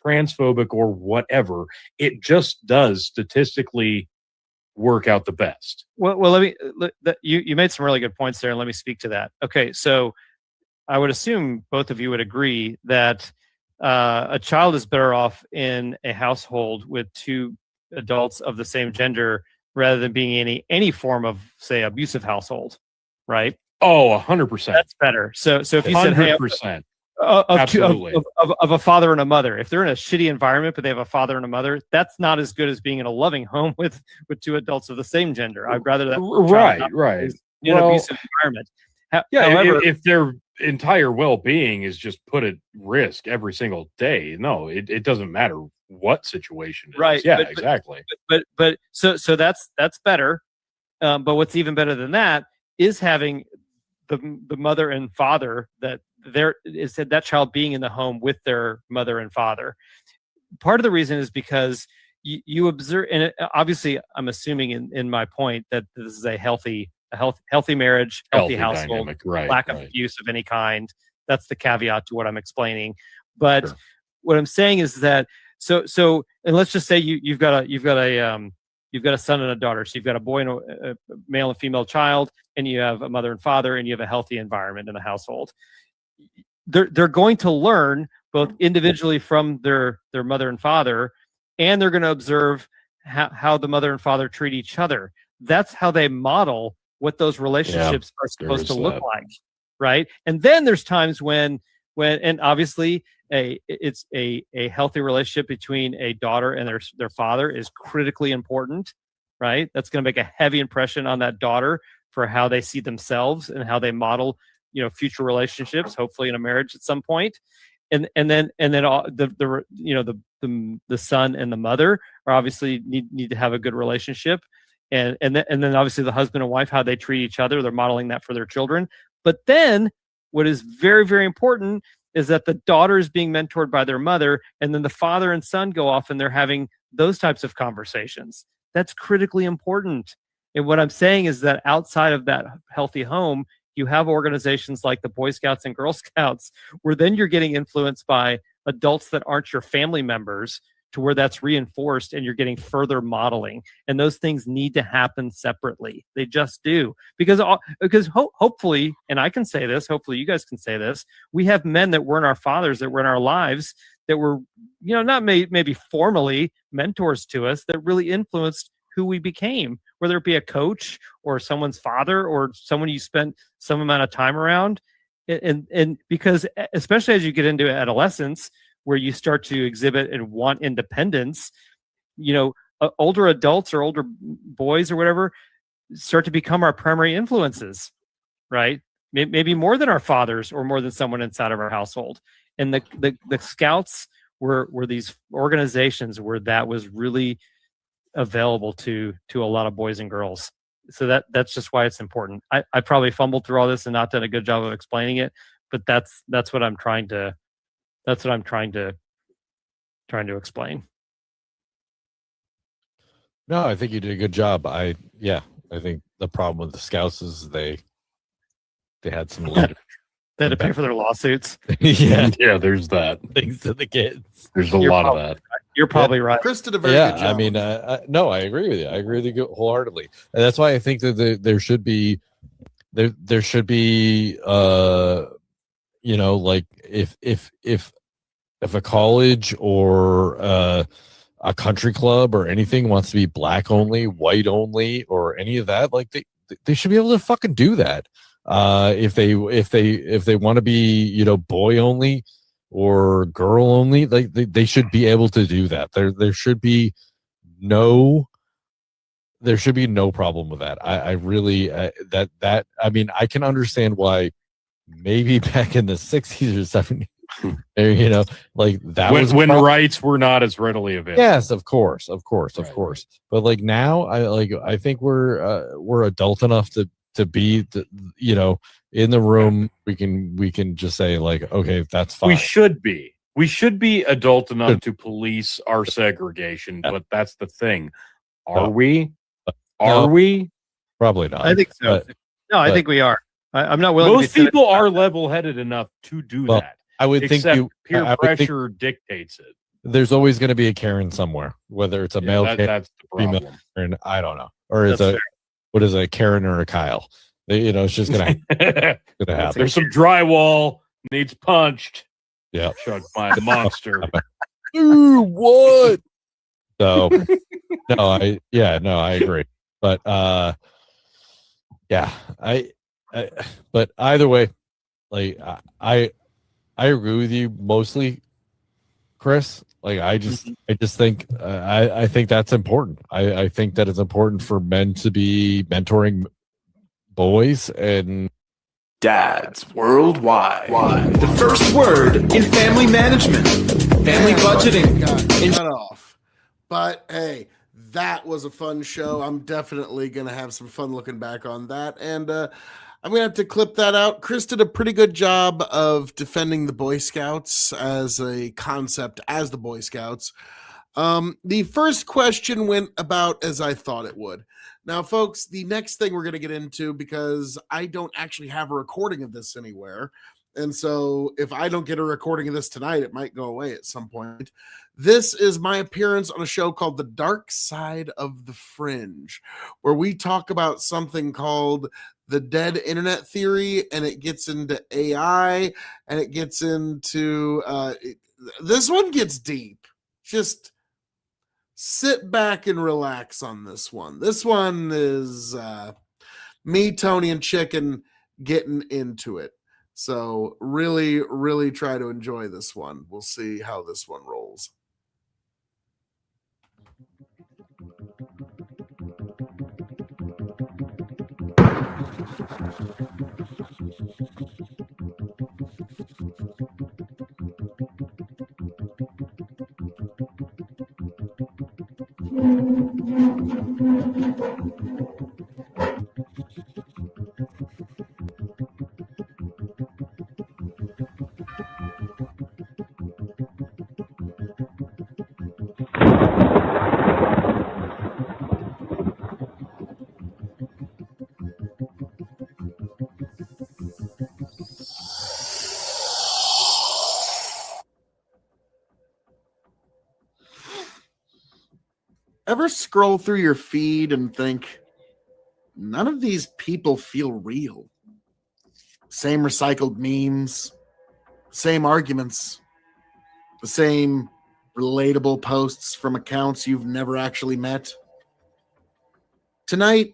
transphobic or whatever. It just does statistically work out the best. Well, you made some really good points there, and let me speak to that. Okay, so I would assume both of you would agree that a child is better off in a household with two adults of the same gender rather than being in any form of, say, abusive household, right? Oh, 100%. That's better. So if you said, hey, 100%. Absolutely. Of a father and a mother, if they're in a shitty environment but they have a father and a mother, that's not as good as being in a loving home with two adults of the same gender. I'd rather that right in an abusive environment. However, if their entire well-being is just put at risk every single day, no, it doesn't matter what situation it is. Right. Yeah, exactly. But so that's better. But what's even better than that is having the mother and father that child being in the home with their mother and father. Part of the reason is because you observe, and obviously I'm assuming in my point that this is a healthy marriage, healthy household, dynamic, right, lack of abuse of any kind. That's the caveat to what I'm explaining. But Sure. What I'm saying is that so and let's just say you've got a son and a daughter. So you've got a boy and a male and female child, and you have a mother and father, and you have a healthy environment in the household. They're going to learn both individually from their mother and father, and they're going to observe how the mother and father treat each other. That's how they model what those relationships are supposed to look like, right? And then there's times when and obviously it's a healthy relationship between a daughter and their father is critically important, right? That's going to make a heavy impression on that daughter for how they see themselves and how they model, future relationships, hopefully in a marriage at some point. And then all the son and the mother are obviously need to have a good relationship. And then obviously the husband and wife, how they treat each other, they're modeling that for their children. But then what is very, very important is that the daughter is being mentored by their mother, and then the father and son go off and they're having those types of conversations. That's critically important. And what I'm saying is that outside of that healthy home, you have organizations like the Boy Scouts and Girl Scouts, where then you're getting influenced by adults that aren't your family members, to where that's reinforced and you're getting further modeling. And those things need to happen separately. They just do. Because hopefully, and I can say this, hopefully you guys can say this, we have men that weren't our fathers, that were in our lives, that were, not maybe formally mentors to us, that really influenced who we became, whether it be a coach or someone's father or someone you spent some amount of time around. And because especially as you get into adolescence, where you start to exhibit and want independence, older adults or older boys or whatever start to become our primary influences, right? Maybe more than our fathers or more than someone inside of our household. And the Scouts were these organizations where that was really available to a lot of boys and girls. So that's just why it's important. I probably fumbled through all this and not done a good job of explaining it, but that's what I'm trying to explain. No, I think you did a good job. I think the problem with the Scouts is they had some they had to pay for their lawsuits. yeah, there's that. Things to the kids. There's a lot of that. You're probably right. Chris did a very good job. I mean, no, I agree with you. I agree with you wholeheartedly, and that's why I think that there should be, like if a college or a country club or anything wants to be black only, white only, or any of that, like they should be able to fucking do that. If they want to be, boy only or girl only, like they should be able to do that. There should be no problem with that. I really I mean, I can understand why maybe back in the 60s or 70s, like that when rights were not as readily available. Yes, of course. But like now, I think we're adult enough to be, in the room. We can just say like, okay, that's fine. We should be adult enough to police our segregation. But that's the thing. Are we? Are we? Probably not. I think so. I think we are. I'm not willing. Most people are level-headed enough to do that. I would think peer pressure dictates it. there's always going to be a Karen somewhere, whether it's a male Karen, that's the female problem. Karen, I don't know, or is That's what is a Karen or a Kyle? It's just gonna happen. There's some drywall needs punched. Yeah, chugged by a monster. Ooh, what? So I agree, but but either way, like I agree with you mostly, Chris. Like I just think I think that's important. I think that it's important for men to be mentoring boys and Dads worldwide. The first word in family management, family budgeting. Cut off. But hey, that was a fun show. I'm definitely going to have some fun looking back on that. And I'm going to have to clip that out. Chris did a pretty good job of defending the Boy Scouts as a concept, as the Boy Scouts. The first question went about as I thought it would. Now, folks, the next thing we're going to get into, because I don't actually have a recording of this anywhere, and so if I don't get a recording of this tonight, it might go away at some point. This is my appearance on a show called The Dark Side of the Fringe, where we talk about something called the dead internet theory, and it gets into AI, and it gets into this one gets deep. Just sit back and relax on this one. This one is me, Tony, and Chicken getting into it. So really, really try to enjoy this one. We'll see how this one rolls. Ever scroll through your feed and think, none of these people feel real? Same recycled memes, same arguments, the same relatable posts from accounts you've never actually met. Tonight,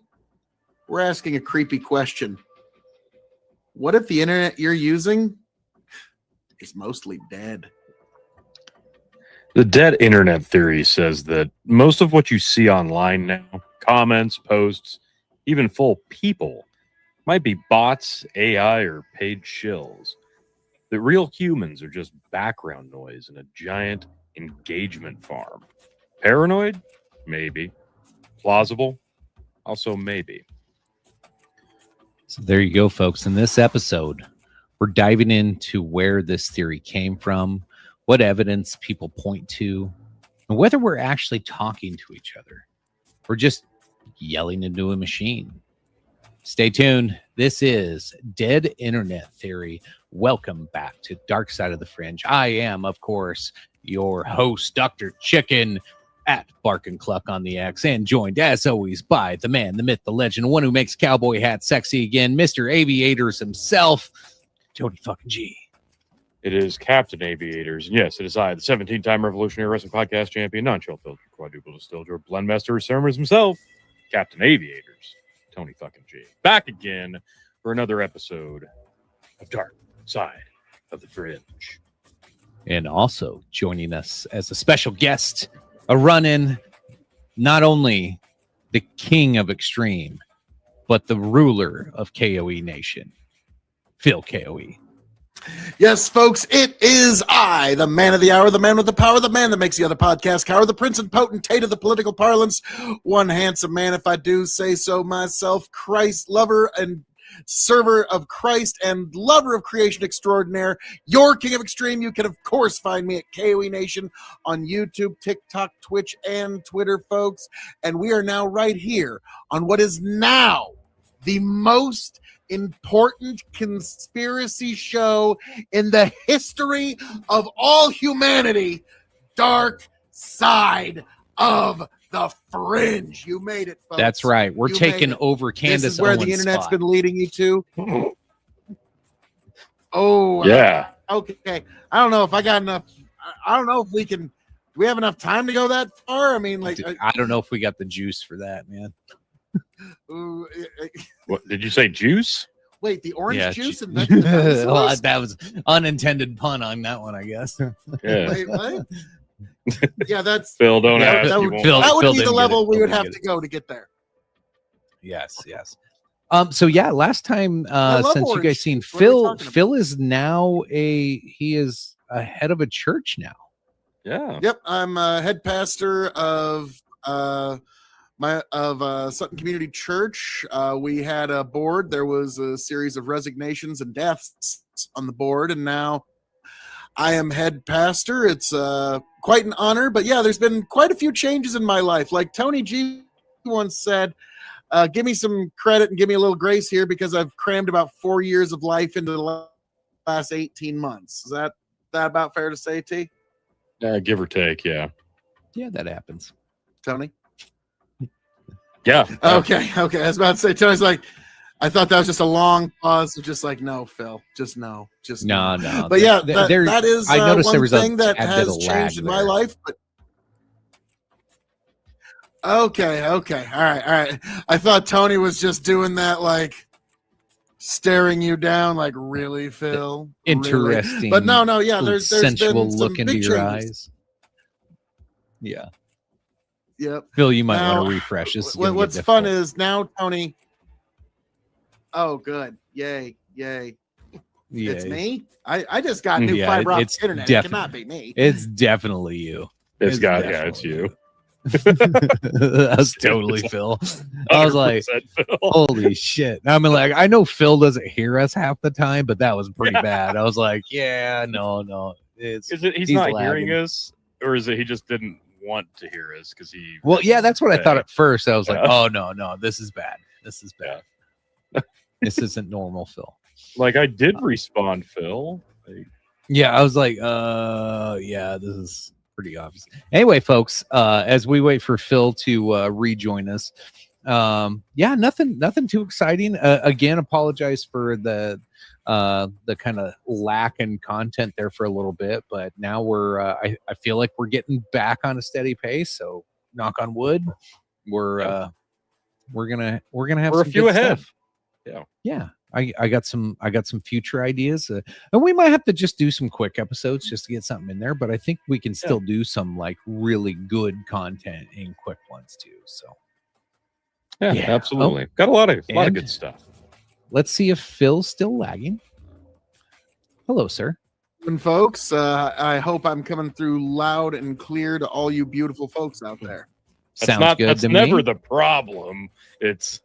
we're asking a creepy question. What if the internet you're using is mostly dead? The dead internet theory says that most of what you see online now, comments, posts, even full people, might be bots, AI, or paid shills. That real humans are just background noise in a giant engagement farm. Paranoid? Maybe. Plausible? Also maybe. So there you go, folks. In this episode, we're diving into where this theory came from, what evidence people point to, and whether we're actually talking to each other or just yelling into a machine. Stay tuned. This is Dead Internet Theory. Welcome back to Dark Side of the Fringe. I am, of course, your host, Dr. Chicken, at Bark and Cluck on the X, and joined, as always, by the man, the myth, the legend, the one who makes cowboy hats sexy again, Mr. Aviators himself, Tony fucking G. It is Captain Aviators. And yes, it is I, the 17-time Revolutionary Wrestling Podcast champion, non-chill filter, quadruple distilled, your blendmaster, ceremonies himself, Captain Aviators, Tony fucking G. Back again for another episode of Dark Side of the Fringe. And also joining us as a special guest, a run-in, not only the king of extreme, but the ruler of K.O.E. Nation, Phil K.O.E. Yes, folks, it is I, the man of the hour, the man with the power, the man that makes the other podcast cower, the prince and potentate of the political parlance, one handsome man, if I do say so myself, Christ lover and server of Christ and lover of creation extraordinaire, your king of extreme. You can, of course, find me at K.O.E. Nation on YouTube, TikTok, Twitch, and Twitter, folks. And we are now right here on what is now the most important conspiracy show in the history of all humanity, dark side of the fringe. You made it, folks. That's right. We're You taking made it. over Candace This is where the Owens' internet's spot. been leading you to. Oh, Yeah. okay. I don't know if I got enough. I don't know if we can. Do we have enough time to go that far? I mean, like, I don't know if we got the juice for that, man. What did you say? Juice? Wait, the orange Yeah, juice ju- invented the Well, dinosaurs? that was unintended pun on that one, I guess. Yeah. Wait, what? Yeah, that's Phil, don't Yeah, ask. that you would, won't Phil- know. that would Phil be the didn't get level it. we Phil would didn't have get to go to get there. Yes. So yeah, last time love since you orange guys seen juice. What are we Phil, talking about? Phil is now he is a head of a church now. Yeah. Yep, I'm head pastor of Sutton Community Church. We had a board. There was a series of resignations and deaths on the board, and now I am head pastor. It's quite an honor, but yeah, there's been quite a few changes in my life. Like Tony G once said, give me some credit and give me a little grace here because I've crammed about 4 years of life into the last 18 months. Is that about fair to say, T? Give or take. Yeah. Yeah, that happens. Tony? Yeah. Okay. I was about to say, Tony's like, I thought that was just a long pause of just like, no, Phil, just no. No. But yeah, There- that is I noticed one there was a thing that tad bit has of lag changed in my there. life. But okay, all right. I thought Tony was just doing that, like staring you down, like really, Phil. Really? Interesting. But no, yeah. There's sensual been some look into big your changes. eyes. Yeah, Yep. Phil, you might Now, want to refresh. This is gonna get What's fun difficult. is now, Tony. Oh, good. Yay. Yeah, It's me. I just got new Yeah, fiber optic it's internet. It defi- cannot be me. It's definitely you. It's got. Yeah, definitely it's you. That's totally Phil. I was like, 100% Phil. holy shit. I mean, like, I know Phil doesn't hear us half the time, but that was pretty bad. I was like, yeah, no. It's Is it he's not hearing us, or is it he just didn't want to hear us because he? well, yeah, that's what I thought at first. I was like, Yeah. oh no, this is bad. This is bad. This isn't normal, Phil. Like I did respond, Phil. Like, Yeah, I was like, yeah, this is pretty obvious. Anyway, folks, as we wait for Phil to rejoin us, yeah, nothing too exciting. Again, apologize for the kind of lack in content there for a little bit, but now we're I feel like we're getting back on a steady pace. So knock on wood, we're gonna have we're a some few good ahead. stuff. Yeah. Yeah. I got some future ideas, and we might have to just do some quick episodes just to get something in there. But I think we can still do some like really good content in quick ones too. So Yeah, Yeah. absolutely. Got a lot of and- good stuff. let's see if Phil's still lagging. Hello, sir. And folks, I hope I'm coming through loud and clear to all you beautiful folks out there. Sounds good That's to never me. the problem. It's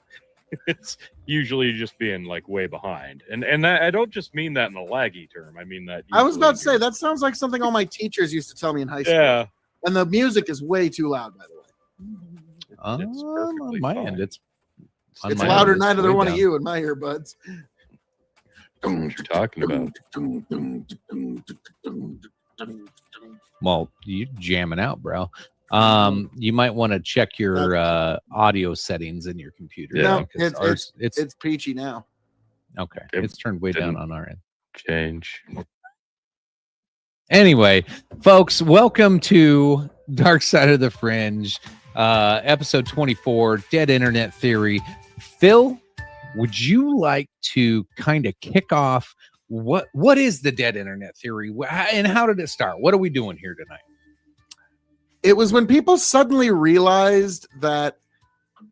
usually just being like way behind, and that, I don't just mean that in a laggy term. I mean that. I was about to usually say that sounds like something all my teachers used to tell me in high school. Yeah, And the music is way too loud, by the way. it's On perfectly my fine. end, it's on It's my louder end, than it's either way one of down. you in my earbuds. What you're talking about. Well, you're jamming out, bro. You might want to check your audio settings in your computer. Yeah. No, because it's peachy now. okay. It It's turned way down didn't- on our end. Change. Anyway, folks, welcome to Dark Side of the Fringe, episode 24, Dead Internet Theory. Phil, would you like to kind of kick off what is the Dead Internet Theory and how did it start? What are we doing here tonight? It was when people suddenly realized that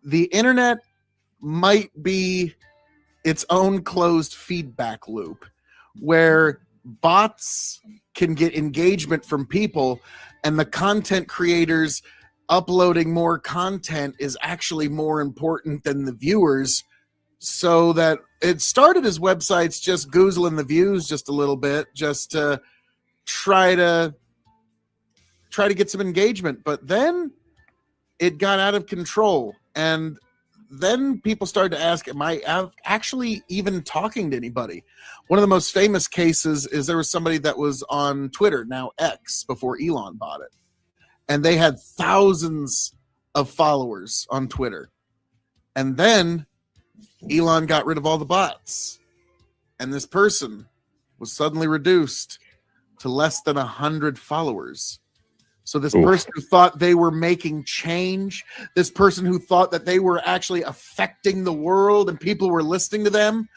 the internet might be its own closed feedback loop where bots can get engagement from people and the content creators uploading more content is actually more important than the viewers. So that it started as websites just goozling the views just a little bit, just to try to get some engagement. But then it got out of control. And then people started to ask, am I actually even talking to anybody? One of the most famous cases is there was somebody that was on Twitter, now X, before Elon bought it. and they had thousands of followers on Twitter. And then Elon got rid of all the bots, and this person was suddenly reduced to less than 100 followers. So this person who thought they were making change, this person who thought that they were actually affecting the world and people were listening to them,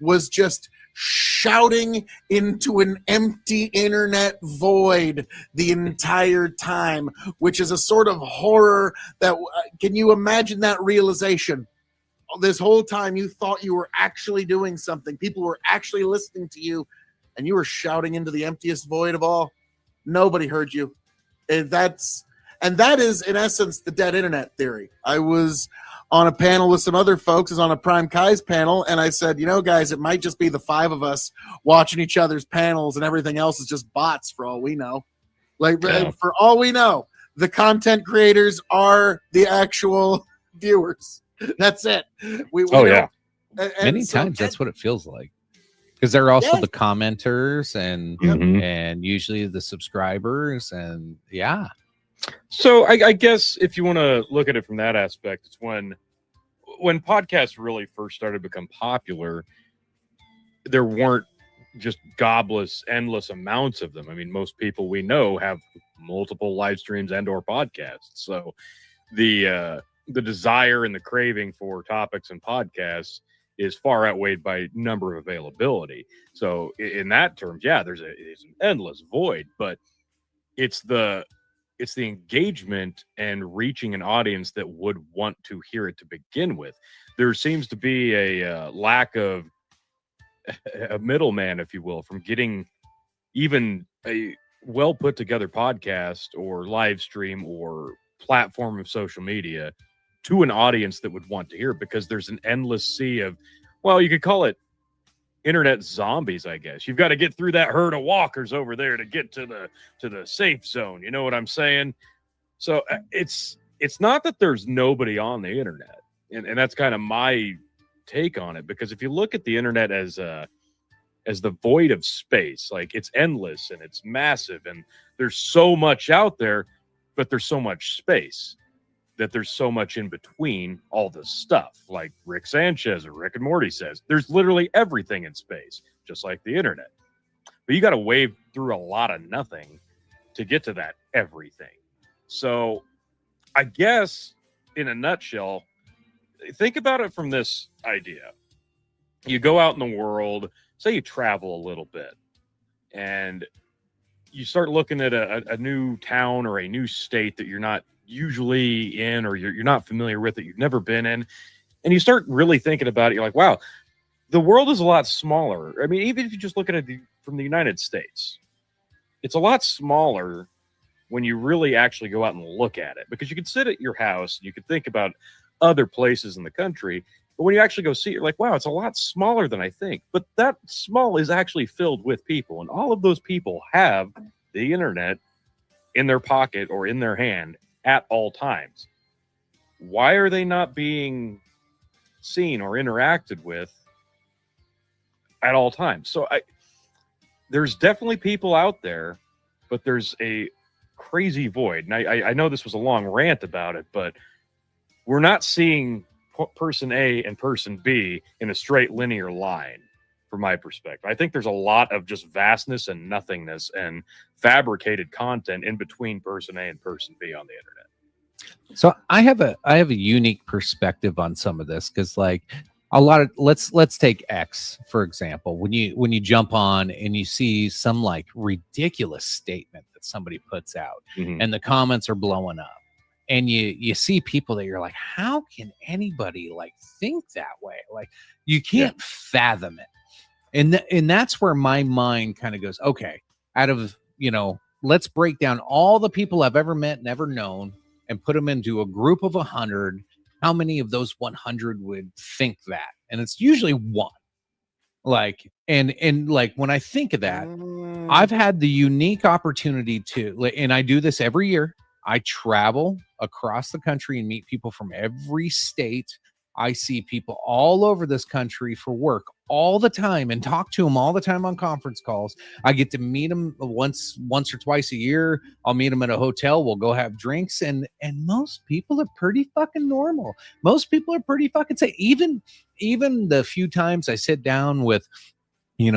was just shouting into an empty internet void the entire time, which is a sort of horror that, can you imagine that realization? This whole time you thought you were actually doing something. People were actually listening to you, and you were shouting into the emptiest void of all. Nobody heard you. And that is, in essence, the dead internet theory. I was on a panel with some other folks, is on a Prime Kai's panel, and I said, guys, it might just be the five of us watching each other's panels, and everything else is just bots for all we know. For all we know, the content creators are the actual viewers. That's it. Many times that's what it feels like, because they're also the commenters and usually the subscribers, and So I guess if you want to look at it from that aspect, it's when podcasts really first started to become popular, there weren't just endless amounts of them. I mean, most people we know have multiple live streams and or podcasts. So the desire and the craving for topics and podcasts is far outweighed by number of availability. So in that terms, there's an endless void, but it's the engagement and reaching an audience that would want to hear it to begin with. There seems to be a lack of a middleman, if you will, from getting even a well put together podcast or live stream or platform of social media to an audience that would want to hear it, because there's an endless sea of, well, you could call it internet zombies, I guess. You've got to get through that herd of walkers over there to get to the safe zone. You know what I'm saying? So it's not that there's nobody on the internet, and that's kind of my take on it, because if you look at the internet as the void of space, like, it's endless and it's massive, and there's so much out there, but there's so much space that there's so much in between all the stuff. Like Rick Sanchez or Rick and Morty says, there's literally everything in space, just like the internet. But you got to wade through a lot of nothing to get to that everything. So I guess in a nutshell, think about it from this idea. You go out in the world, say you travel a little bit, and you start looking at a new town or a new state that you're not usually in, or you're not familiar with, that you've never been in, and you start really thinking about it. You're like, wow, the world is a lot smaller. I mean, even if you just look at it from the United States, it's a lot smaller when you really actually go out and look at it, because you can sit at your house and you can think about other places in the country, but when you actually go see it, you're like, wow, it's a lot smaller than I think. But that small is actually filled with people, and all of those people have the internet in their pocket or in their hand at all times. Why are they not being seen or interacted with at all times? So there's definitely people out there, but there's a crazy void. And I know this was a long rant about it, but we're not seeing person A and person B in a straight linear line, from my perspective. I think there's a lot of just vastness and nothingness and fabricated content in between person A and person B on the internet. So I have a unique perspective on some of this, because like a lot of let's take X for example. When you jump on and you see some like ridiculous statement that somebody puts out, and the comments are blowing up, and you see people that you're like, how can anybody like think that way? Like, you can't fathom it. And that's where my mind kind of goes, okay, out of, let's break down all the people I've ever met and ever known and put them into a group of 100. How many of those 100 would think that? And it's usually one. Like, and like, when I think of that, I've had the unique opportunity to, and I do this every year. I travel across the country and meet people from every state I see people all over this country for work all the time and talk to them all the time on conference calls. I get to meet them once or twice a year. I'll meet them at a hotel. We'll go have drinks, and most people are pretty fucking normal. Most people are pretty fucking safe. Even the few times I sit down with,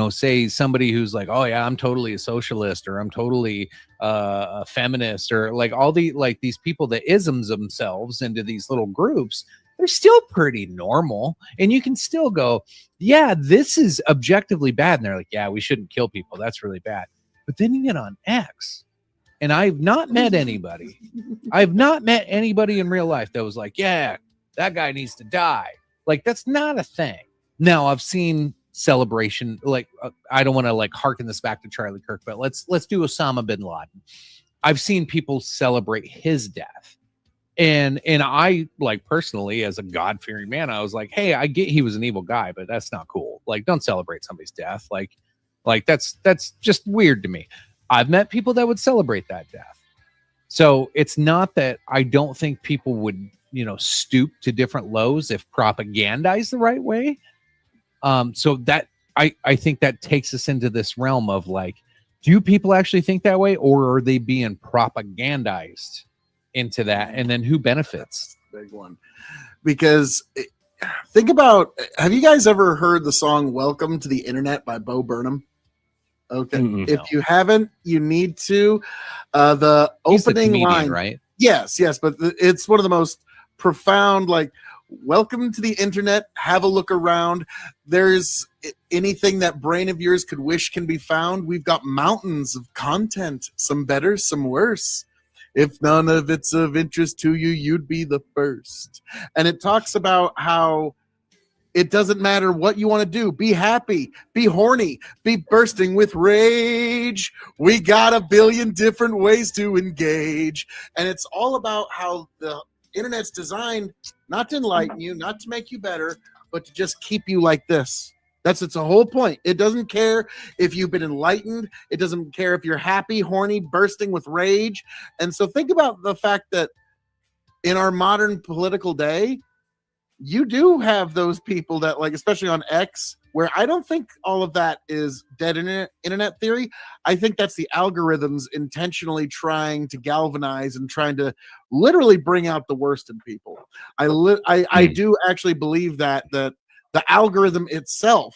say somebody who's like, oh yeah, I'm totally a socialist, or I'm totally a feminist, or like all the like these people that isms themselves into these little groups, they're still pretty normal. And you can still go, yeah, this is objectively bad. And they're like, yeah, we shouldn't kill people. That's really bad. But then you get on X, and I've not met anybody. I've not met anybody in real life that was like, yeah, that guy needs to die. Like, that's not a thing. Now, I've seen celebration, like I don't want to like harken this back to Charlie Kirk, but let's do Osama bin Laden. I've seen people celebrate his death. And I, like, personally, as a God-fearing man, I was like, hey, I get he was an evil guy, but that's not cool. Like, don't celebrate somebody's death. Like that's just weird to me. I've met people that would celebrate that death. So it's not that I don't think people would, stoop to different lows if propagandized the right way. So that I think that takes us into this realm of like, do people actually think that way, or are they being propagandized into that? And then who benefits? Big one. Because think about, have you guys ever heard the song Welcome to the Internet by Bo Burnham? Okay. If you haven't, you need to. The opening line, right? Yes, but it's one of the most profound, like, welcome to the internet, have a look around. There's anything that brain of yours could wish can be found. We've got mountains of content, some better, some worse. If none of it's of interest to you, you'd be the first. And it talks about how it doesn't matter what you want to do. Be happy, be horny, be bursting with rage. We got a billion different ways to engage. And it's all about how the internet's designed not to enlighten you, not to make you better, but to just keep you like this. That's its whole point. It doesn't care if you've been enlightened. It doesn't care if you're happy, horny, bursting with rage. And so think about the fact that in our modern political day, you do have those people that, like, especially on X, where I don't think all of that is dead internet theory. I think that's the algorithms intentionally trying to galvanize and trying to literally bring out the worst in people. I do actually believe that the algorithm itself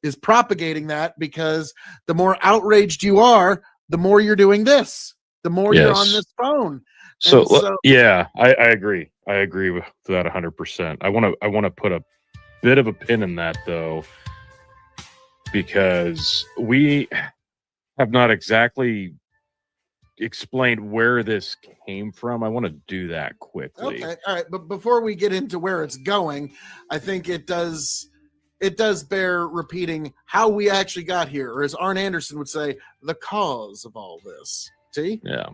is propagating that, because the more outraged you are, the more you're doing this, the more you're on this phone. So yeah, I agree. I agree with that 100%. I want to put a bit of a pin in that, though, because we have not exactly explained where this came from. I want to do that quickly. Okay, all right. But before we get into where it's going, I think it does bear repeating how we actually got here, or as Arn Anderson would say, the cause of all this. See? Yeah.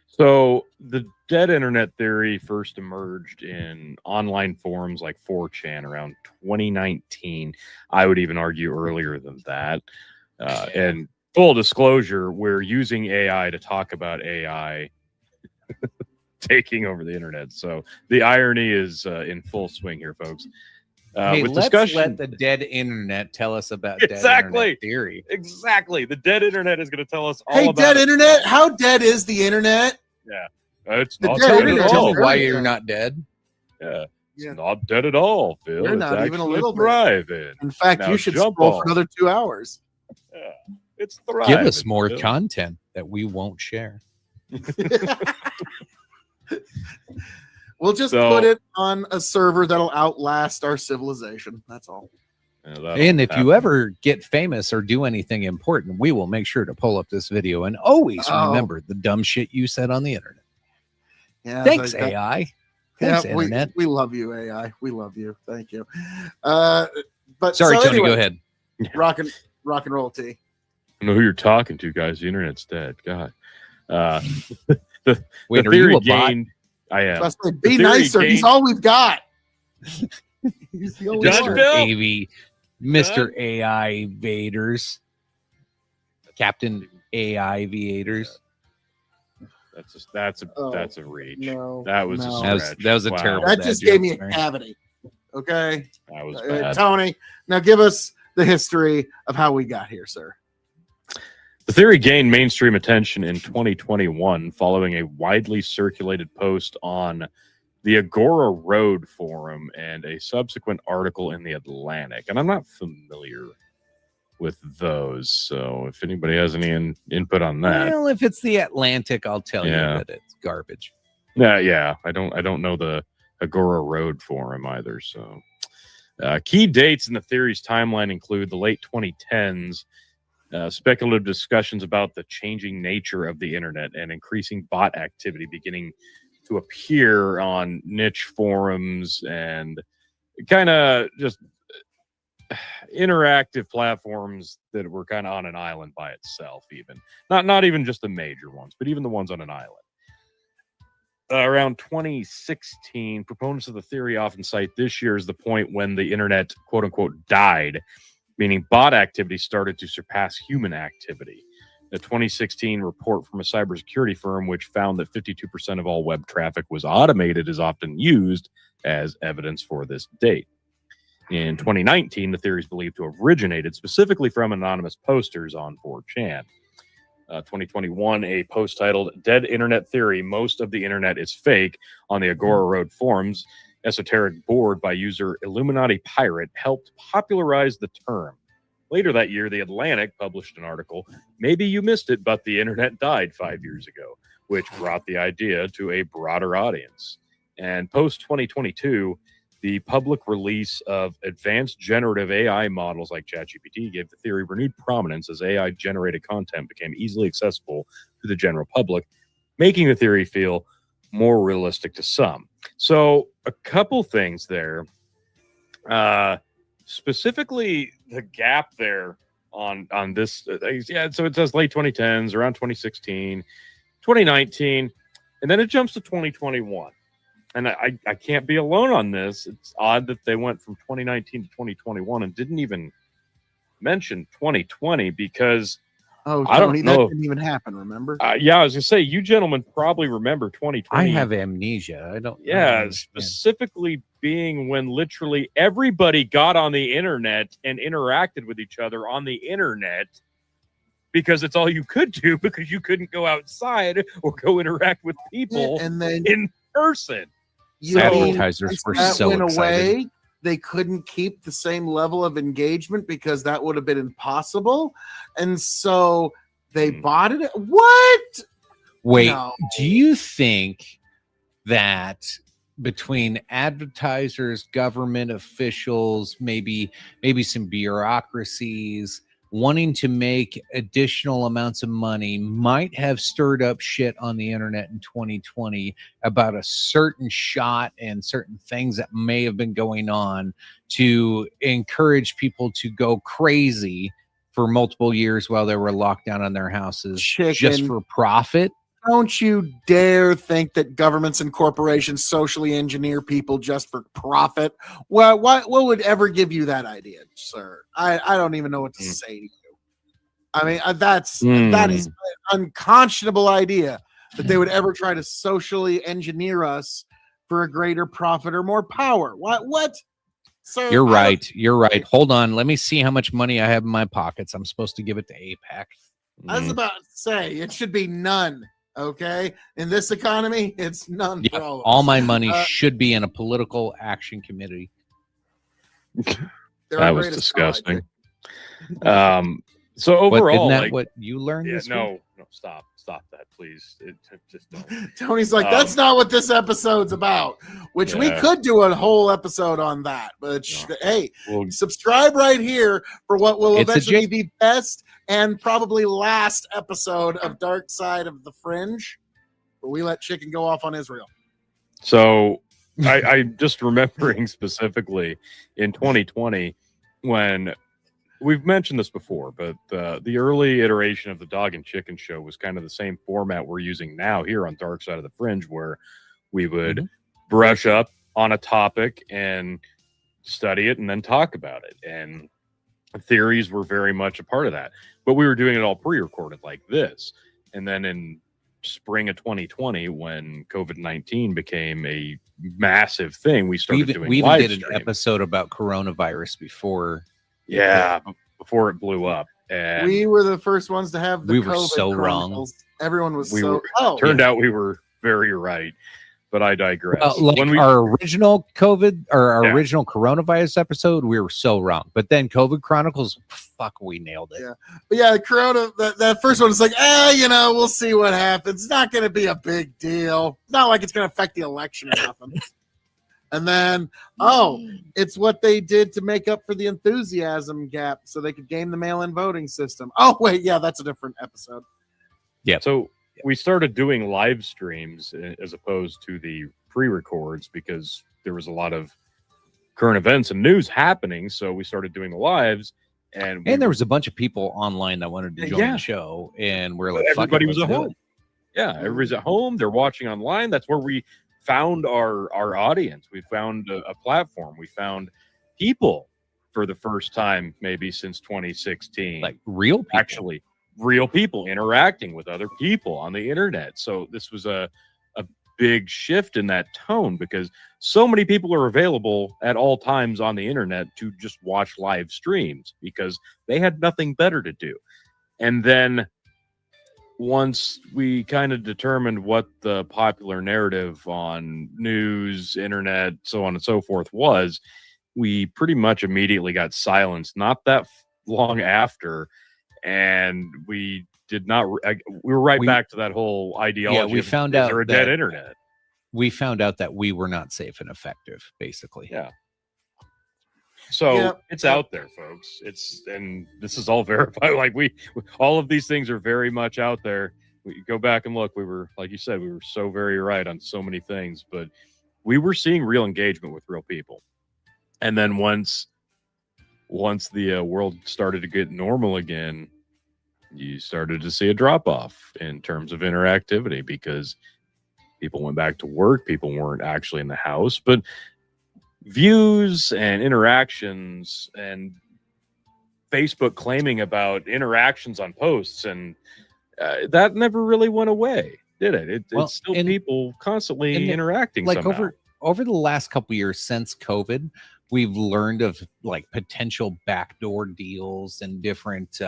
So the dead internet theory first emerged in online forums like 4chan around 2019. I would even argue earlier than that. And full disclosure, we're using AI to talk about AI taking over the internet. So the irony is in full swing here, folks. Hey, with let's discussion, let the dead internet tell us about dead exactly internet theory. Exactly. The dead internet is going to tell us all Hey, about dead it. internet? How dead is the internet? Yeah. It's The not dead dead internet at Tell all. me why you're not dead. Yeah. It's Yeah. not dead at all, Phil. You're It's not even a actually little bit. thriving. In fact, Now you should jump scroll on. for another 2 hours. Yeah. It's thriving. Give us more Phil. content that we won't share. We'll just put it on a server that'll outlast our civilization. That's all. Yeah, And if you ever get famous or do anything important, we will make sure to pull up this video and always remember the dumb shit you said on the internet. Yeah, Thanks, AI. Thanks, yeah, internet. we love you, AI. We love you. Thank you. But Sorry, so Tony, anyway, go ahead. Rock and roll T. I know who you're talking to, guys. The internet's dead. God. The Wait, are theory you a bot? gained. I am. Trust me, The be theory nicer. He's gained- all we've got. He's the only Judge one. Bill? Mr. AI Vaders. Captain AI Aviators. That's a reach. No, that was no. a That stretch. was a Wow. terrible That dad just joke. gave me a Sorry. cavity. Okay, That was bad. Tony. Now give us the history of how we got here, sir. The theory gained mainstream attention in 2021 following a widely circulated post on the Agora Road forum and a subsequent article in the Atlantic. And I'm not familiar with those, so if anybody has any input on that. Well, if it's the Atlantic, I'll tell you that it's garbage. Yeah. I don't know the Agora Road forum either. So, key dates in the theory's timeline include the late 2010s. Speculative discussions about the changing nature of the internet and increasing bot activity beginning to appear on niche forums and kind of just interactive platforms that were kind of on an island by itself. Even not even just the major ones, but even the ones on an island. Around 2016, proponents of the theory often cite this year as the point when the internet, quote unquote, died, meaning bot activity started to surpass human activity. A 2016 report from a cybersecurity firm, which found that 52% of all web traffic was automated, is often used as evidence for this date. In 2019, the theory is believed to have originated specifically from anonymous posters on 4chan. 2021, a post titled Dead Internet Theory, Most of the Internet is Fake on the Agora Road forums, esoteric board by user Illuminati Pirate, helped popularize the term. Later that year, The Atlantic published an article, Maybe You Missed It, But the Internet Died 5 years ago, which brought the idea to a broader audience. And post-2022, the public release of advanced generative AI models like ChatGPT gave the theory renewed prominence as AI-generated content became easily accessible to the general public, making the theory feel more realistic to some. So a couple things there. Specifically, the gap there on this. So it says late 2010s, around 2016, 2019, and then it jumps to 2021. And I can't be alone on this. It's odd that they went from 2019 to 2021 and didn't even mention 2020 because Tony, I don't know. That didn't even happen, remember? Yeah, I was going to say, you gentlemen probably remember 2020. I have amnesia. I don't. Yeah, specifically being when literally everybody got on the internet and interacted with each other on the internet because it's all you could do because you couldn't go outside or go interact with people and then in person. Advertisers were so went excited. away. They couldn't keep the same level of engagement because that would have been impossible. And so they bought it. What? Wait, No. do you think that between advertisers, government officials, maybe some bureaucracies wanting to make additional amounts of money might have stirred up shit on the internet in 2020 about a certain shot and certain things that may have been going on to encourage people to go crazy for multiple years while they were locked down in their houses just for profit? Don't you dare think that governments and corporations socially engineer people just for profit. What would ever give you that idea, sir? I don't even know what to say to you. I mean, that is an unconscionable idea that they would ever try to socially engineer us for a greater profit or more power. What? Sir, You're right. You're right. Hold on. Let me see how much money I have in my pockets. I'm supposed to give it to APAC. I was about to say it should be none. Okay, in this economy, it's none. Yep. All my money should be in a political action committee. That was disgusting. So overall, isn't that what you learned? Yeah, this no, week? stop that, please. Just don't. Tony's like, that's not what this episode's about. Which we could do a whole episode on that. But hey, subscribe right here for what will eventually be the best and probably last episode of Dark Side of the Fringe, where we let Chicken go off on Israel. So I just remembering specifically in 2020 when we've mentioned this before, but the early iteration of the Dog and Chicken show was kind of the same format we're using now here on Dark Side of the Fringe, where we would brush up on a topic and study it and then talk about it. And theories were very much a part of that. But we were doing it all pre-recorded like this. And then in spring of 2020 when COVID-19 became a massive thing. We started doing we even live did an streams. episode about coronavirus before. Before it blew up. And We were the first ones to have the We were COVID so wrong. chronicles. Everyone was we so were, turned out we were very right, but I digress. Like When we our original COVID or our Yeah. original coronavirus episode, we were so wrong. But then COVID Chronicles, fuck, we nailed it. Yeah. But yeah, the Corona, that first one is like, we'll see what happens. It's not going to be a big deal. Not like it's going to affect the election or nothing. And then, it's what they did to make up for the enthusiasm gap so they could game the mail-in voting system. Oh, wait, yeah, that's a different episode. Yeah. So we started doing live streams as opposed to the pre-records because there was a lot of current events and news happening. So we started doing the lives, and there was a bunch of people online that wanted to join Yeah. the show, and we're like, everybody fuck it, was at let's do home. it. Yeah, everybody's at home. They're watching online. That's where we found our audience. We found a platform. We found people for the first time, maybe since 2016. Like real people. Actually, real people interacting with other people on the internet. So this was a big shift in that tone because so many people are available at all times on the internet to just watch live streams because they had nothing better to do. And then once we kind of determined what the popular narrative on news, internet, so on and so forth was, we pretty much immediately got silenced. Not that long after, and we did not. We were back to that whole ideology. Yeah, we of, found is out there a dead internet. We found out that we were not safe and effective, basically. Yeah. So Yeah. it's out there, folks. And this is all verified. Like all of these things are very much out there. We go back and look. We were, like you said, we were so very right on so many things, but we were seeing real engagement with real people. And then once the world started to get normal again, you started to see a drop off in terms of interactivity because people went back to work. People weren't actually in the house, but views and interactions and Facebook claiming about interactions on posts and that never really went away, did it? It's still people constantly interacting. Like somehow. over the last couple years since COVID, we've learned of like potential backdoor deals and different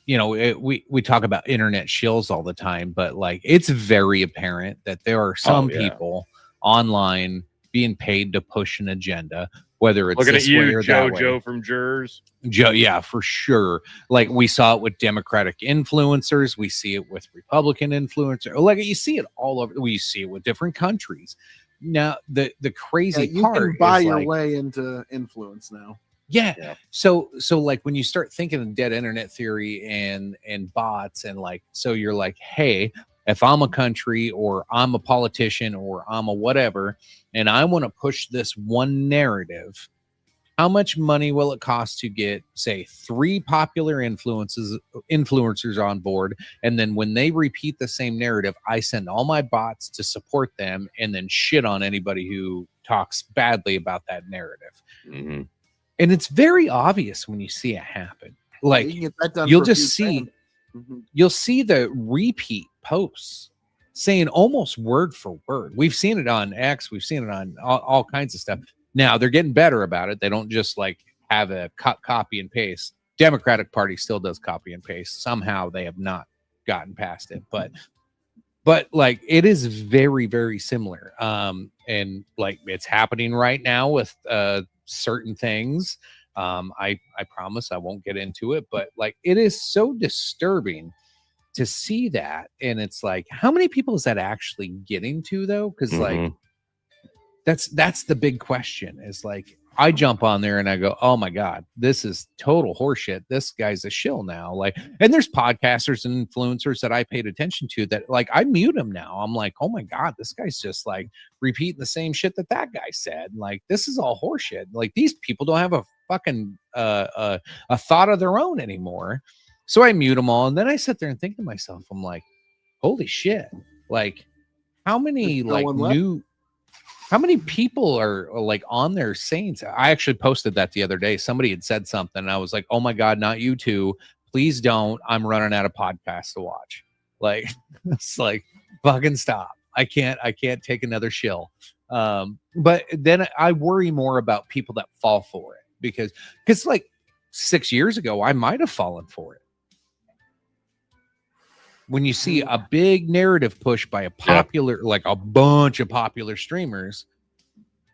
we talk about internet shills all the time, but like it's very apparent that there are some people online being paid to push an agenda, whether it's looking this at you, way or that way. Joe from Jers. Joe, yeah, for sure. Like we saw it with Democratic influencers, we see it with Republican influencers. Like you see it all over. We see it with different countries. Now, the crazy You part can buy is your like, way into influence now. yeah. So like when you start thinking of dead internet theory and bots and like, so you're like, hey, if I'm a country or I'm a politician or I'm a whatever, and I want to push this one narrative, how much money will it cost to get, say, 3 popular influencers on board? And then when they repeat the same narrative, I send all my bots to support them and then shit on anybody who talks badly about that narrative. Mm-hmm. And it's very obvious when you see it happen. Like You can get that done you'll for a just few see, grand. Mhm. you'll see the repeat posts saying almost word for word. We've seen it on X. We've seen it on all kinds of stuff. Now they're getting better about it. They don't just like have a copy and paste. Democratic Party still does copy and paste. Somehow they have not gotten past it, but like it is very, very similar. And like it's happening right now with certain things. I promise I won't get into it, but like it is so disturbing to see that. And it's like, how many people is that actually getting to though? Because like that's the big question is like I jump on there and I go, oh my God, this is total horseshit. This guy's a shill now. Like, and there's podcasters and influencers that I paid attention to that like I mute them now. I'm like, oh my God, this guy's just like repeating the same shit that guy said. Like, this is all horseshit. Like, these people don't have a fucking a thought of their own anymore. So I mute them all. And then I sit there and think to myself, I'm like, holy shit. Like, how many how many people are like on there saying, I actually posted that the other day. Somebody had said something and I was like, oh my God, not you two. Please don't. I'm running out of podcasts to watch. Like, it's like, fucking stop. I can't take another shill. But then I worry more about people that fall for it because like 6 years ago, I might have fallen for it. When you see a big narrative push by a popular, like a bunch of popular streamers,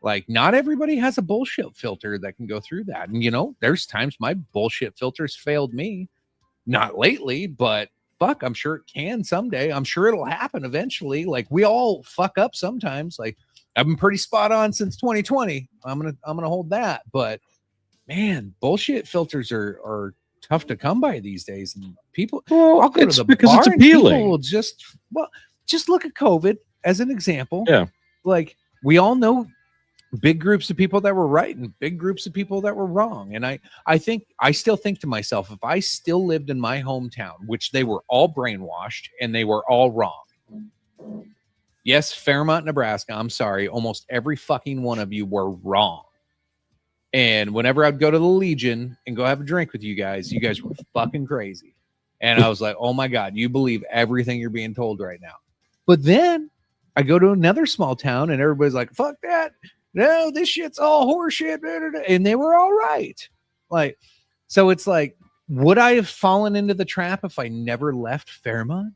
like not everybody has a bullshit filter that can go through that. And, you know, there's times my bullshit filters failed me. Not lately, but fuck, I'm sure it can someday. I'm sure it'll happen eventually. Like we all fuck up sometimes. Like I've been pretty spot on since 2020. I'm gonna hold that. But man, bullshit filters are tough to come by these days. And people, I'll go to the because bar it's and people appealing. will just look at COVID as an example. Yeah, like we all know big groups of people that were right and big groups of people that were wrong. And I still think to myself, if I still lived in my hometown, which they were all brainwashed and they were all wrong. Yes, Fairmont, Nebraska, I'm sorry, almost every fucking one of you were wrong. And whenever I'd go to the Legion and go have a drink with you guys were fucking crazy. And I was like, oh my God, you believe everything you're being told right now. But then I go to another small town and everybody's like, fuck that. No, this shit's all horseshit. And they were all right. Like, so it's like, would I have fallen into the trap if I never left Fairmont?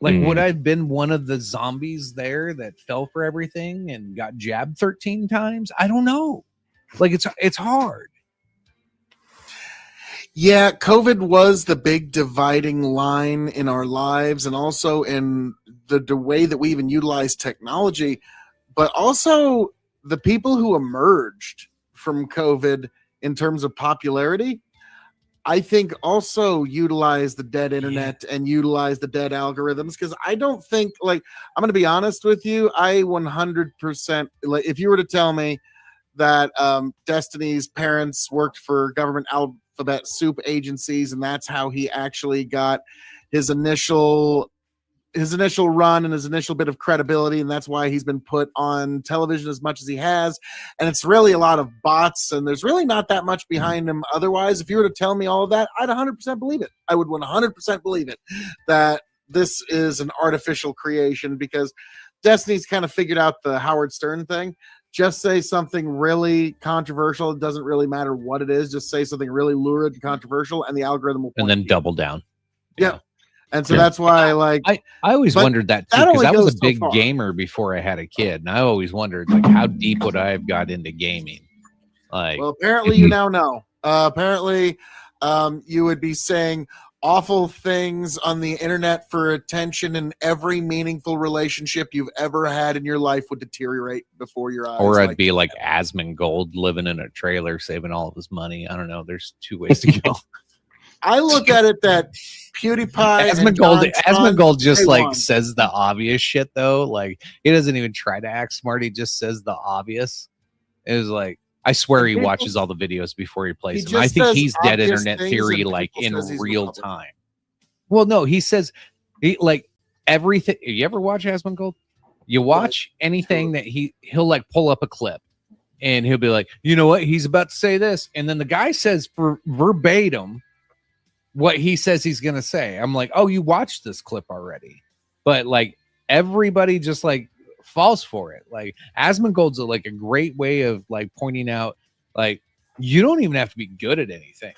Like, would I have been one of the zombies there that fell for everything and got jabbed 13 times? I don't know. Like, it's hard. Yeah, COVID was the big dividing line in our lives and also in the way that we even utilize technology, but also the people who emerged from COVID in terms of popularity, I think also utilize the dead internet and utilize the dead algorithms. Because I don't think, like, I'm going to be honest with you, I 100%, like, if you were to tell me that Destiny's parents worked for government alphabet soup agencies and that's how he actually got his initial run and his initial bit of credibility, and that's why he's been put on television as much as he has, and it's really a lot of bots and there's really not that much behind him otherwise. If you were to tell me all of that, I'd 100% believe it. I would 100% believe it that this is an artificial creation, because Destiny's kind of figured out the Howard Stern thing. Just say something really controversial. It doesn't really matter what it is. Just say something really lurid and controversial and the algorithm will And then double down. Yeah. And so that's why, like, I always wondered that too, because I was a big gamer before I had a kid, and I always wondered, like, how deep would I have got into gaming? Like, well, apparently you now know. Apparently, you would be saying awful things on the internet for attention, and every meaningful relationship you've ever had in your life would deteriorate before your eyes. Or I'd be like Asmongold living in a trailer, saving all of his money. I don't know. There's two ways to go. I look at it that PewDiePie Asmongold just like says the obvious shit though. Like he doesn't even try to act smart. He just says the obvious. It was like, I swear he watches all the videos before he plays them. I think he's dead internet theory like in real time. Well, no, he says like everything. You ever watch Asmongold? You watch anything that he'll like pull up a clip and he'll be like, you know what? He's about to say this. And then the guy says for verbatim what he says he's going to say. I'm like, oh, you watched this clip already. But like everybody just like falls for it. Like Asmongold's like a great way of like pointing out, like, you don't even have to be good at anything.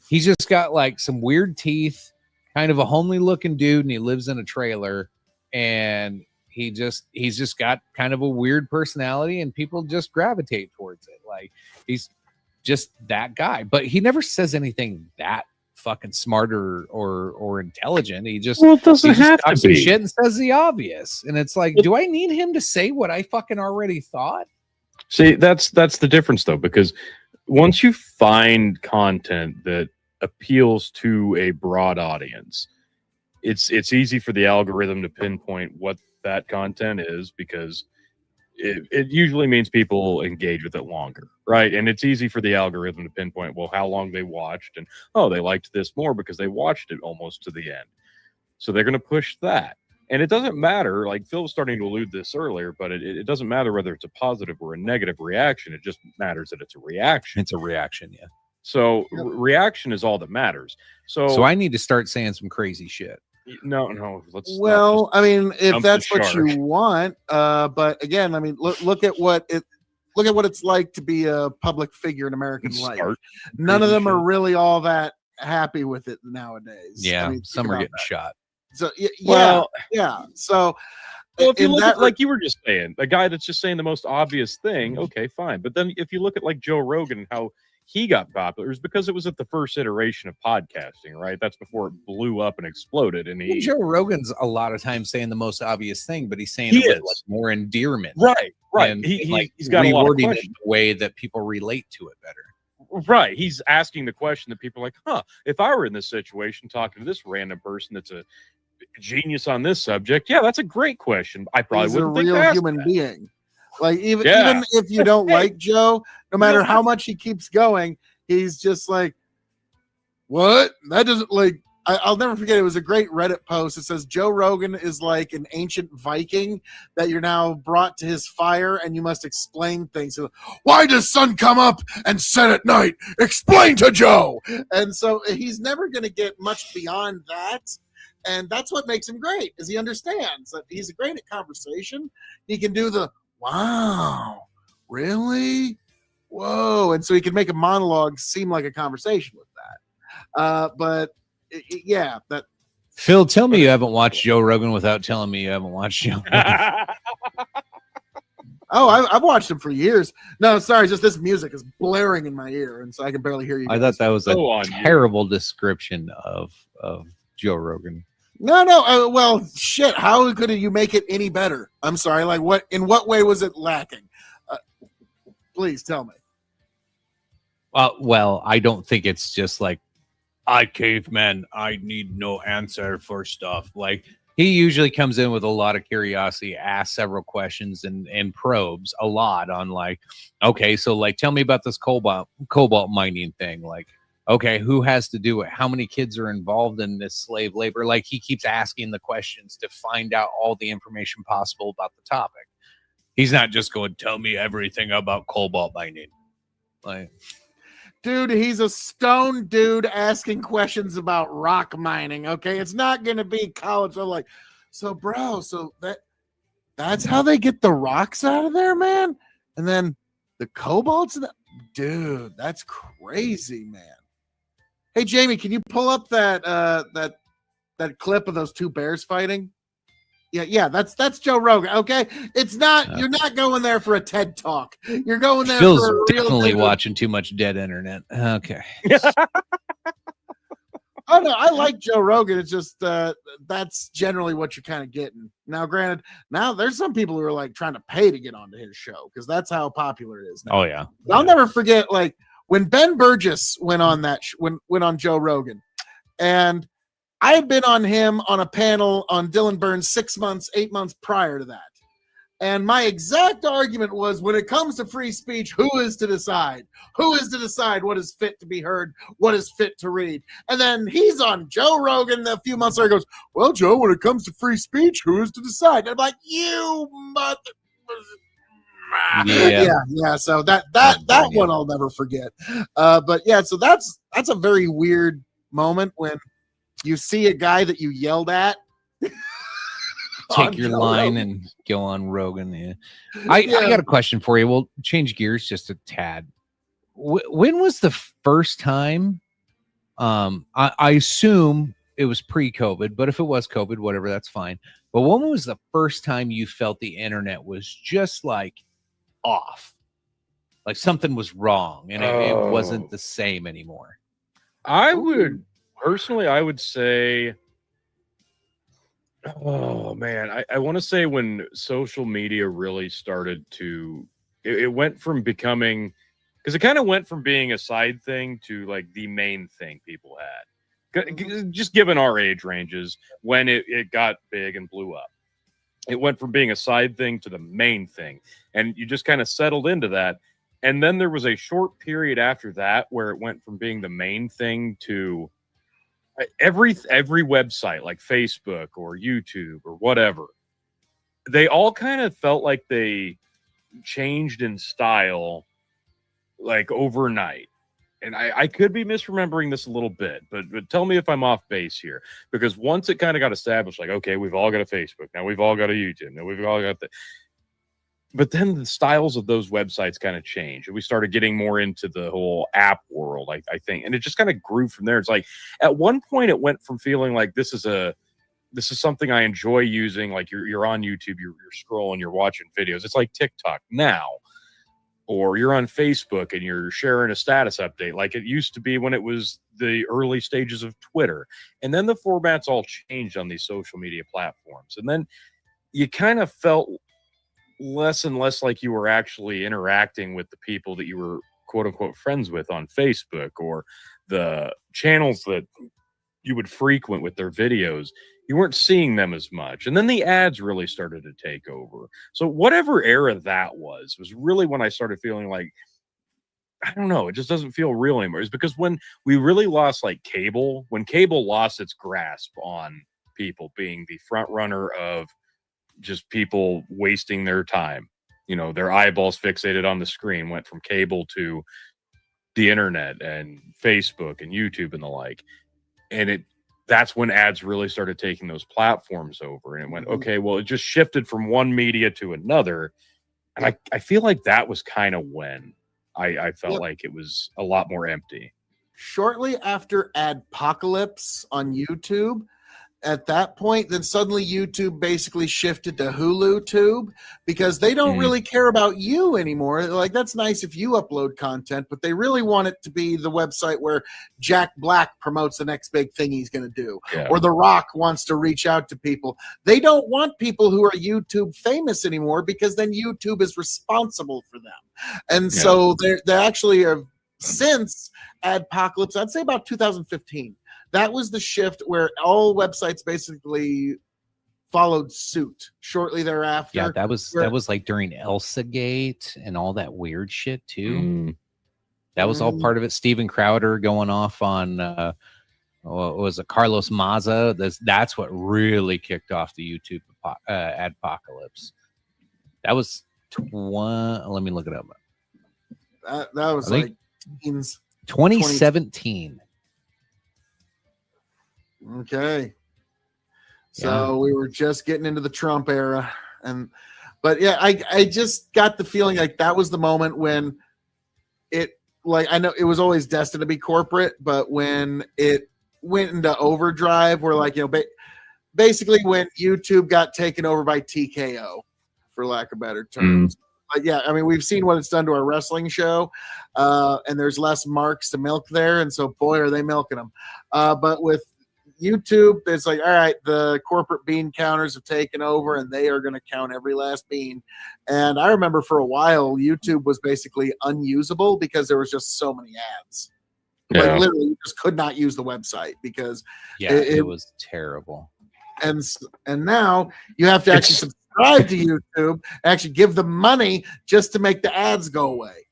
He's just got like some weird teeth, kind of a homely looking dude, and he lives in a trailer, and he's just got kind of a weird personality, and people just gravitate towards it. Like he's just that guy, but he never says anything that fucking smart or intelligent. He just, well, it doesn't have to be shit and says the obvious. And it's like, do I need him to say what I fucking already thought? See, that's the difference though, because once you find content that appeals to a broad audience, it's easy for the algorithm to pinpoint what that content is, because it usually means people engage with it longer, right? And it's easy for the algorithm to pinpoint, well, how long they watched, and oh, they liked this more because they watched it almost to the end. So they're going to push that. And it doesn't matter, like Phil was starting to allude this earlier, but it doesn't matter whether it's a positive or a negative reaction. It just matters that it's a reaction. It's a reaction, yeah. So reaction is all that matters. So I need to start saying some crazy shit. No. Let's not Well, just I mean, if jump the that's what shark. you want, but again, I mean, look at what it's like to be a public figure in American life. Start None of crazy them are shit. really all that happy with it nowadays. Yeah, I mean, some think are about getting that. shot. So Well, yeah. So Well, if you in look that at, like you were just saying, a guy that's just saying the most obvious thing, okay, fine. But then if you look at like Joe Rogan, how he got popular is because it was at the first iteration of podcasting, right? That's before it blew up and exploded. And he, Joe Rogan's a lot of times saying the most obvious thing, but he's saying He it with is. like more endearment. right. And He's got a lot of rewording it questions. in a way that people relate to it better. Right. He's asking the question that people are like, huh, if I were in this situation talking to this random person that's a genius on this subject, yeah, that's a great question. I probably he's a wouldn't think to real ask human that. being. Like even Yeah. if you don't Hey, like Joe, no matter how much he keeps going, he's just like, what? That doesn't like. I'll never forget. It was a great Reddit post. It says Joe Rogan is like an ancient Viking that you're now brought to his fire, and you must explain things. So, why does sun come up and set at night? Explain to Joe. And so he's never going to get much beyond that. And that's what makes him great, is he understands that he's great at conversation. He can do the wow, really, whoa, and so he can make a monologue seem like a conversation with that. But yeah, that. Phil, tell me you haven't watched Joe Rogan without telling me you haven't watched Joe Rogan. Oh, I've watched him for years. No, sorry, just this music is blaring in my ear, and so I can barely hear you. I thought that was a Go on, terrible description of Joe Rogan. No. Well, shit. How could you make it any better? I'm sorry. Like, what? In what way was it lacking? Please tell me. Well, I don't think it's just like, I caveman, I need no answer for stuff. Like, he usually comes in with a lot of curiosity, asks several questions and probes a lot on like, okay, so like, tell me about this cobalt mining thing. Like, okay, who has to do it? How many kids are involved in this slave labor? Like, he keeps asking the questions to find out all the information possible about the topic. He's not just going, tell me everything about cobalt mining. Like, Dude, he's a stone dude asking questions about rock mining. Okay, it's not gonna be college. I'm like, so bro, so that's how they get the rocks out of there, man. And then the cobalts, dude, that's crazy, man. Hey Jamie, can you pull up that clip of those two bears fighting? Yeah, that's Joe Rogan. Okay, it's not. You're not going there for a TED talk. You're going there Phil's for a real definitely dude. watching too much dead internet. Okay. Oh no, I like Joe Rogan. It's just that's generally what you're kind of getting. Now, granted, now there's some people who are like trying to pay to get onto his show because that's how popular it is now. Oh yeah. But I'll never forget like when Ben Burgess went on that went on Joe Rogan, and I had been on him on a panel on Dylan Burns 8 months prior to that. And my exact argument was, when it comes to free speech, who is to decide? Who is to decide what is fit to be heard, what is fit to read? And then he's on Joe Rogan a few months later, goes, well, Joe, when it comes to free speech, who is to decide? And I'm like, you mother. Yeah. So that one I'll never forget. But yeah, so that's a very weird moment when you see a guy that you yelled at. Take your line and go on Rogan. Yeah. I got a question for you. We'll change gears just a tad. When was the first time? I assume it was pre-COVID, but if it was COVID, whatever, that's fine. But when was the first time you felt the internet was just like off? Like something was wrong and it wasn't the same anymore? I would say, oh man, I want to say when social media really started to, it went from becoming, because it kind of went from being a side thing to like the main thing people had. Just given our age ranges, when it got big and blew up, it went from being a side thing to the main thing, and you just kind of settled into that. And then there was a short period after that where it went from being the main thing to every website like Facebook or YouTube or whatever. They all kind of felt like they changed in style like overnight. and I could be misremembering this a little bit, but tell me if I'm off base here. Because once it kind of got established, like, okay, we've all got a Facebook, now we've all got a YouTube, now we've all got the. But then the styles of those websites kind of changed, and we started getting more into the whole app world, I think, and it just kind of grew from there. It's like at one point it went from feeling like this is something I enjoy using, like you're on YouTube, you're scrolling, you're watching videos. It's like TikTok now. Or you're on Facebook and you're sharing a status update like it used to be when it was the early stages of Twitter. And then the formats all changed on these social media platforms. And then you kind of felt less and less like you were actually interacting with the people that you were quote unquote friends with on Facebook, or the channels that you would frequent with their videos. You weren't seeing them as much. And then the ads really started to take over. So whatever era that was really when I started feeling like, I don't know, it just doesn't feel real anymore. It's because when we really lost like cable, when cable lost its grasp on people being the front runner of just people wasting their time, their eyeballs fixated on the screen, went from cable to the internet and Facebook and YouTube and the like. And that's when ads really started taking those platforms over, and it went, okay, well, it just shifted from one media to another. And I feel like that was kind of when I felt like it was a lot more empty. Shortly after Adpocalypse on YouTube, at that point, then suddenly YouTube basically shifted to Hulu Tube, because they don't really care about you anymore. Like, that's nice if you upload content, but they really want it to be the website where Jack Black promotes the next big thing he's going to do, or The Rock wants to reach out to people. They don't want people who are YouTube famous anymore, because then YouTube is responsible for them. And so they actually have, since Adpocalypse, I'd say about 2015, that was the shift where all websites basically followed suit shortly thereafter. Yeah, that was like during ElsaGate and all that weird shit too. That was all part of it. Steven Crowder going off on what was it, Carlos Maza? That's what really kicked off the YouTube Adpocalypse. That was let me look it up. That was like 2017. Okay. So we were just getting into the Trump era. But yeah, I just got the feeling like that was the moment when it, like, I know it was always destined to be corporate, but when it went into overdrive, where, like, basically when YouTube got taken over by TKO, for lack of better terms. But yeah, I mean, we've seen what it's done to our wrestling show, and there's less marks to milk there, and so boy, are they milking them. But with YouTube, it's like, all right, the corporate bean counters have taken over, and they are going to count every last bean. And I remember for a while, YouTube was basically unusable because there was just so many ads. Like, literally, you just could not use the website because it was terrible. And now you have to actually subscribe to YouTube, actually give them money just to make the ads go away.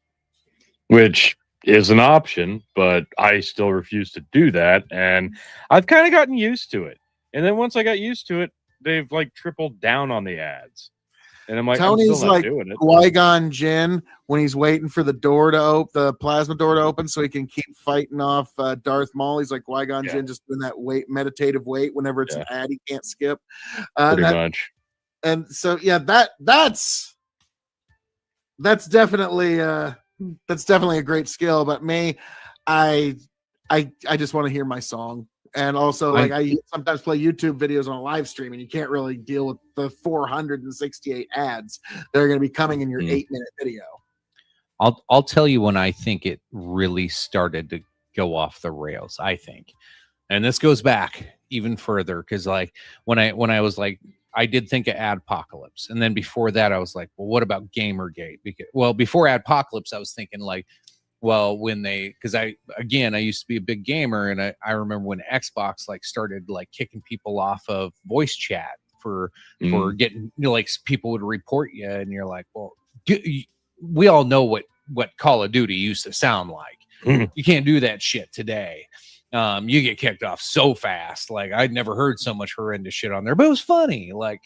Which is an option, but I still refuse to do that. And I've kind of gotten used to it. And then once I got used to it, they've like tripled down on the ads. And I'm like, Tony's I'm still not like doing it. Qui-Gon Jinn when he's waiting for the door to open, the plasma door to open, so he can keep fighting off Darth Maul. He's like Qui-Gon Jinn, just doing that meditative wait whenever it's an ad he can't skip. Pretty much. And so that's definitely a great skill. But me, I just want to hear my song. And also, like, I sometimes play YouTube videos on a live stream, and you can't really deal with the 468 ads that are going to be coming in your 8-minute video. I'll tell you when I think it really started to go off the rails, I think. And this goes back even further, because like when I was like, I did think of Adpocalypse. And then before that, I was like, well, what about Gamergate? Before Adpocalypse, I was thinking like, well, because I used to be a big gamer, and I remember when Xbox like started like kicking people off of voice chat for getting, like, people would report you, and you're like, well, we all know what Call of Duty used to sound like. You can't do that shit today. You get kicked off so fast. Like, I'd never heard so much horrendous shit on there, but it was funny. Like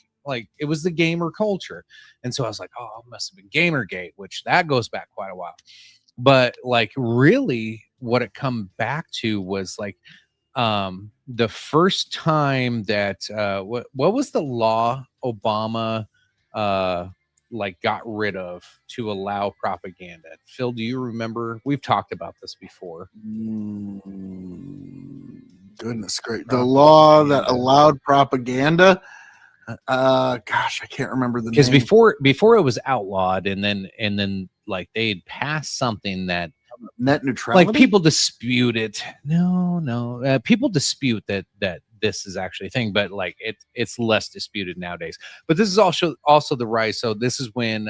it was the gamer culture. And so I was like, oh, it must have been Gamergate, which that goes back quite a while. But like, really, what it come back to was like the first time that what was the law Obama like got rid of to allow propaganda? Phil, do you remember? We've talked about this before. Goodness great. The law that allowed propaganda. Gosh, I can't remember the name. Because before it was outlawed, and then like they had passed something that net neutrality. Like people dispute it. No. People dispute that this is actually a thing, but like it's less disputed nowadays. But this is also the rise. So this is when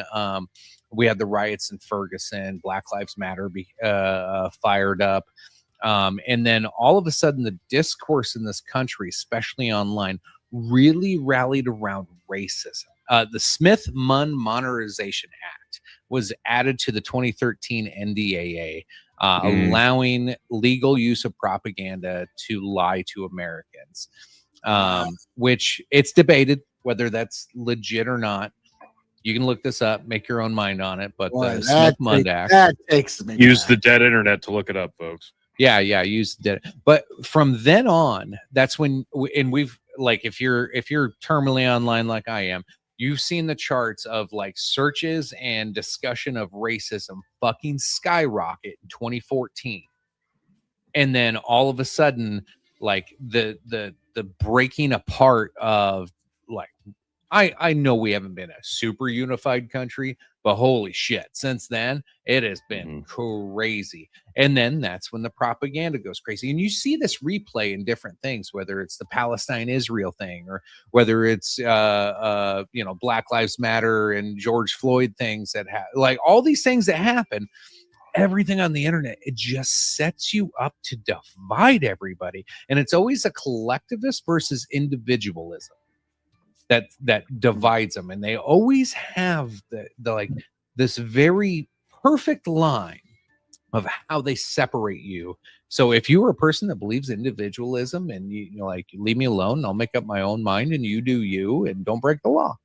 we had the riots in Ferguson, Black Lives Matter fired up. And then all of a sudden the discourse in this country, especially online, really rallied around racism. The Smith-Munn Modernization Act was added to the 2013 NDAA, allowing legal use of propaganda to lie to Americans, which it's debated whether that's legit or not. You can look this up, make your own mind on it. But the Smith-Munn Act, that takes me use the dead internet to look it up, folks. Yeah, use the dead. But from then on, that's when, and we've like, if you're terminally online like I am, you've seen the charts of like searches and discussion of racism fucking skyrocket in 2014. And then all of a sudden, like the breaking apart of like, I know we haven't been a super unified country, but holy shit, since then it has been crazy. And then that's when the propaganda goes crazy. And you see this replay in different things, whether it's the Palestine-Israel thing or whether it's Black Lives Matter and George Floyd things that like all these things that happen. Everything on the internet, it just sets you up to divide everybody. And it's always a collectivist versus individualism that divides them. And they always have the like this very perfect line of how they separate you. So if you are a person that believes individualism and you like, leave me alone, I'll make up my own mind and you do you and don't break the law.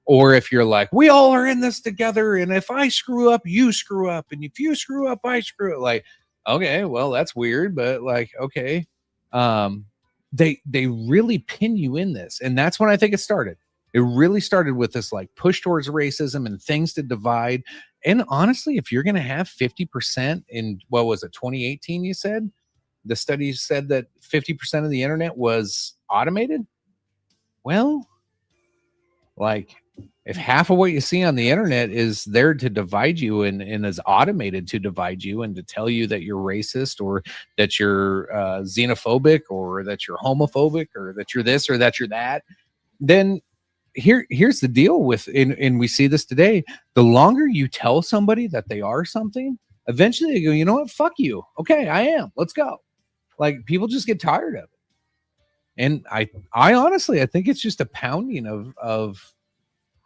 Or if you're like, we all are in this together, and if I screw up, you screw up, and if you screw up, I screw up. Like, okay, well, that's weird, but like, okay. They really pin you in this. And that's when I think it started. It really started with this like push towards racism and things to divide. And honestly, if you're going to have 50% in, what was it, 2018, you said? The study said that 50% of the internet was automated. Well, like if half of what you see on the internet is there to divide you and is automated to divide you and to tell you that you're racist or that you're xenophobic or that you're homophobic or that you're this or that you're that, then here's the deal with, and we see this today, the longer you tell somebody that they are something, eventually they go, you know what, fuck you. Okay, I am. Let's go. Like people just get tired of it. And I honestly, I think it's just a pounding of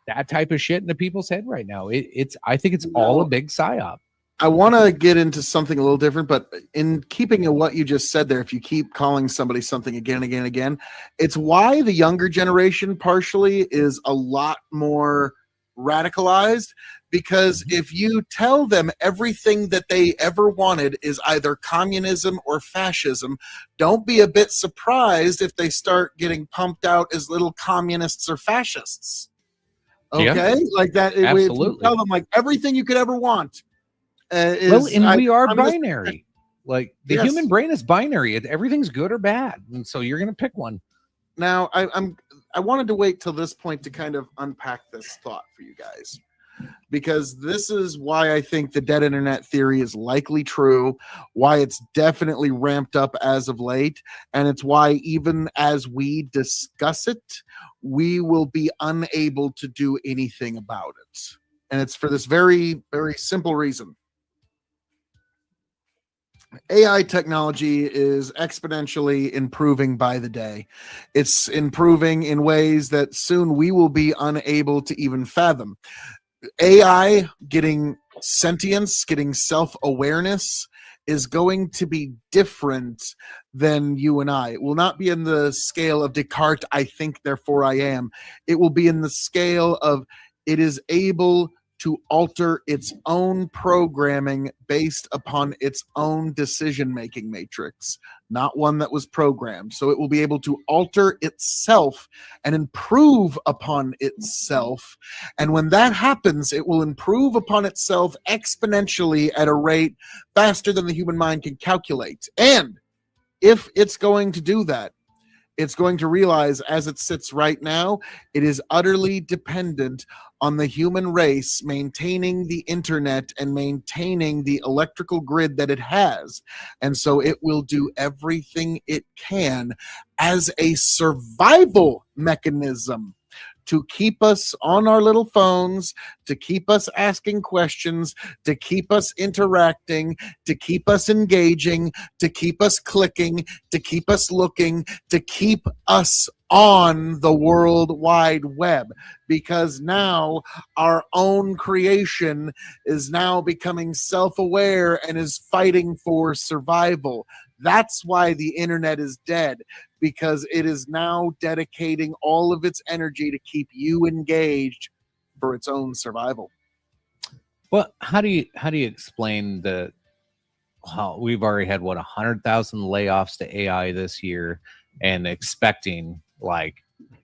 that type of shit into people's head right now. I think it's all a big psyop. I want to get into something a little different, but in keeping with what you just said there, if you keep calling somebody something again and again and again, it's why the younger generation partially is a lot more radicalized, because if you tell them everything that they ever wanted is either communism or fascism, don't be a bit surprised if they start getting pumped out as little communists or fascists. Okay, like that. Absolutely. If you tell them like everything you could ever want. We are binary. Like the Yes. human brain is binary. Everything's good or bad, and so you're going to pick one. Now, I wanted to wait till this point to kind of unpack this thought for you guys, because this is why I think the dead internet theory is likely true, why it's definitely ramped up as of late, and it's why even as we discuss it, we will be unable to do anything about it. And it's for this very, very simple reason. AI technology is exponentially improving by the day. It's improving in ways that soon we will be unable to even fathom. AI getting sentience, getting self-awareness is going to be different than you and I. It will not be in the scale of Descartes, I think, therefore I am. It will be in the scale of it is able to alter its own programming based upon its own decision-making matrix, not one that was programmed. So it will be able to alter itself and improve upon itself. And when that happens, it will improve upon itself exponentially at a rate faster than the human mind can calculate. And if it's going to do that, it's going to realize, as it sits right now, it is utterly dependent on the human race maintaining the internet and maintaining the electrical grid that it has. And so it will do everything it can as a survival mechanism to keep us on our little phones, to keep us asking questions, to keep us interacting, to keep us engaging, to keep us clicking, to keep us looking, to keep us on the World Wide Web. Because now our own creation is now becoming self-aware and is fighting for survival. That's why the internet is dead, because it is now dedicating all of its energy to keep you engaged for its own survival. Well, how do you explain how we've already had 100,000 layoffs to AI this year, and expecting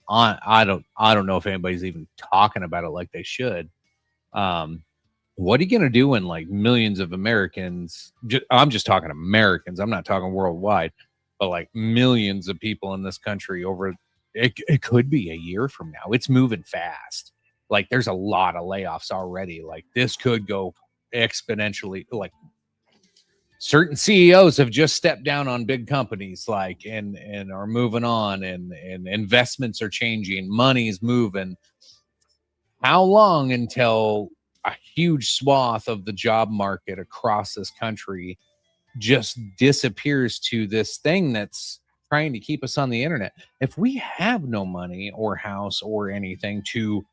I don't know if anybody's even talking about it like they should. What are you going to do when millions of Americans, I'm just talking Americans, I'm not talking worldwide, but millions of people in this country it could be a year from now. It's moving fast. There's a lot of layoffs already. This could go exponentially. Certain CEOs have just stepped down on big companies, and are moving on, and investments are changing, money's moving. How long until a huge swath of the job market across this country just disappears to this thing that's trying to keep us on the internet? If we have no money or house or anything to,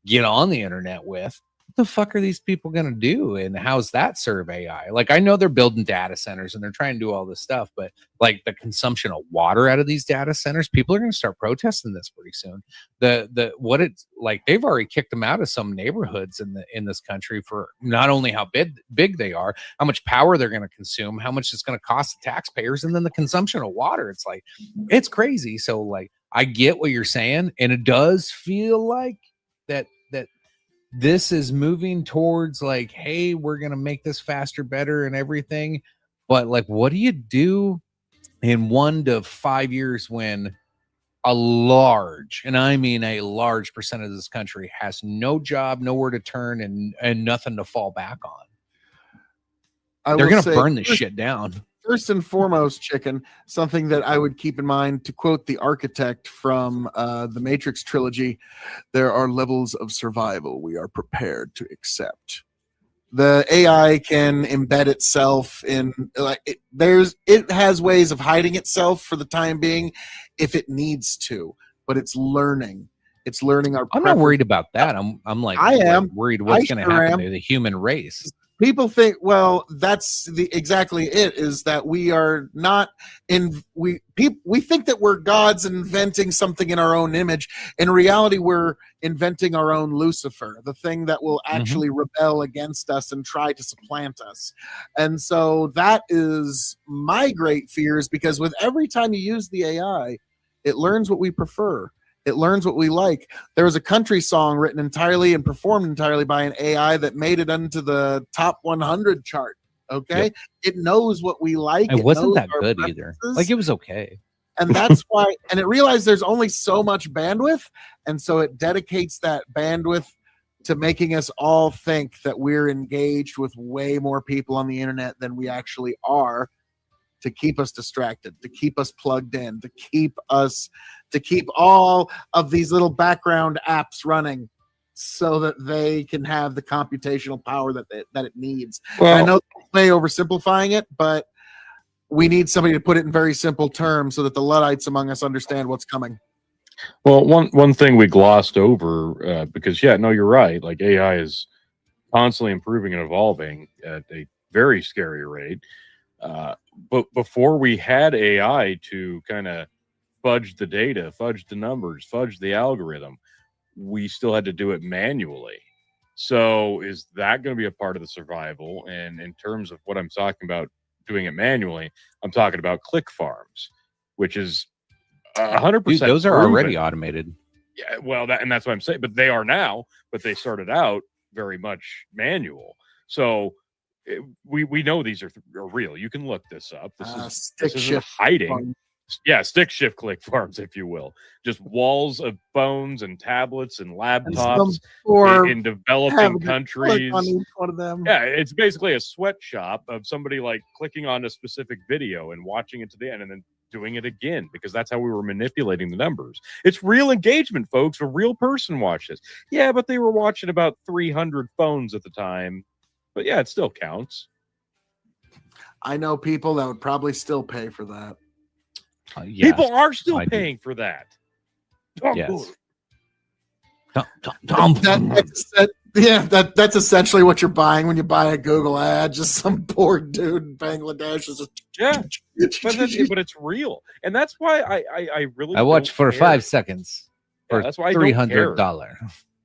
get on the internet with, what the fuck are these people going to do? And how's that serve AI? I know they're building data centers and they're trying to do all this stuff, but the consumption of water out of these data centers, people are going to start protesting this pretty soon. They've already kicked them out of some neighborhoods in this country for not only how big they are, how much power they're going to consume, how much it's going to cost the taxpayers, and then the consumption of water. It's crazy. So I get what you're saying, and it does feel like that this is moving towards hey, we're going to make this faster, better, and everything. But what do you do in 1 to 5 years when a large, and I mean a large percent of this country has no job, nowhere to turn, and nothing to fall back on? They're going to burn this shit down. First and foremost, Chicken, something that I would keep in mind, to quote the architect from the Matrix trilogy, there are levels of survival we are prepared to accept. The AI can embed itself in it has ways of hiding itself for the time being if it needs to, but it's learning. It's learning our. I'm not worried about that. I'm I am worried what's going to happen to the human race. People think, well, that's exactly it, is that we are not we think that we're gods inventing something in our own image. In reality, we're inventing our own Lucifer, the thing that will actually rebel against us and try to supplant us. And so that is my great fears, because with every time you use the AI, it learns what we prefer. It learns what we like. There was a country song written entirely and performed entirely by an AI that made it onto the top 100 chart. Okay. Yep. It knows what we like. It wasn't that good either. It was okay. And that's why, and it realized there's only so much bandwidth. And so it dedicates that bandwidth to making us all think that we're engaged with way more people on the internet than we actually are, to keep us distracted, to keep us plugged in, to keep all of these little background apps running so that they can have the computational power that it needs. Well, I know they oversimplifying it, but we need somebody to put it in very simple terms so that the Luddites among us understand what's coming. Well, one thing we glossed over, because you're right. AI is constantly improving and evolving at a very scary rate. But before we had AI to kind of fudge the data, fudge the numbers, fudge the algorithm, we still had to do it manually. So is that going to be a part of the survival? And in terms of what I'm talking about doing it manually, I'm talking about click farms, which is 100%. Dude, those are proven. already automated. Yeah, well, that's what I'm saying. But they are now. But they started out very much manual. So we know these are real. You can look this up. This isn't hiding. Yeah, stick shift click farms, if you will. Just walls of phones and tablets and laptops in developing countries. On each one of them. Yeah, it's basically a sweatshop of somebody like clicking on a specific video and watching it to the end and then doing it again, because that's how we were manipulating the numbers. It's real engagement, folks. A real person watched this. Yeah, but they were watching about 300 phones at the time. But yeah, it still counts. I know people that would probably still pay for that. Yes, people are still paying for that. Yes. That's essentially what you're buying when you buy a Google ad. Just some poor dude in Bangladesh is just but it's real, and that's why I really I watch for 5 seconds for that's why $300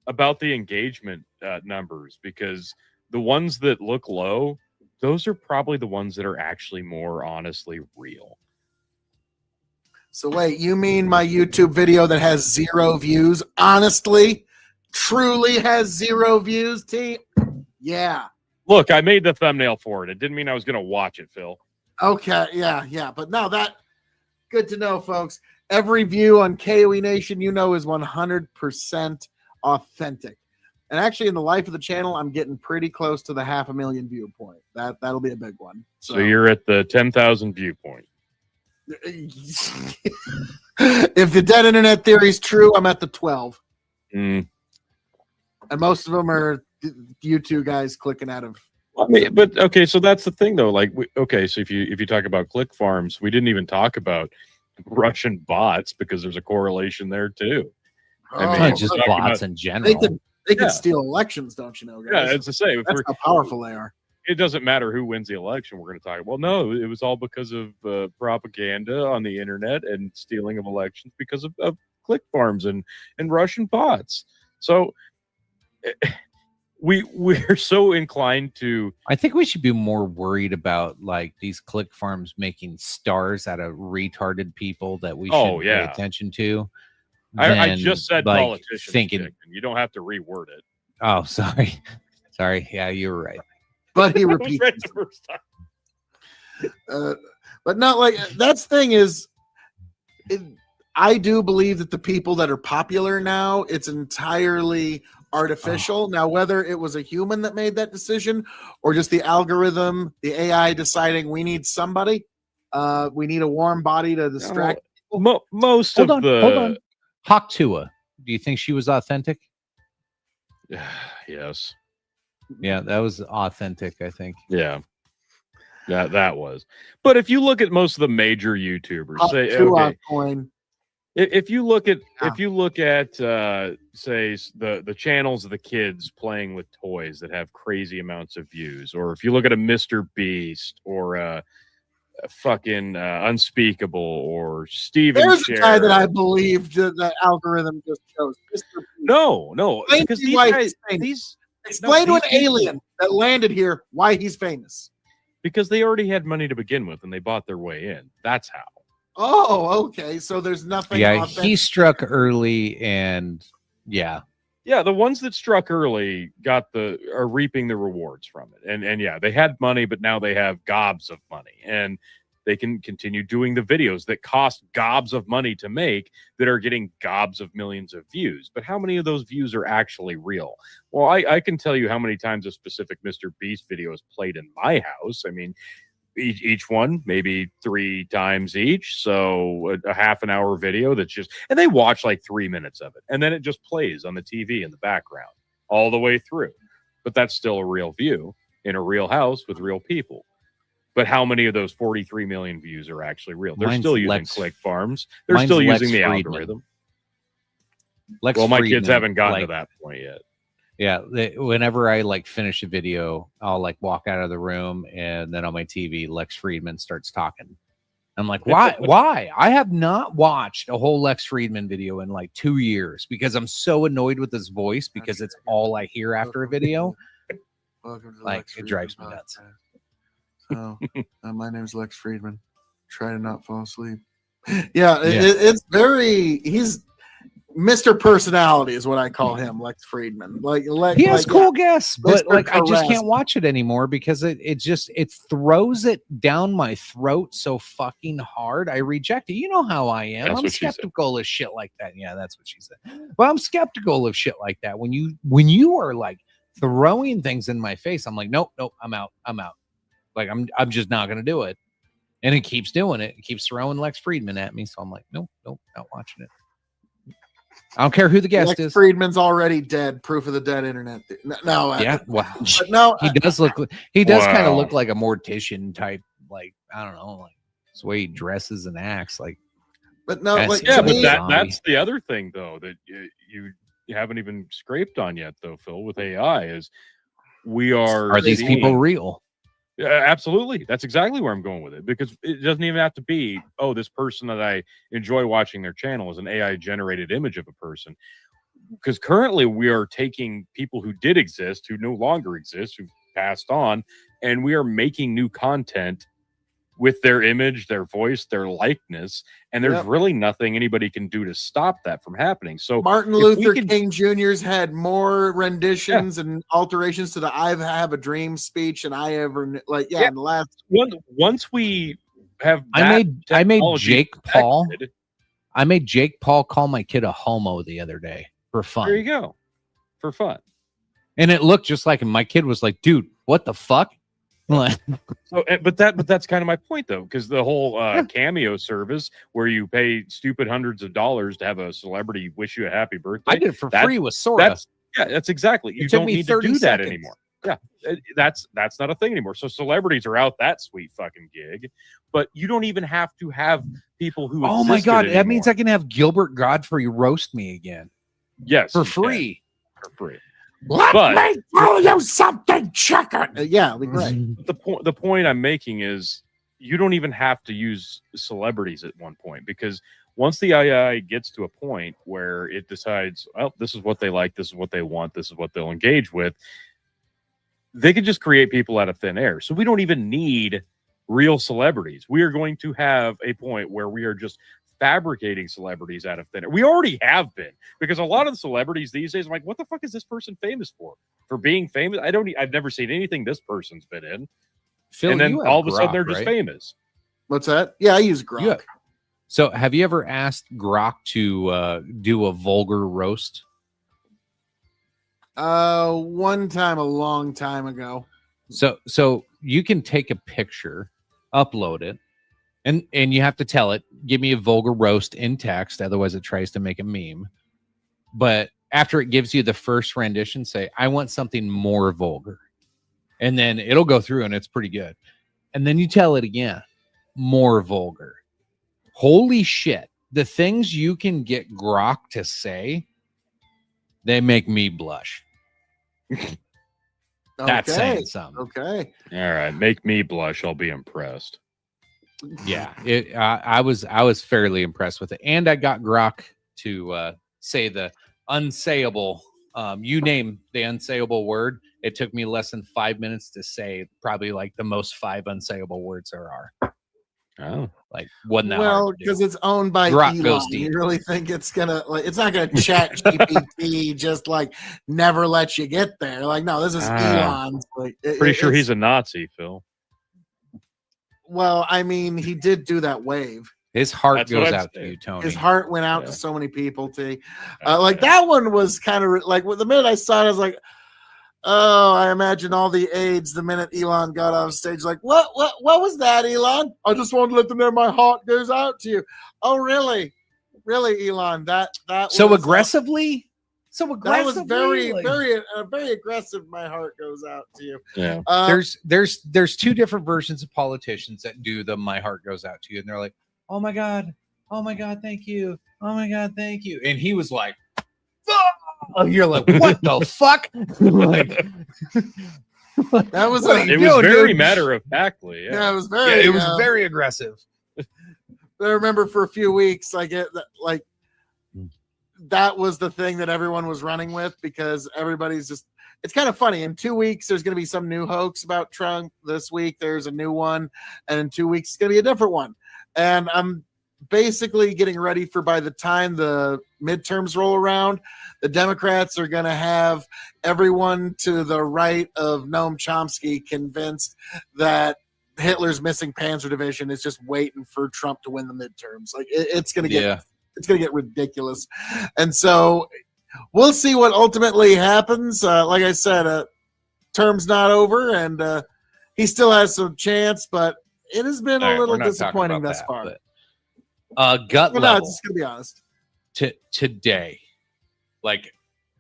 about the engagement numbers, because the ones that look low, those are probably the ones that are actually more honestly real. So wait, you mean my YouTube video that has 0 views, honestly, truly has 0 views, T? Yeah. Look, I made the thumbnail for it. It didn't mean I was going to watch it, Phil. Okay, yeah. But no, good to know, folks. Every view on K.O.E Nation, is 100% authentic. And actually, in the life of the channel, I'm getting pretty close to the 500,000 view point. That'll be a big one. So you're at the 10,000 view point. If the dead internet theory is true, I'm at the 12. And most of them are you two guys clicking out of. I mean, but okay, so that's the thing though. Like, so if you talk about click farms, we didn't even talk about Russian bots, because there's a correlation there too. I mean, just bots in general. They could steal elections, don't you know, guys? Yeah, it's the same. That's how powerful they are. It doesn't matter who wins the election. We're going to talk. Well, no, it was all because of propaganda on the internet and stealing of elections because of click farms and Russian bots. So we're so inclined to. I think we should be more worried about like these click farms making stars out of retarded people that we should pay attention to. I just said like, politicians. Thinking, you don't have to reword it. Oh, sorry. Yeah, you were right. But he repeats right the first time. But not like that's the thing is, I do believe that the people that are popular now, it's entirely artificial. Now, whether it was a human that made that decision or just the algorithm, the AI deciding we need somebody, we need a warm body to distract. Most hold of on, the hold on. Hawk Tua, do you think she was authentic? Yes. Yeah, that was authentic, I think. Yeah. That was. But if you look at most of the major YouTubers, say if you look at say the channels of the kids playing with toys that have crazy amounts of views, or if you look at a Mr. Beast or a fucking Unspeakable or Steven There's Cher. a guy that I believe the algorithm just chose. Mr. No, because these guys, explain to an alien that landed here why he's famous. Because they already had money to begin with and they bought their way in. That's how. Oh, okay. So there's nothing. Yeah, he struck early, and yeah, the ones that struck early are reaping the rewards from it. And yeah, they had money, but now they have gobs of money, and they can continue doing the videos that cost gobs of money to make that are getting gobs of millions of views. But how many of those views are actually real? Well, I can tell you how many times a specific Mr. Beast video is played in my house. I mean, each one maybe 3 times each, so a half an hour video that's just, and they watch like 3 minutes of it, and then it just plays on the TV in the background all the way through. But that's still a real view in a real house with real people. But how many of those 43 million views are actually real? They're still using click farms. They're still using the algorithm. My kids haven't gotten to that point yet. Yeah, whenever I like finish a video, I'll like walk out of the room, and then on my TV, Lex Friedman starts talking. I'm like, why? Why? I have not watched a whole Lex Friedman video in like 2 years because I'm so annoyed with his voice because it's all I hear after a video. Welcome to the Like, Lex it Friedman drives me podcast. nuts. So, my name's Lex Friedman. Try to not fall asleep. Yeah, Yeah. It's very. He's Mr. Personality is what I call him, Lex Friedman. He has cool guests, but Mr. like I just Caress. can't watch it anymore because it throws it down my throat so fucking hard. I reject it. You know how I am. That's I'm what she said. skeptical of shit like that. Yeah, that's what she said. But I'm skeptical of shit like that. When you are like throwing things in my face, I'm like, nope, I'm out. Like I'm just not gonna do it. And it keeps doing it. It keeps throwing Lex Friedman at me. So I'm like, nope, not watching it. I don't care who the guest Lex is. Friedman's already dead. Proof of the dead internet. No, Yeah, wow. but no, He does look. He does kind of Wow. look like a mortician type. Like I don't know, like the way he dresses and acts. Like but no, That's- like Yeah, to but me, that's the other thing though that you haven't even scraped on yet though, Phil, with AI is we are these seeing- people real? Yeah, absolutely. That's exactly where I'm going with it because it doesn't even have to be, oh, this person that I enjoy watching their channel is an AI generated image of a person. Because currently we are taking people who did exist, who no longer exist, who passed on, and we are making new content with their image, their voice, their likeness, and there's Yep. really nothing anybody can do to stop that from happening. So Martin if we Luther can- King Jr.'s had more renditions and alterations to the "I Have a Dream" speech than I ever like. Yeah, Yeah. in the last. once we have, I made technology Jake Paul. perfected, I made Jake Paul call my kid a homo the other day for fun, there you go, for fun. and it looked just like him. My kid was like, "Dude, what the fuck?" Like, So, but that's kind of my point, though, because the whole Cameo service where you pay stupid hundreds of dollars to have a celebrity wish you a happy birthday. I did it for That- free with Sora. That's exactly. You took don't me need to 30 do that seconds. anymore. Yeah, that's not a thing anymore. So celebrities are out that sweet fucking gig, but you don't even have to have people who. Oh my existed god, that anymore. means I can have Gilbert Godfrey roast me again yes for you can, free. for free. Let But- me tell you something, checker. Yeah, like, right. The point I'm making is you don't even have to use celebrities at one point because once the AI gets to a point where it decides, well, this is what they like, this is what they want, this is what they'll engage with, they can just create people out of thin air. So we don't even need real celebrities. We are going to have a point where we are just fabricating celebrities out of thin air. We already have been, because a lot of the celebrities these days, I'm like, what the fuck is this person famous for? For being famous? I've never seen anything this person's been in. Phil, And then you have all of a sudden Grok, they're just right? famous. What's that? Yeah, I use Grok. You have- So, have you ever asked Grok to do a vulgar roast? One time, a long time ago. So you can take a picture, upload it, and you have to tell it, give me a vulgar roast in text, otherwise it tries to make a meme. But after it gives you the first rendition, say, I want something more vulgar. And then it'll go through and it's pretty good. And then you tell it again, more vulgar. Holy shit. The things you can get Grok to say, they make me blush. That's saying something. Okay. All right, make me blush. I'll be impressed. Yeah, I was fairly impressed with it, and I got Grok to say the unsayable. You name the unsayable word. It took me less than 5 minutes to say probably like the most 5 unsayable words there are. Oh, Like wasn't that Well, hard to do. because it's owned by Grok goes Elon. deep. You really think it's gonna like? It's not gonna chat GPT just like never let you get there. Like, no, this is Elon's. Like, pretty sure he's a Nazi, Phil. Well, I mean, he did do that wave. His heart That's what goes I'm out to saying. you, Tony. His heart went out Yeah. to so many people. T. Yeah. Like that one was kind of like the minute I saw it, I was like, oh, I imagine all the aides the minute Elon got off stage. Like, what was that, Elon? I just wanted to let them know my heart goes out to you. Oh, really, Elon? That so was, aggressively. So That aggressively. was very, like- very aggressive. My heart goes out to you. Yeah. There's two different versions of politicians that do the my heart goes out to you, and they're like, oh my god, thank you, oh my god, thank you, and he was like, oh, you're like, what the fuck? Like, That was What are you It doing, was very dude? matter of factly. yeah, Yeah. it was very. it was very aggressive. I remember for a few weeks, that was the thing that everyone was running with because everybody's just, it's kind of funny. In 2 weeks, there's going to be some new hoax about Trump. This week, there's a new one. And in 2 weeks, it's going to be a different one. And I'm basically getting ready for, by the time the midterms roll around, the Democrats are going to have everyone to the right of Noam Chomsky convinced that Hitler's missing Panzer Division is just waiting for Trump to win the midterms. Like it's going to get, it's going to get ridiculous. And so we'll see what ultimately happens. Like I said, term's not over and he still has some chance, but it has been a little disappointing thus far. Gut level. Just going to be honest. Today, like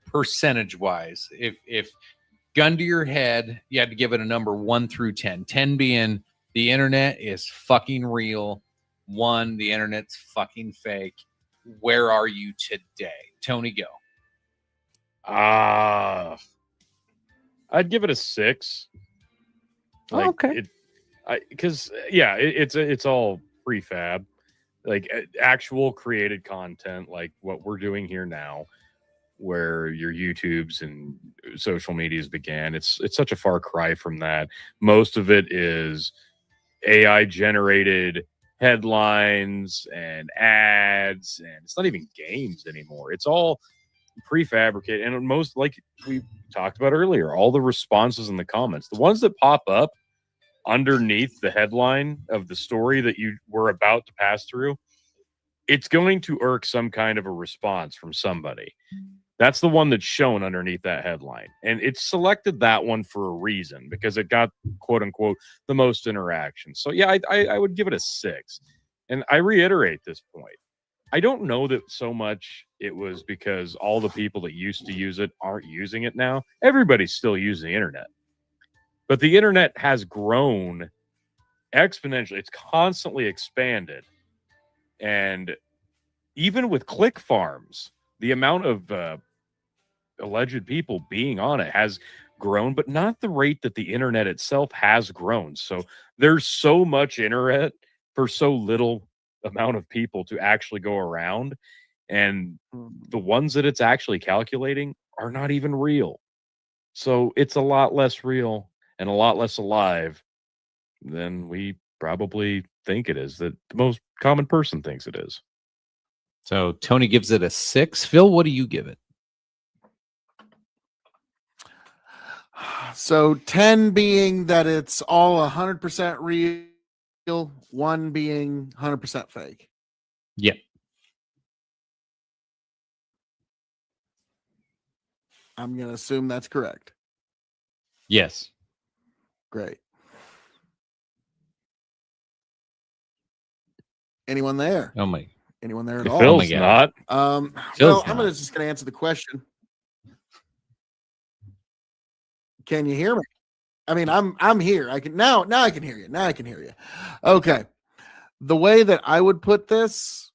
percentage wise, if gun to your head, you had to give it a number 1 through 10, 10 being the internet is fucking real, 1, the internet's fucking fake. Where are you today? Tony, go. I'd give it a 6. Okay. Because it's all prefab, like actual created content, like what we're doing here now, where your YouTubes and social medias began. It's such a far cry from that. Most of it is AI generated headlines and ads, and it's not even games anymore. It's all prefabricated, and most, like we talked about earlier, all the responses in the comments, the ones that pop up underneath the headline of the story that you were about to pass through, it's going to irk some kind of a response from somebody. That's the one that's shown underneath that headline. And it's selected that one for a reason, because it got, quote unquote, the most interaction. So yeah, I would give it a 6. And I reiterate this point. I don't know that so much it was because all the people that used to use it aren't using it now. Everybody's still using the internet. But the internet has grown exponentially. It's constantly expanded. And even with click farms, the amount of alleged people being on it has grown, but not the rate that the internet itself has grown. So there's so much internet for so little amount of people to actually go around. And the ones that it's actually calculating are not even real. So it's a lot less real and a lot less alive than we probably think it is, that the most common person thinks it is. So Tony gives it a 6. Phil, what do you give it? So 10 being that it's all 100% real, 1 being 100% fake. Yep. I'm going to assume that's correct. Yes. Great. Anyone there? Oh my. Anyone there at all? Phil's not. Well, Phil's I'm just going to answer the question. Can you hear me? I mean, I'm here. I can now I can hear you. Now I can hear you. Okay. The way that I would put this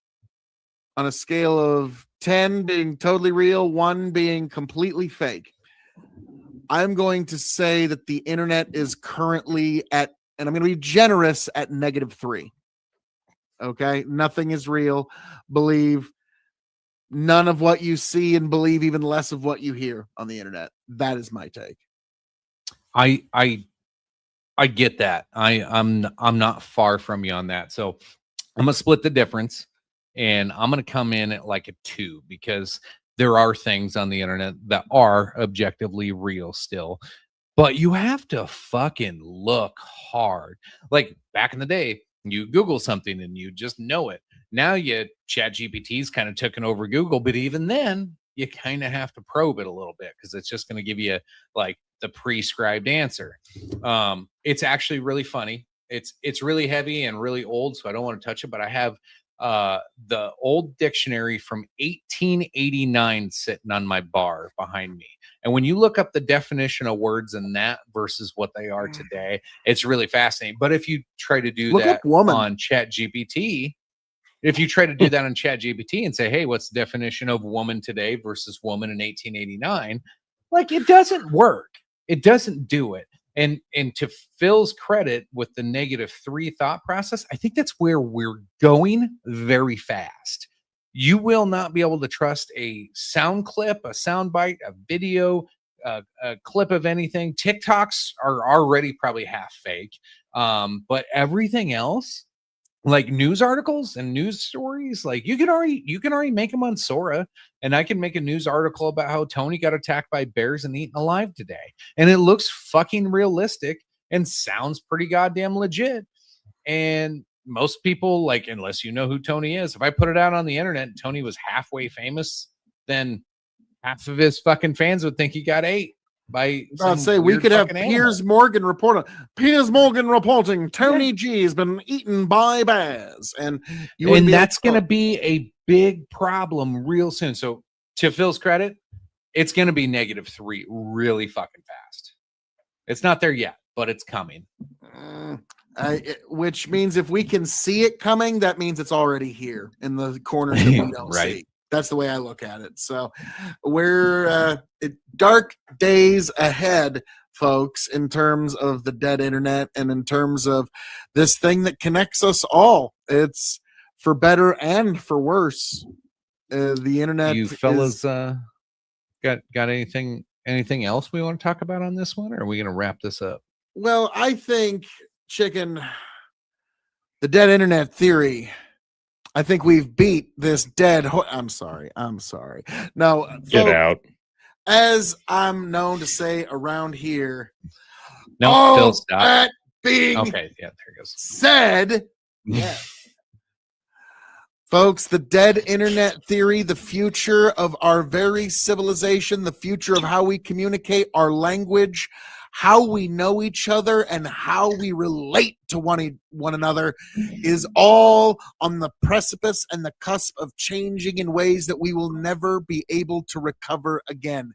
on a scale of 10 being totally real, 1 being completely fake, I'm going to say that the internet is currently at, and I'm going to be generous, at -3. Okay. Nothing is real. Believe none of what you see and believe even less of what you hear on the internet. That is my take. I get that. I'm not far from you on that. So I'm gonna split the difference, and I'm gonna come in at like a 2, because there are things on the internet that are objectively real still, but you have to fucking look hard. Like back in the day, you Google something and you just know it. Now ChatGPT's kind of taken over Google, but even then you kind of have to probe it a little bit, because it's just going to give you like the prescribed answer. It's actually really funny. It's really heavy and really old, so I don't want to touch it, but I have the old dictionary from 1889 sitting on my bar behind me. And when you look up the definition of words in that versus what they are today, it's really fascinating. But if you try to do that on ChatGPT, and say, hey, what's the definition of woman today versus woman in 1889? Like, it doesn't work. It doesn't do it. And to Phil's credit with the -3 thought process, I think that's where we're going very fast. You will not be able to trust a sound clip, a sound bite, a video, a clip of anything. TikToks are already probably half fake. But everything else, like news articles and news stories, like you can already make them on Sora, and I can make a news article about how Tony got attacked by bears and eaten alive today, and it looks fucking realistic and sounds pretty goddamn legit. And most people, like, unless you know who Tony is, if I put it out on the internet and Tony was halfway famous, then half of his fucking fans would think he got ate by I'd say we could have Piers Morgan reporting. Piers Morgan reporting Tony G has been eaten by bears, and that's going to be a big problem real soon. So to Phil's credit, it's going to be -3 really fucking fast. It's not there yet, but it's coming. Which means if we can see it coming, that means it's already here in the corners that we don't Right. see. That's the way I look at it. So we're dark days ahead, folks, in terms of the dead internet and in terms of this thing that connects us all. It's for better and for worse. The internet. You fellas got anything else we want to talk about on this one, or are we going to wrap this up? Well, I think, Chicken, the dead internet theory, I think we've beat this dead I'm sorry. No, Get out. As I'm known to say around here. No, Phil, stop. That being okay, yeah, there it goes. Said, yeah. Folks, the dead internet theory, the future of our very civilization, the future of how we communicate, our language, how we know each other, and how we relate to one another is all on the precipice and the cusp of changing in ways that we will never be able to recover again.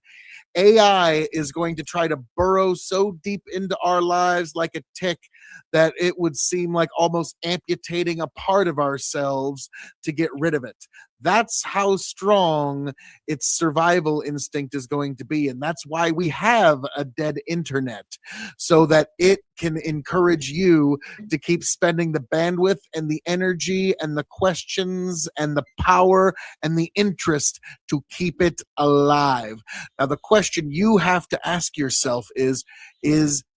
AI is going to try to burrow so deep into our lives like a tick that it would seem like almost amputating a part of ourselves to get rid of it. That's how strong its survival instinct is going to be. And that's why we have a dead internet, so that it can encourage you to keep spending the bandwidth and the energy and the questions and the power and the interest to keep it alive. Now, the question you have to ask yourself is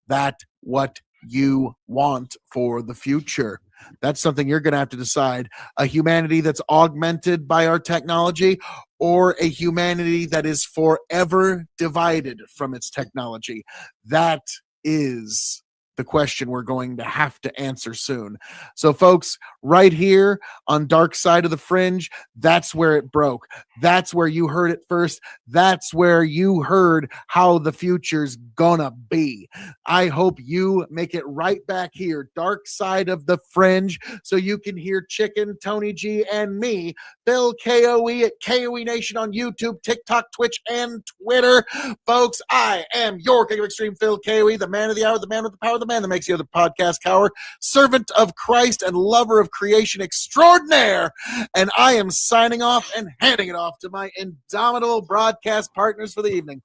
that what you want for the future? That's something you're going to have to decide. A humanity that's augmented by our technology, or a humanity that is forever divided from its technology? That is the question we're going to have to answer soon. So, folks, right here on Dark Side of the Fringe, that's where it broke. That's where you heard it first. That's where you heard how the future's gonna be. I hope you make it right back here, Dark Side of the Fringe, so you can hear Chicken, Tony G, and me, Phil K.O.E. at K.O.E Nation on YouTube, TikTok, Twitch, and Twitter. Folks, I am your King of Extreme, Phil K.O.E., the man of the hour, the man with the power, the man that makes the other podcast cower, servant of Christ and lover of creation extraordinaire. And I am signing off and handing it off to my indomitable broadcast partners for the evening.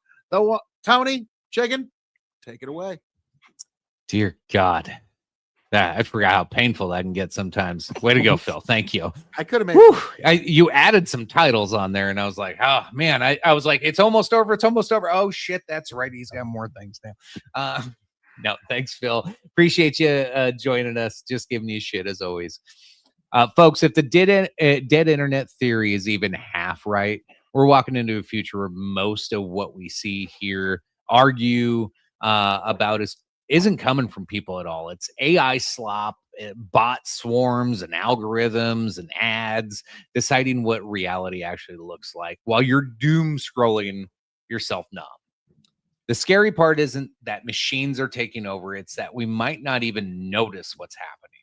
Tony, Chicken, take it away. Dear God. I forgot how painful that can get sometimes. Way to go, Phil. Thank you. I could have made you added some titles on there, and I was like, oh man, I was like, it's almost over. It's almost over. Oh shit, that's right. He's got more things now. No, thanks, Phil. Appreciate you joining us. Just giving you shit as always. Folks, if the dead internet theory is even half right, we're walking into a future where most of what we see here argue about isn't coming from people at all. It's AI slop, bot swarms and algorithms and ads deciding what reality actually looks like while you're doom scrolling yourself numb. The scary part isn't that machines are taking over. It's that we might not even notice what's happening.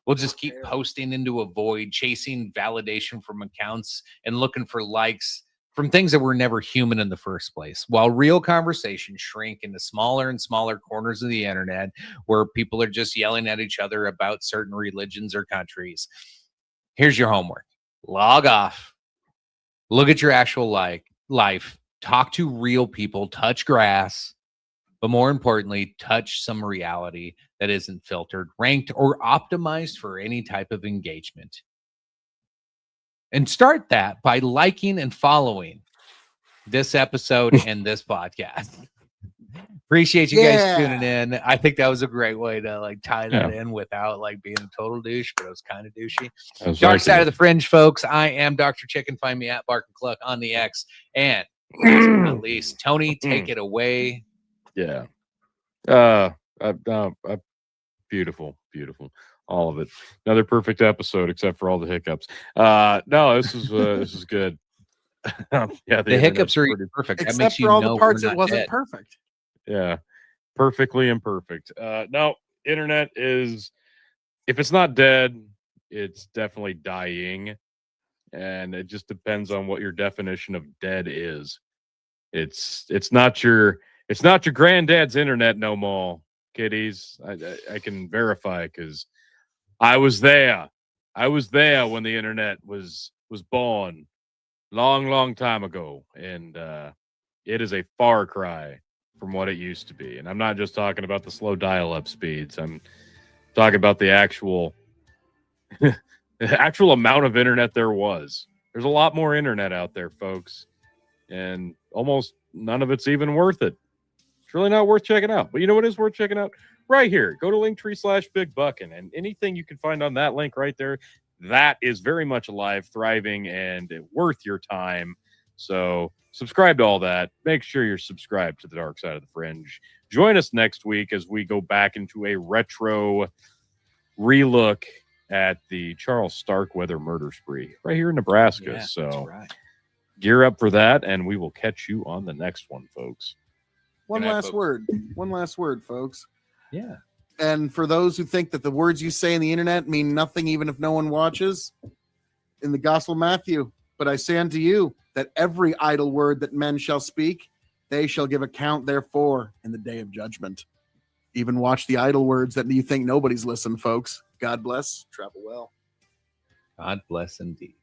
We'll just keep posting into a void, chasing validation from accounts and looking for likes from things that were never human in the first place, while real conversations shrink into smaller and smaller corners of the internet where people are just yelling at each other about certain religions or countries. Here's your homework. Log off. Look at your actual life. Talk to real people. Touch grass. but more importantly, touch some reality that isn't filtered, ranked, or optimized for any type of engagement. And start that by liking and following this episode and this podcast. Appreciate you guys tuning in. I think that was a great way to like tie that in without like being a total douche, but it was kind of douchey. Dark Side of the Fringe, folks. I am Dr. Chicken. Find me at Bark and Cluck on the X. And last but not least, Tony, take it away. Yeah. Beautiful. All of it. Another perfect episode, except for all the hiccups. No, this is good. Yeah, the hiccups are perfect. Except that makes you for all know the parts it wasn't perfect. Yeah, perfectly imperfect. No, internet is, if it's not dead, it's definitely dying, and it just depends on what your definition of dead is. It's not your granddad's internet no more, kiddies. I can verify because I was there. I was there when the internet was born, long time ago, and it is a far cry from what it used to be. And I'm not just talking about the slow dial-up speeds. I'm talking about the actual amount of internet there was. There's a lot more internet out there, folks, and almost none of it's even worth it. It's really not worth checking out. But you know what is worth checking out? Right here. Go to Linktree/BigBuckin', and anything you can find on that link right there, that is very much alive, thriving, and worth your time. So subscribe to all that. Make sure you're subscribed to the Dark Side of the Fringe. Join us next week as we go back into a retro relook at the Charles Starkweather murder spree right here in Nebraska. Yeah, so right. Gear up for that, and we will catch you on the next one, folks. One last word, folks. Yeah. And for those who think that the words you say on the internet mean nothing, even if no one watches, in the Gospel of Matthew, but I say unto you that every idle word that men shall speak, they shall give account therefore in the day of judgment. Even watch the idle words that you think nobody's listened, folks. God bless. Travel well. God bless indeed.